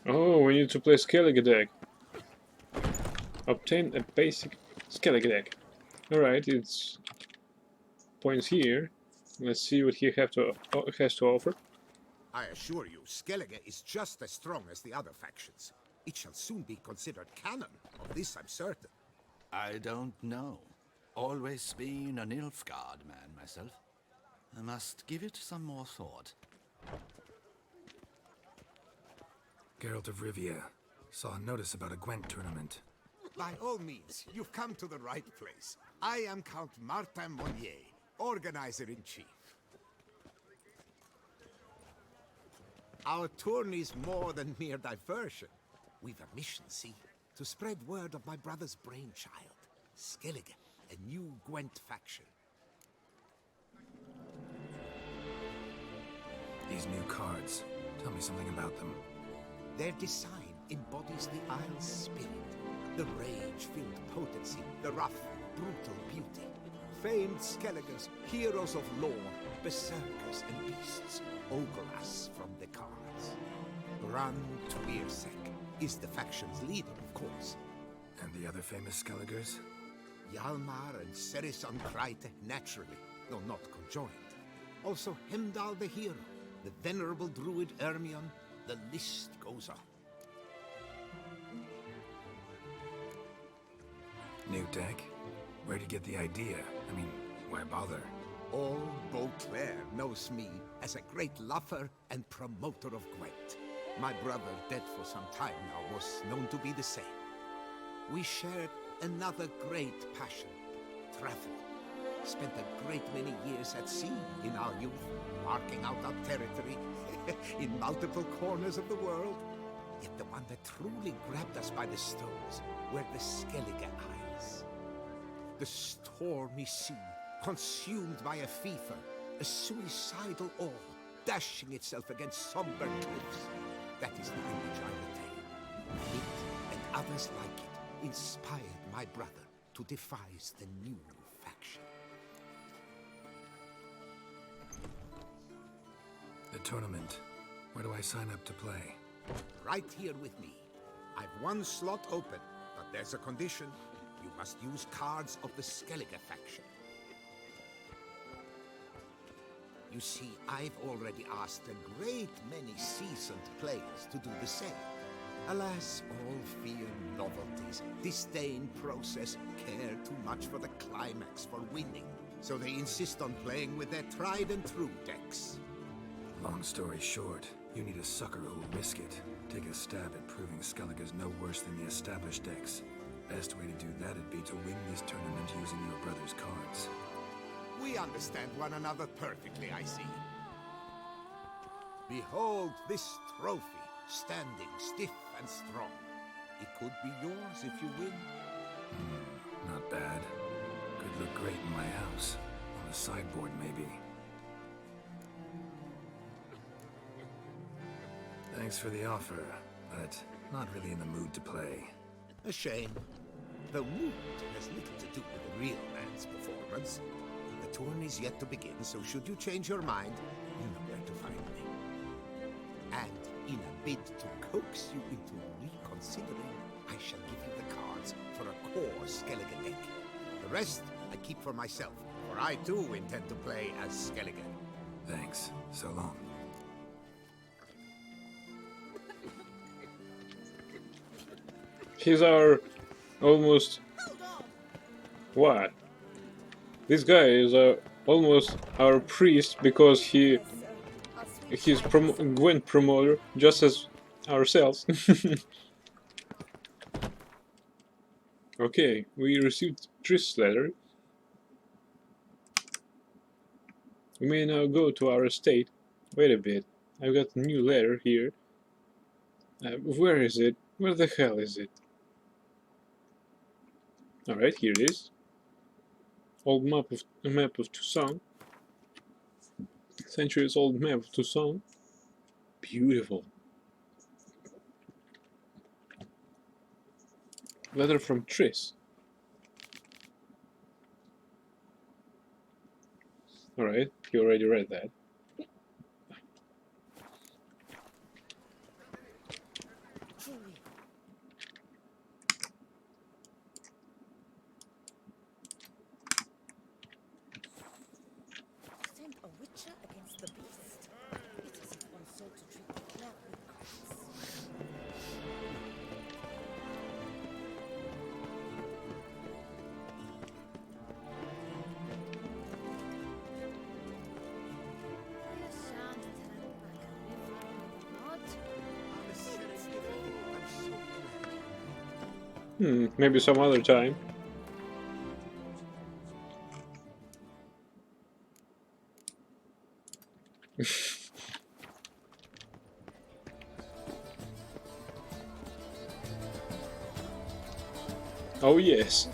Oh, we need to play Skellige deck. Obtain a basic Skellige deck. Alright, it's points here. Let's see what he has to offer. I assure you, Skellige is just as strong as the other factions. It shall soon be considered canon. Of this I'm certain. I don't know. Always been a Nilfgaard man myself. I must give it some more thought. Geralt of Rivia. Saw a notice about a Gwent tournament. By all means, you've come to the right place. I am Count Martin Monnier, Organizer-in-Chief. Our tourney's more than mere diversion. We've a mission, see? To spread word of my brother's brainchild, Skellige, a new Gwent faction. These new cards. Tell me something about them. Their design embodies the Isle's spirit. The rage-filled potency, the rough, brutal beauty. Famed Skelligers, heroes of lore, berserkers and beasts, ogle us from the cards. Ran Tuirsek is the faction's leader, of course. And the other famous Skelligers? Hjalmar and Ceres on Krite, naturally, though not conjoined. Also Hemdall the hero, the venerable druid Ermion, the list goes on. New deck? Where'd you get the idea? I mean, why bother? All Beauclair knows me as a great lover and promoter of Gwent. My brother, dead for some time now, was known to be the same. We shared another great passion, travel. Spent a great many years at sea in our youth, marking out our territory in multiple corners of the world. Yet the one that truly grabbed us by the stones were the Skellige Isles. The stormy sea, consumed by a fever, a suicidal awe, dashing itself against somber cliffs. That is the image I retain. It and others like it inspired my brother to devise the new faction. The tournament. Where do I sign up to play? Right here with me. I've one slot open, but there's a condition. You must use cards of the Skellige faction. You see, I've already asked a great many seasoned players to do the same. Alas, all fear novelties, disdain process, care too much for the climax for winning. So they insist on playing with their tried and true decks. Long story short, you need a sucker who'll risk it. Take a stab at proving Skellige's no worse than the established decks. Best way to do that'd be to win this tournament using your brother's cards. We understand one another perfectly, I see. Behold this trophy, standing stiff and strong. It could be yours if you win. Not bad. Could look great in my house. On the sideboard, maybe. Thanks for the offer, but not really in the mood to play. A shame. The mood has little to do with the real man's performance. The tourney's yet to begin, so should you change your mind, you know where to find me. And in a bid to coax you into reconsidering, I shall give you the cards for a core Skellige deck. The rest I keep for myself, for I too intend to play as Skellige. Thanks. So long. He's our almost... What? This guy is almost our priest because he's Gwent promoter, just as ourselves. Okay, we received Triss' letter. We may now go to our estate. Wait a bit, I've got a new letter here. Where is it? Where the hell is it? Alright, here it is. Old map of Toussaint. Centuries old map of Toussaint. Beautiful. Letter from Triss. Alright, you already read that. Send a witcher against the beast. It is if one sought to treat the clerk with grace. Maybe some other time. Oh yes.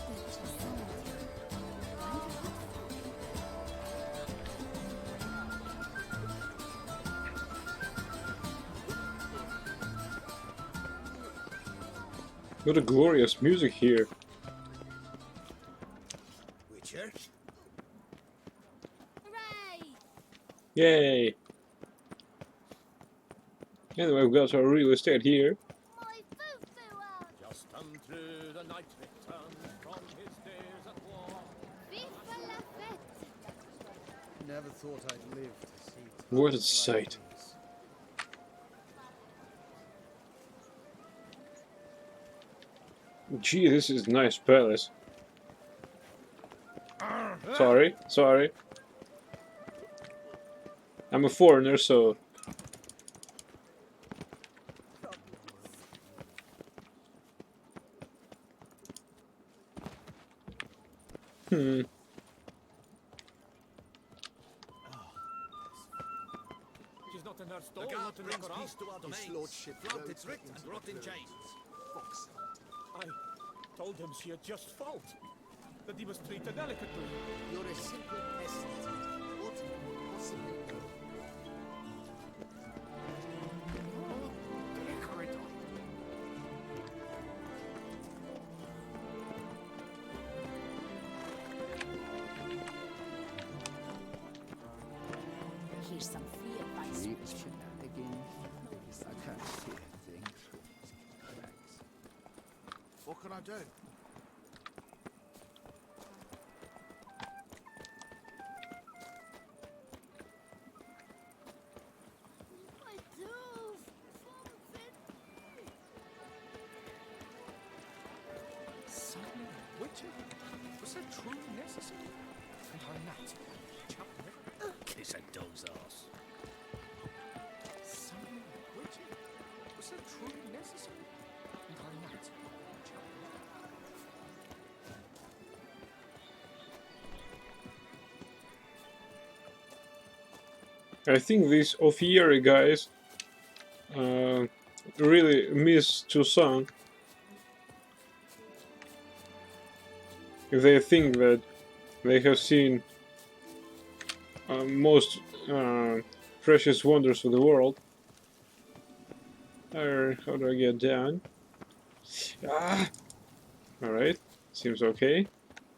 What a glorious music here. Witcher? Yay! And we've got our real estate here. Just come through the night, returned from his days at war. Never thought I'd live to see it. What a sight. Gee, this is a nice palace. Sorry, sorry. I'm a foreigner, so... Tis not in her stall, not in her house. His lordship flouted writ and rot in chains. Fox. I told him she had just fault. That he must treat her delicately. You're a simple peasant. What possibly do? Here's some free advice. can I do? Suddenly, Witcher? Was that truly necessary? And how not? Kiss a doe's ass. Suddenly, Witcher? Was that truly necessary? And how not? I think these Ofieri guys really miss Toussaint. They think that they have seen most precious wonders of the world. How do I get down? Ah! Alright, seems okay.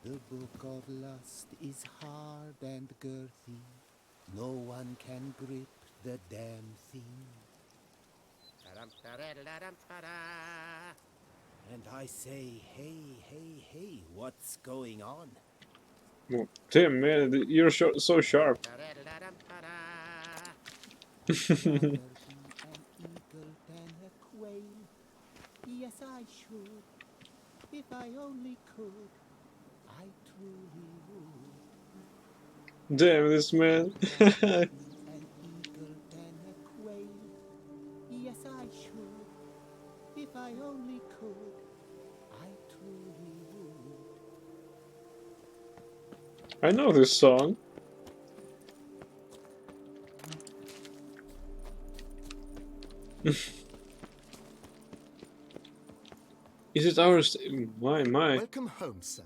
The book of lust is hard and girthy. No one can grip the damn thing. And I say, hey, hey, hey, what's going on? Oh, damn, man, you're so sharp. Yes, I should. If I only could, I truly would. Damn, this man. Yes, I should. If I only could, I truly would. I know this song. Is it ours? My. Welcome home, sir.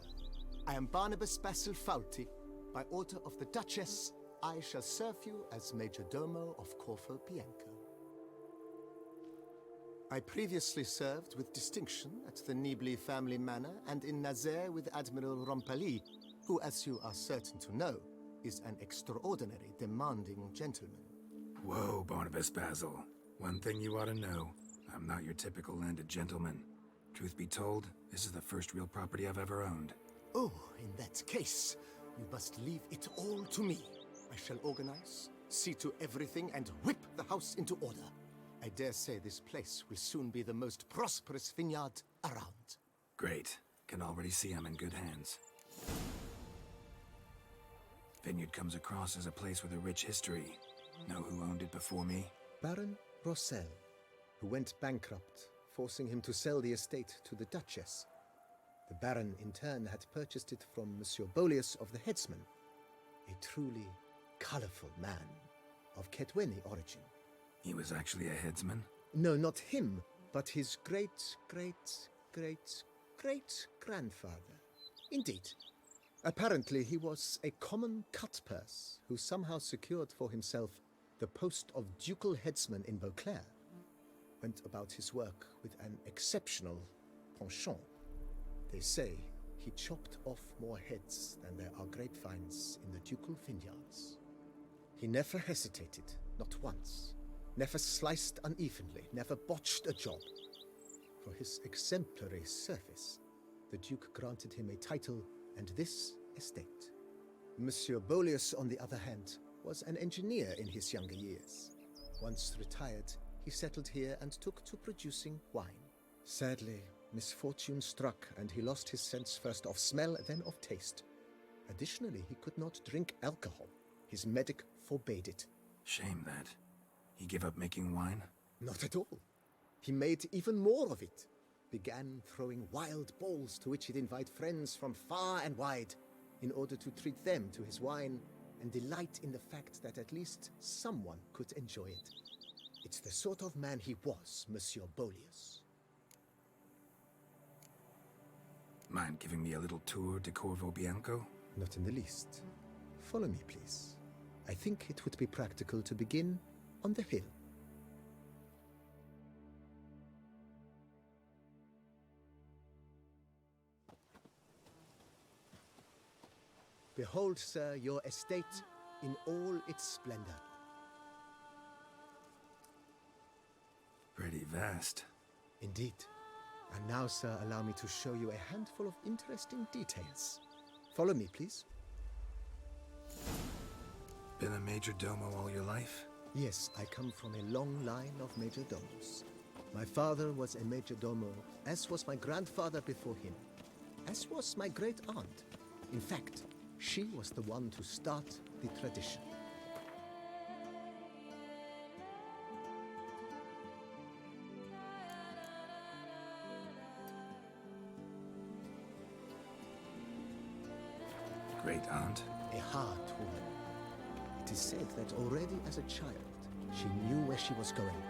I am Barnabas Basil Fawlty. By order of the Duchess, I shall serve you as Major Domo of Corvo Bianco. I previously served with distinction at the Nibli family manor and in Nazaire with Admiral Rompali, who, as you are certain to know, is an extraordinary demanding gentleman. Whoa, Barnabas Basil. One thing you ought to know. I'm not your typical landed gentleman. Truth be told, this is the first real property I've ever owned. Oh, in that case, you must leave it all to me. I shall organize, see to everything, and whip the house into order. I dare say this place will soon be the most prosperous vineyard around. Great. Can already see I'm in good hands. Vineyard comes across as a place with a rich history. Know who owned it before me? Baron Rossel, who went bankrupt, forcing him to sell the estate to the Duchess. The Baron, in turn, had purchased it from Monsieur Bolius of the Headsman, a truly colorful man of Ketweni origin. He was actually a headsman? No, not him, but his great-great-great-great-grandfather. Indeed. Apparently, he was a common cut-purse who somehow secured for himself the post of ducal headsman in Beauclair. Went about his work with an exceptional penchant. They say he chopped off more heads than there are grapevines in the ducal vineyards. He never hesitated, not once. Never sliced unevenly, never botched a job. For his exemplary service, the Duke granted him a title and this estate. Monsieur Bolius, on the other hand, was an engineer in his younger years. Once retired, he settled here and took to producing wine. Sadly, misfortune struck and he lost his sense first of smell, then of taste. Additionally, he could not drink alcohol. His medic forbade it. Shame that. He gave up making wine? Not at all. He made even more of it. Began throwing wild balls to which he'd invite friends from far and wide in order to treat them to his wine and delight in the fact that at least someone could enjoy it. It's the sort of man he was, Monsieur Bolius. Mind giving me a little tour de Corvo Bianco? Not in the least. Follow me, please. I think it would be practical to begin on the hill. Behold, sir, your estate in all its splendor. Pretty vast. Indeed. And now, sir, allow me to show you a handful of interesting details. Follow me, please. Been a major domo all your life? Yes, I come from a long line of major domos. My father was a major domo, as was my grandfather before him, as was my great aunt. In fact, she was the one to start the tradition. Great aunt? A hard woman. It is said that already as a child, she knew where she was going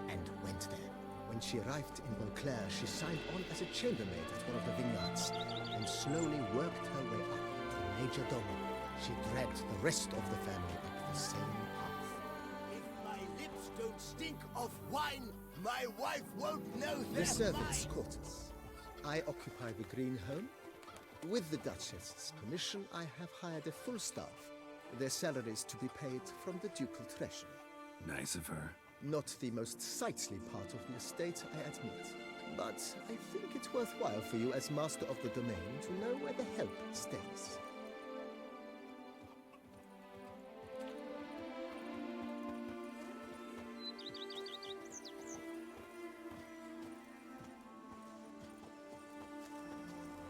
and went there. When she arrived in Beauclair, she signed on as a chambermaid at one of the vineyards and slowly worked her way up to Major Domo. She dragged the rest of the family up the same path. If my lips don't stink of wine, my wife won't know that. The servants' quarters. I occupy the green home. With the Duchess's permission, I have hired a full staff. Their salaries to be paid from the ducal treasury. Nice of her. Not the most sightly part of the estate, I admit. But I think it's worthwhile for you as master of the domain to know where the help stays.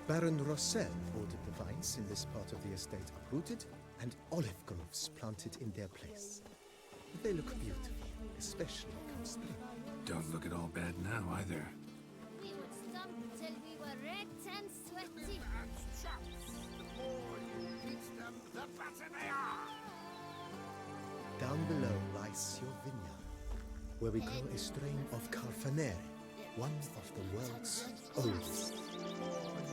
Baron Rossel ordered the vines in this part of the estate uprooted and olive groves planted in their place. They look beautiful, especially come spring. Don't look at all bad now, either. We would stomp till we were red and sweaty. The more you teach them, the better they are. Down below lies your vineyard, where we grow a strain of Carfanere, one of the world's oldest.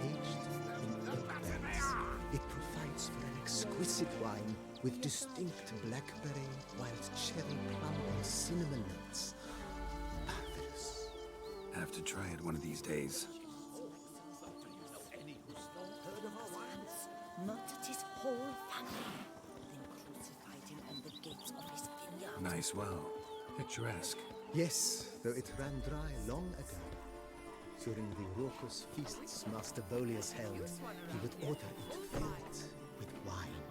Aged in oak barrels, it provides for an exquisite wine with distinct blackberry, wild cherry, plum, and cinnamon notes. Marvelous. Have to try it one of these days. Murdered his whole family, then crucified him on the gates of his vineyard. Nice well. Picturesque. Yes, though it ran dry long ago. During the raucous feasts Master Bolius held, he would order it filled with wine.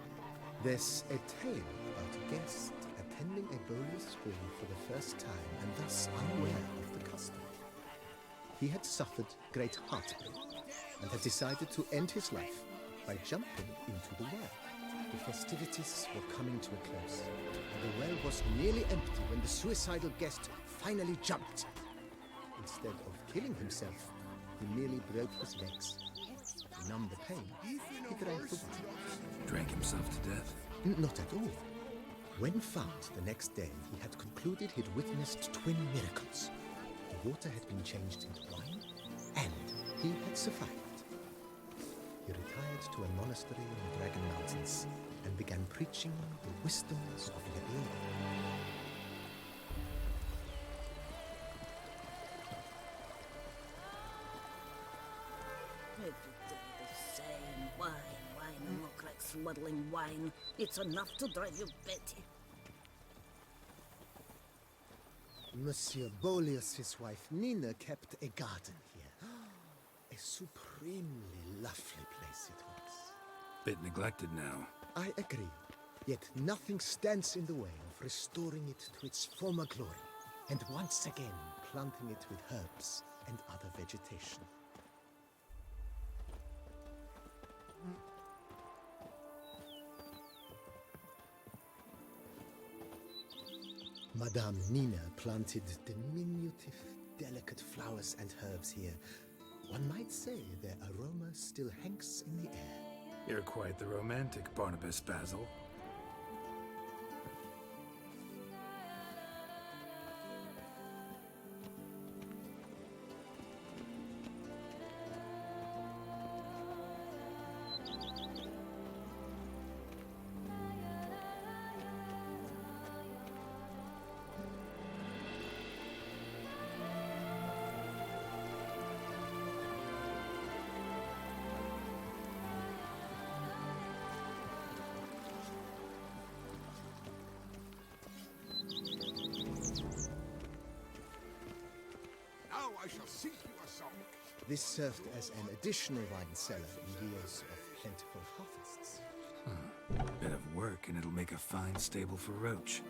There's a tale about a guest attending a Bolius ball for the first time and thus unaware of the custom. He had suffered great heartbreak and had decided to end his life by jumping into the well. The festivities were coming to a close, and the well was nearly empty when the suicidal guest finally jumped. Instead of killing himself, he merely broke his legs. To numb the pain, he drank the water. Drank himself to death? Not at all. When found the next day, he had concluded he'd witnessed twin miracles. The water had been changed into wine, and he had survived. He retired to a monastery in the Dragon Mountains and began preaching the wisdoms of Leone. Every day the same wine, wine, look like smuggling wine. It's enough to drive you batty. Monsieur Bolius' wife Nina kept a garden here. A supremely lovely place it was. Bit neglected now. I agree. Yet nothing stands in the way of restoring it to its former glory, and once again planting it with herbs and other vegetation. Madame Nina planted diminutive, delicate flowers and herbs here. One might say their aroma still hangs in the air. You're quite the romantic, Barnabas Basil. Now I shall sing you a song. This served as an additional wine cellar in years of plentiful harvests. Bit of work, and it'll make a fine stable for Roach.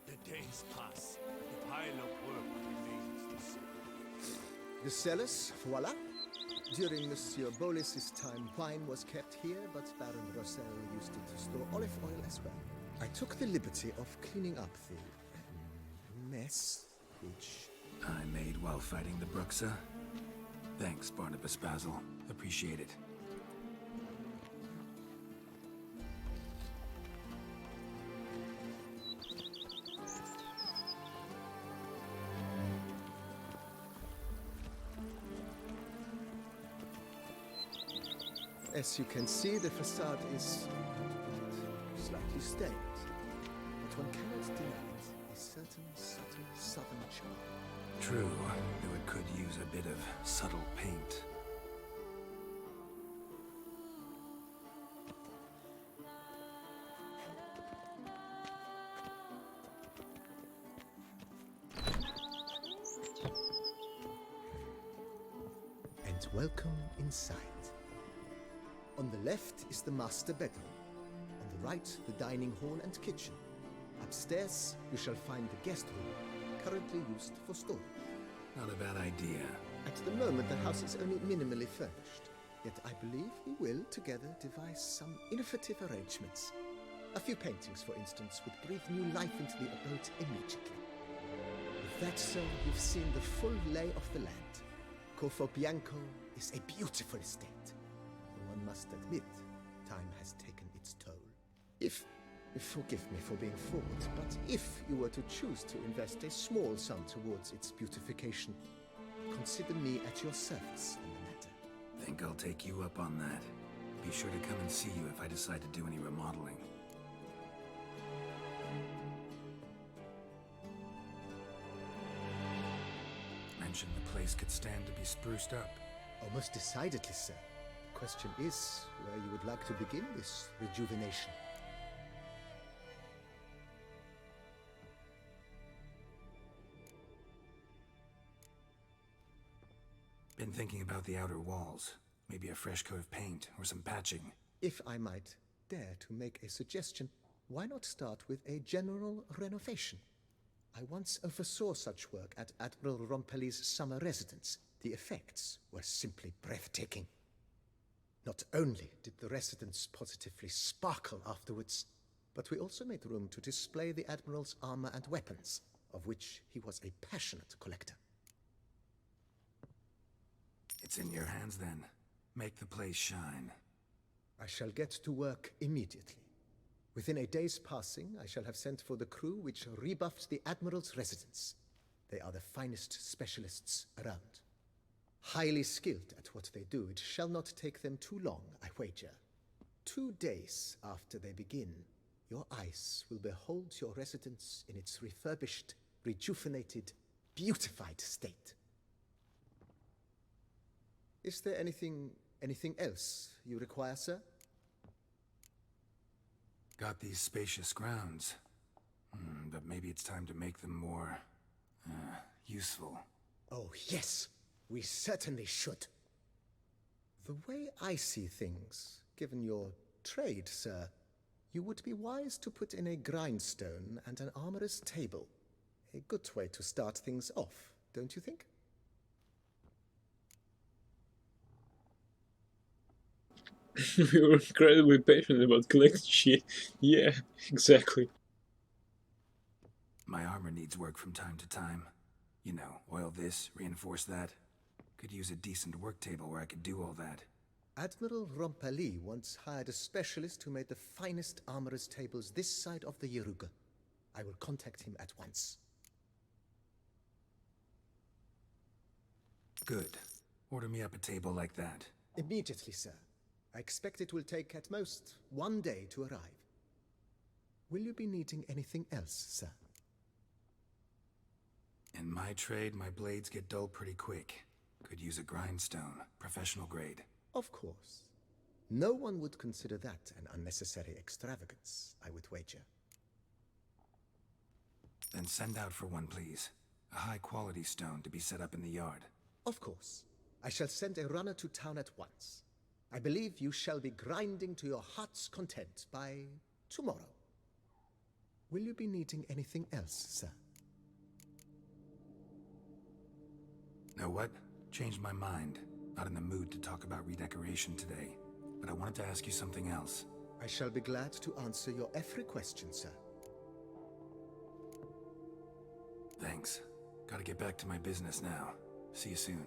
The days pass. The pile of work remains the same. The cellars, voila. During Monsieur Bolis's time, wine was kept here, but Baron Rossel used it to store olive oil as well. I took the liberty of cleaning up the mess, which I made while fighting the Bruxa. Thanks, Barnabas Basil. Appreciate it. as you can see, the facade is slightly stained, but one cannot deny it. A certain subtle southern charm. True, though it could use a bit of subtle paint. And welcome inside. On the left is the master bedroom. On the right, the dining hall and kitchen. Upstairs, you shall find the guest room, currently used for storage. Not a bad idea. At the moment, the house is only minimally furnished. Yet I believe we will, together, devise some innovative arrangements. A few paintings, for instance, would breathe new life into the abode immediately. With that so, you've seen the full lay of the land. Corvo Bianco is a beautiful estate. One must admit, time has taken its toll. Forgive me for being forward, but if you were to choose to invest a small sum towards its beautification, consider me at your service in the matter. Think I'll take you up on that. Be sure to come and see you if I decide to do any remodeling. Mentioned the place could stand to be spruced up. Oh, most decidedly, sir. The question is where you would like to begin this rejuvenation. Been thinking about the outer walls. Maybe a fresh coat of paint or some patching. If I might dare to make a suggestion, why not start with a general renovation? I once oversaw such work at Admiral Rompelli's summer residence. The effects were simply breathtaking. Not only did the residence positively sparkle afterwards, but we also made room to display the Admiral's armor and weapons, of which he was a passionate collector. It's in your hands then. Make the place shine. I shall get to work immediately. Within a day's passing, I shall have sent for the crew which rebuffed the Admiral's residence. They are the finest specialists around. Highly skilled at what they do, it shall not take them too long, I wager. 2 days after they begin, your eyes will behold your residence in its refurbished, rejuvenated, beautified state. Is there anything else you require, sir? Got these spacious grounds. But maybe it's time to make them more... useful. Oh, yes. We certainly should. The way I see things, given your trade, sir, you would be wise to put in a grindstone and an armorer's table. A good way to start things off, don't you think? We were incredibly passionate about collecting shit. Yeah, exactly. My armor needs work from time to time. You know, oil this, reinforce that. Could use a decent work table where I could do all that. Admiral Rompelli once hired a specialist who made the finest armorer's tables this side of the Yaruga. I will contact him at once. Good. Order me up a table like that. Immediately, sir. I expect it will take at most 1 day to arrive. Will you be needing anything else, sir? In my trade, my blades get dull pretty quick. Could use a grindstone, professional grade. Of course. No one would consider that an unnecessary extravagance, I would wager. Then send out for one, please. A high-quality stone to be set up in the yard. Of course. I shall send a runner to town at once. I believe you shall be grinding to your heart's content by tomorrow. Will you be needing anything else, sir? Know what? Changed my mind. Not in the mood to talk about redecoration today. But I wanted to ask you something else. I shall be glad to answer your every question, sir. Thanks. Gotta get back to my business now. See you soon.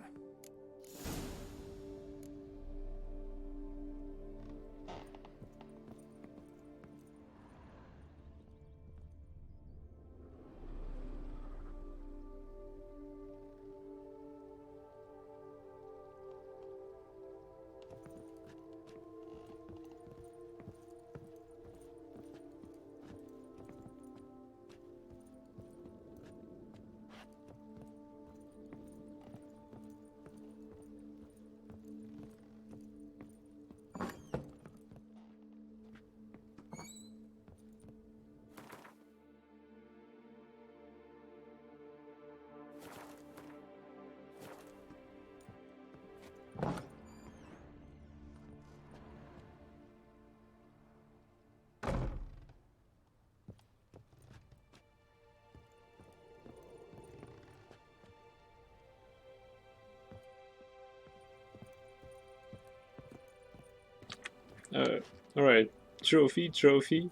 Alright. Trophy.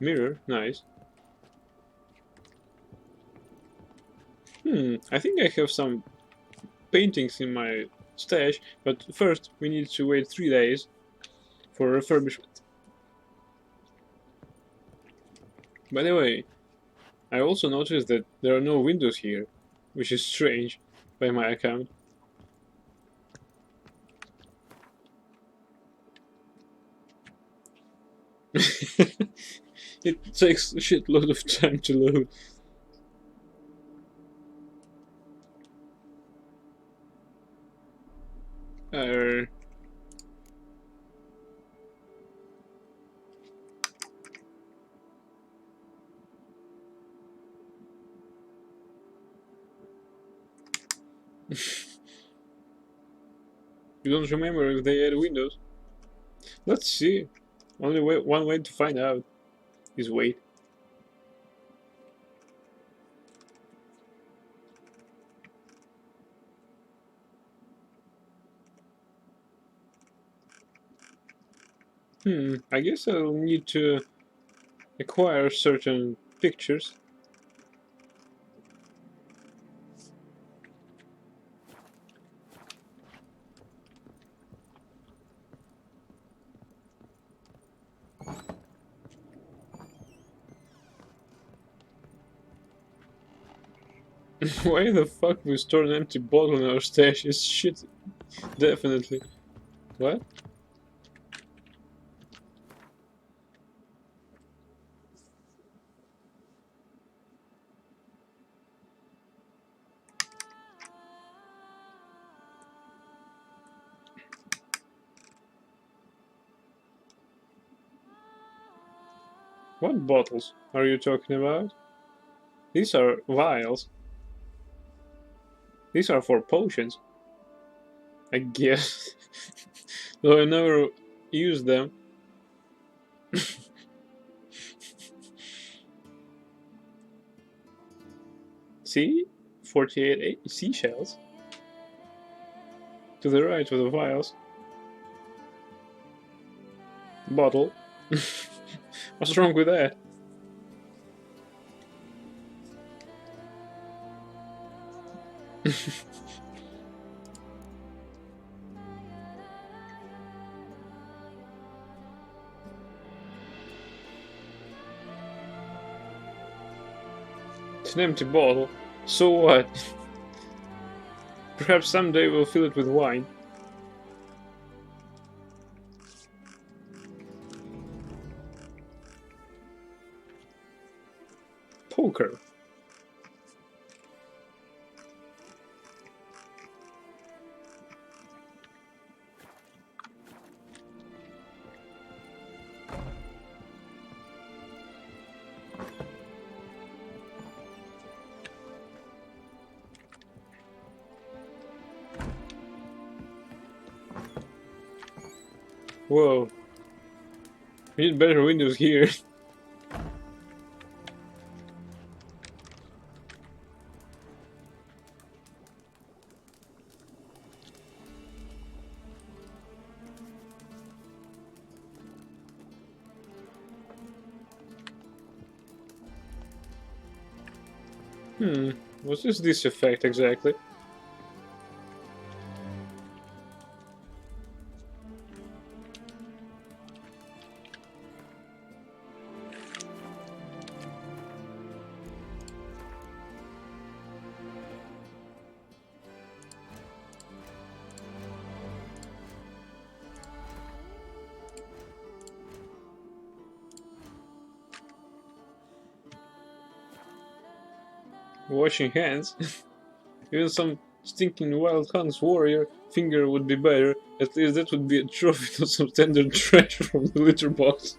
Mirror, nice. I think I have some paintings in my stash, but first we need to wait 3 days for refurbishment. By the way, I also noticed that there are no windows here, which is strange by my account. It takes a shitload of time to load. You don't remember if they had windows? Let's see. Only one way to find out is wait. I guess I'll need to acquire certain pictures. Why the fuck we store an empty bottle in our stash is shit. Definitely. What? What bottles are you talking about? These are vials. These are for potions, I guess. Though I never use them. See? 48 seashells. To the right of the vials. Bottle. What's wrong with that? It's an empty bottle. So what? Perhaps someday we'll fill it with wine. Poker. Whoa. We need better windows here. What is this effect exactly? Washing hands? Even some stinking wild hunts warrior finger would be better. At least that would be a trophy to some standard trash from the litter box.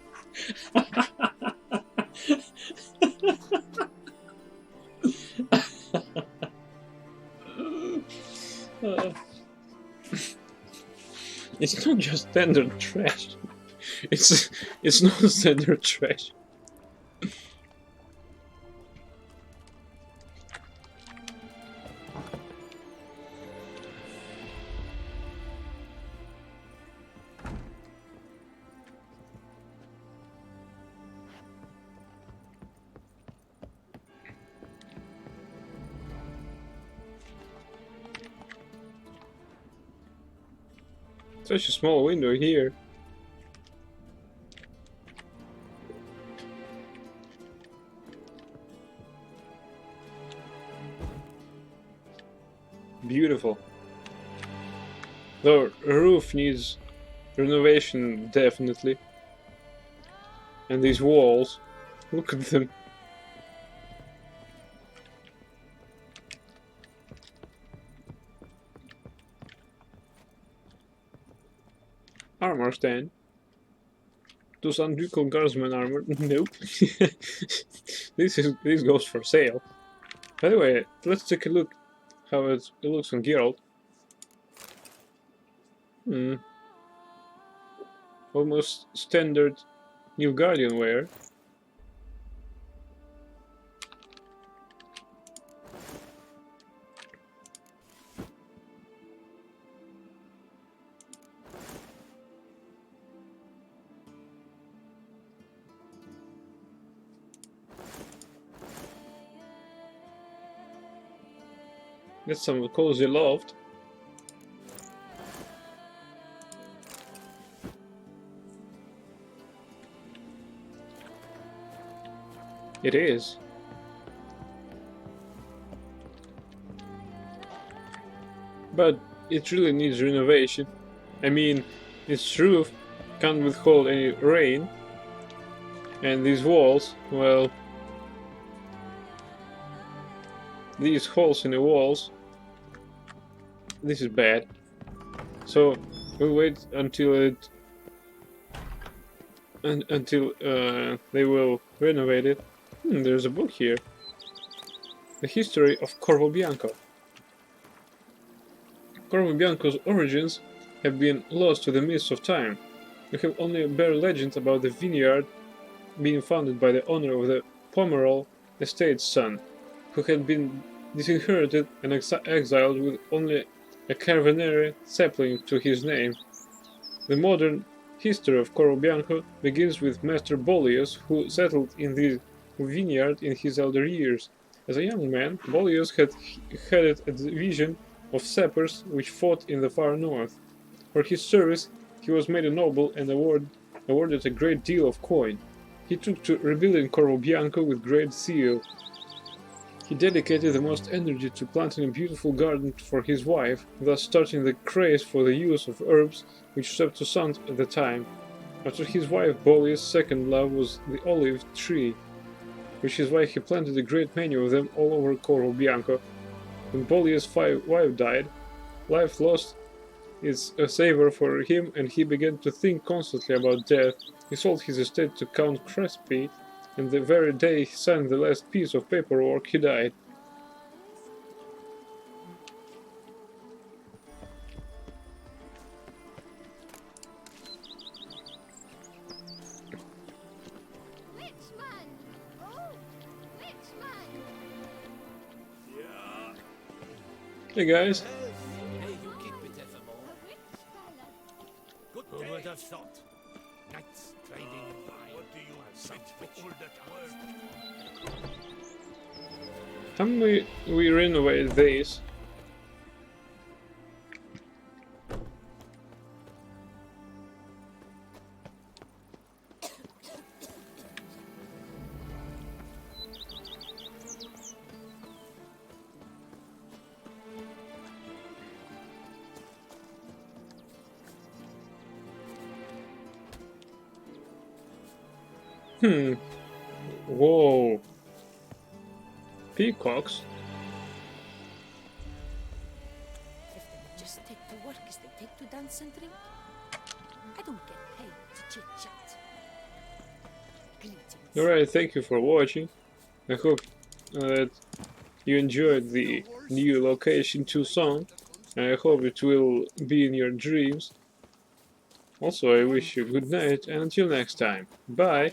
It's not just standard trash. It's not standard trash. Such a small window here. Beautiful. The roof needs renovation, definitely. And these walls, look at them. Armor stand. Those unducal guardsman armor. Nope. This goes for sale. By the way, let's take a look how it looks on Geralt. Almost standard Nilfgaardian wear. That's some cozy loft. It is. But it really needs renovation. I mean, its roof can't withhold any rain. And these walls, well... these holes in the walls... this is bad. So, we'll wait until it... until they will renovate it. There's a book here. The history of Corvo Bianco. Corvo Bianco's origins have been lost to the mists of time. We have only a bare legend about the vineyard being founded by the owner of the Pomerol estate's son, who had been disinherited and exiled with only a Carvenere sapling to his name. The modern history of Corvo Bianco begins with Master Bollius, who settled in the vineyard in his elder years. As a young man, Bollius had headed a division of sappers which fought in the far north. For his service, he was made a noble and awarded a great deal of coin. He took to rebuilding Corvo Bianco with great zeal. He dedicated the most energy to planting a beautiful garden for his wife, thus starting the craze for the use of herbs which swept the sun at the time. After his wife, Bollius' second love was the olive tree, which is why he planted a great many of them all over Corvo Bianco. When Bollius' wife died, life lost its savor for him and he began to think constantly about death. He sold his estate to Count Crespi, and the very day he signed the last piece of paperwork, he died. Hey guys. Hey, you keep it evermore. Who would have thought? Knights trading in wine. What do you want for all that work? How can we renovate these? Whoa. Peacocks? If they would just take to work as they take to dance and drink. I don't get paid to chit-chat. Greetings. Alright, thank you for watching. I hope that you enjoyed the new location Tucson. I hope it will be in your dreams. Also, I wish you good night and until next time. Bye!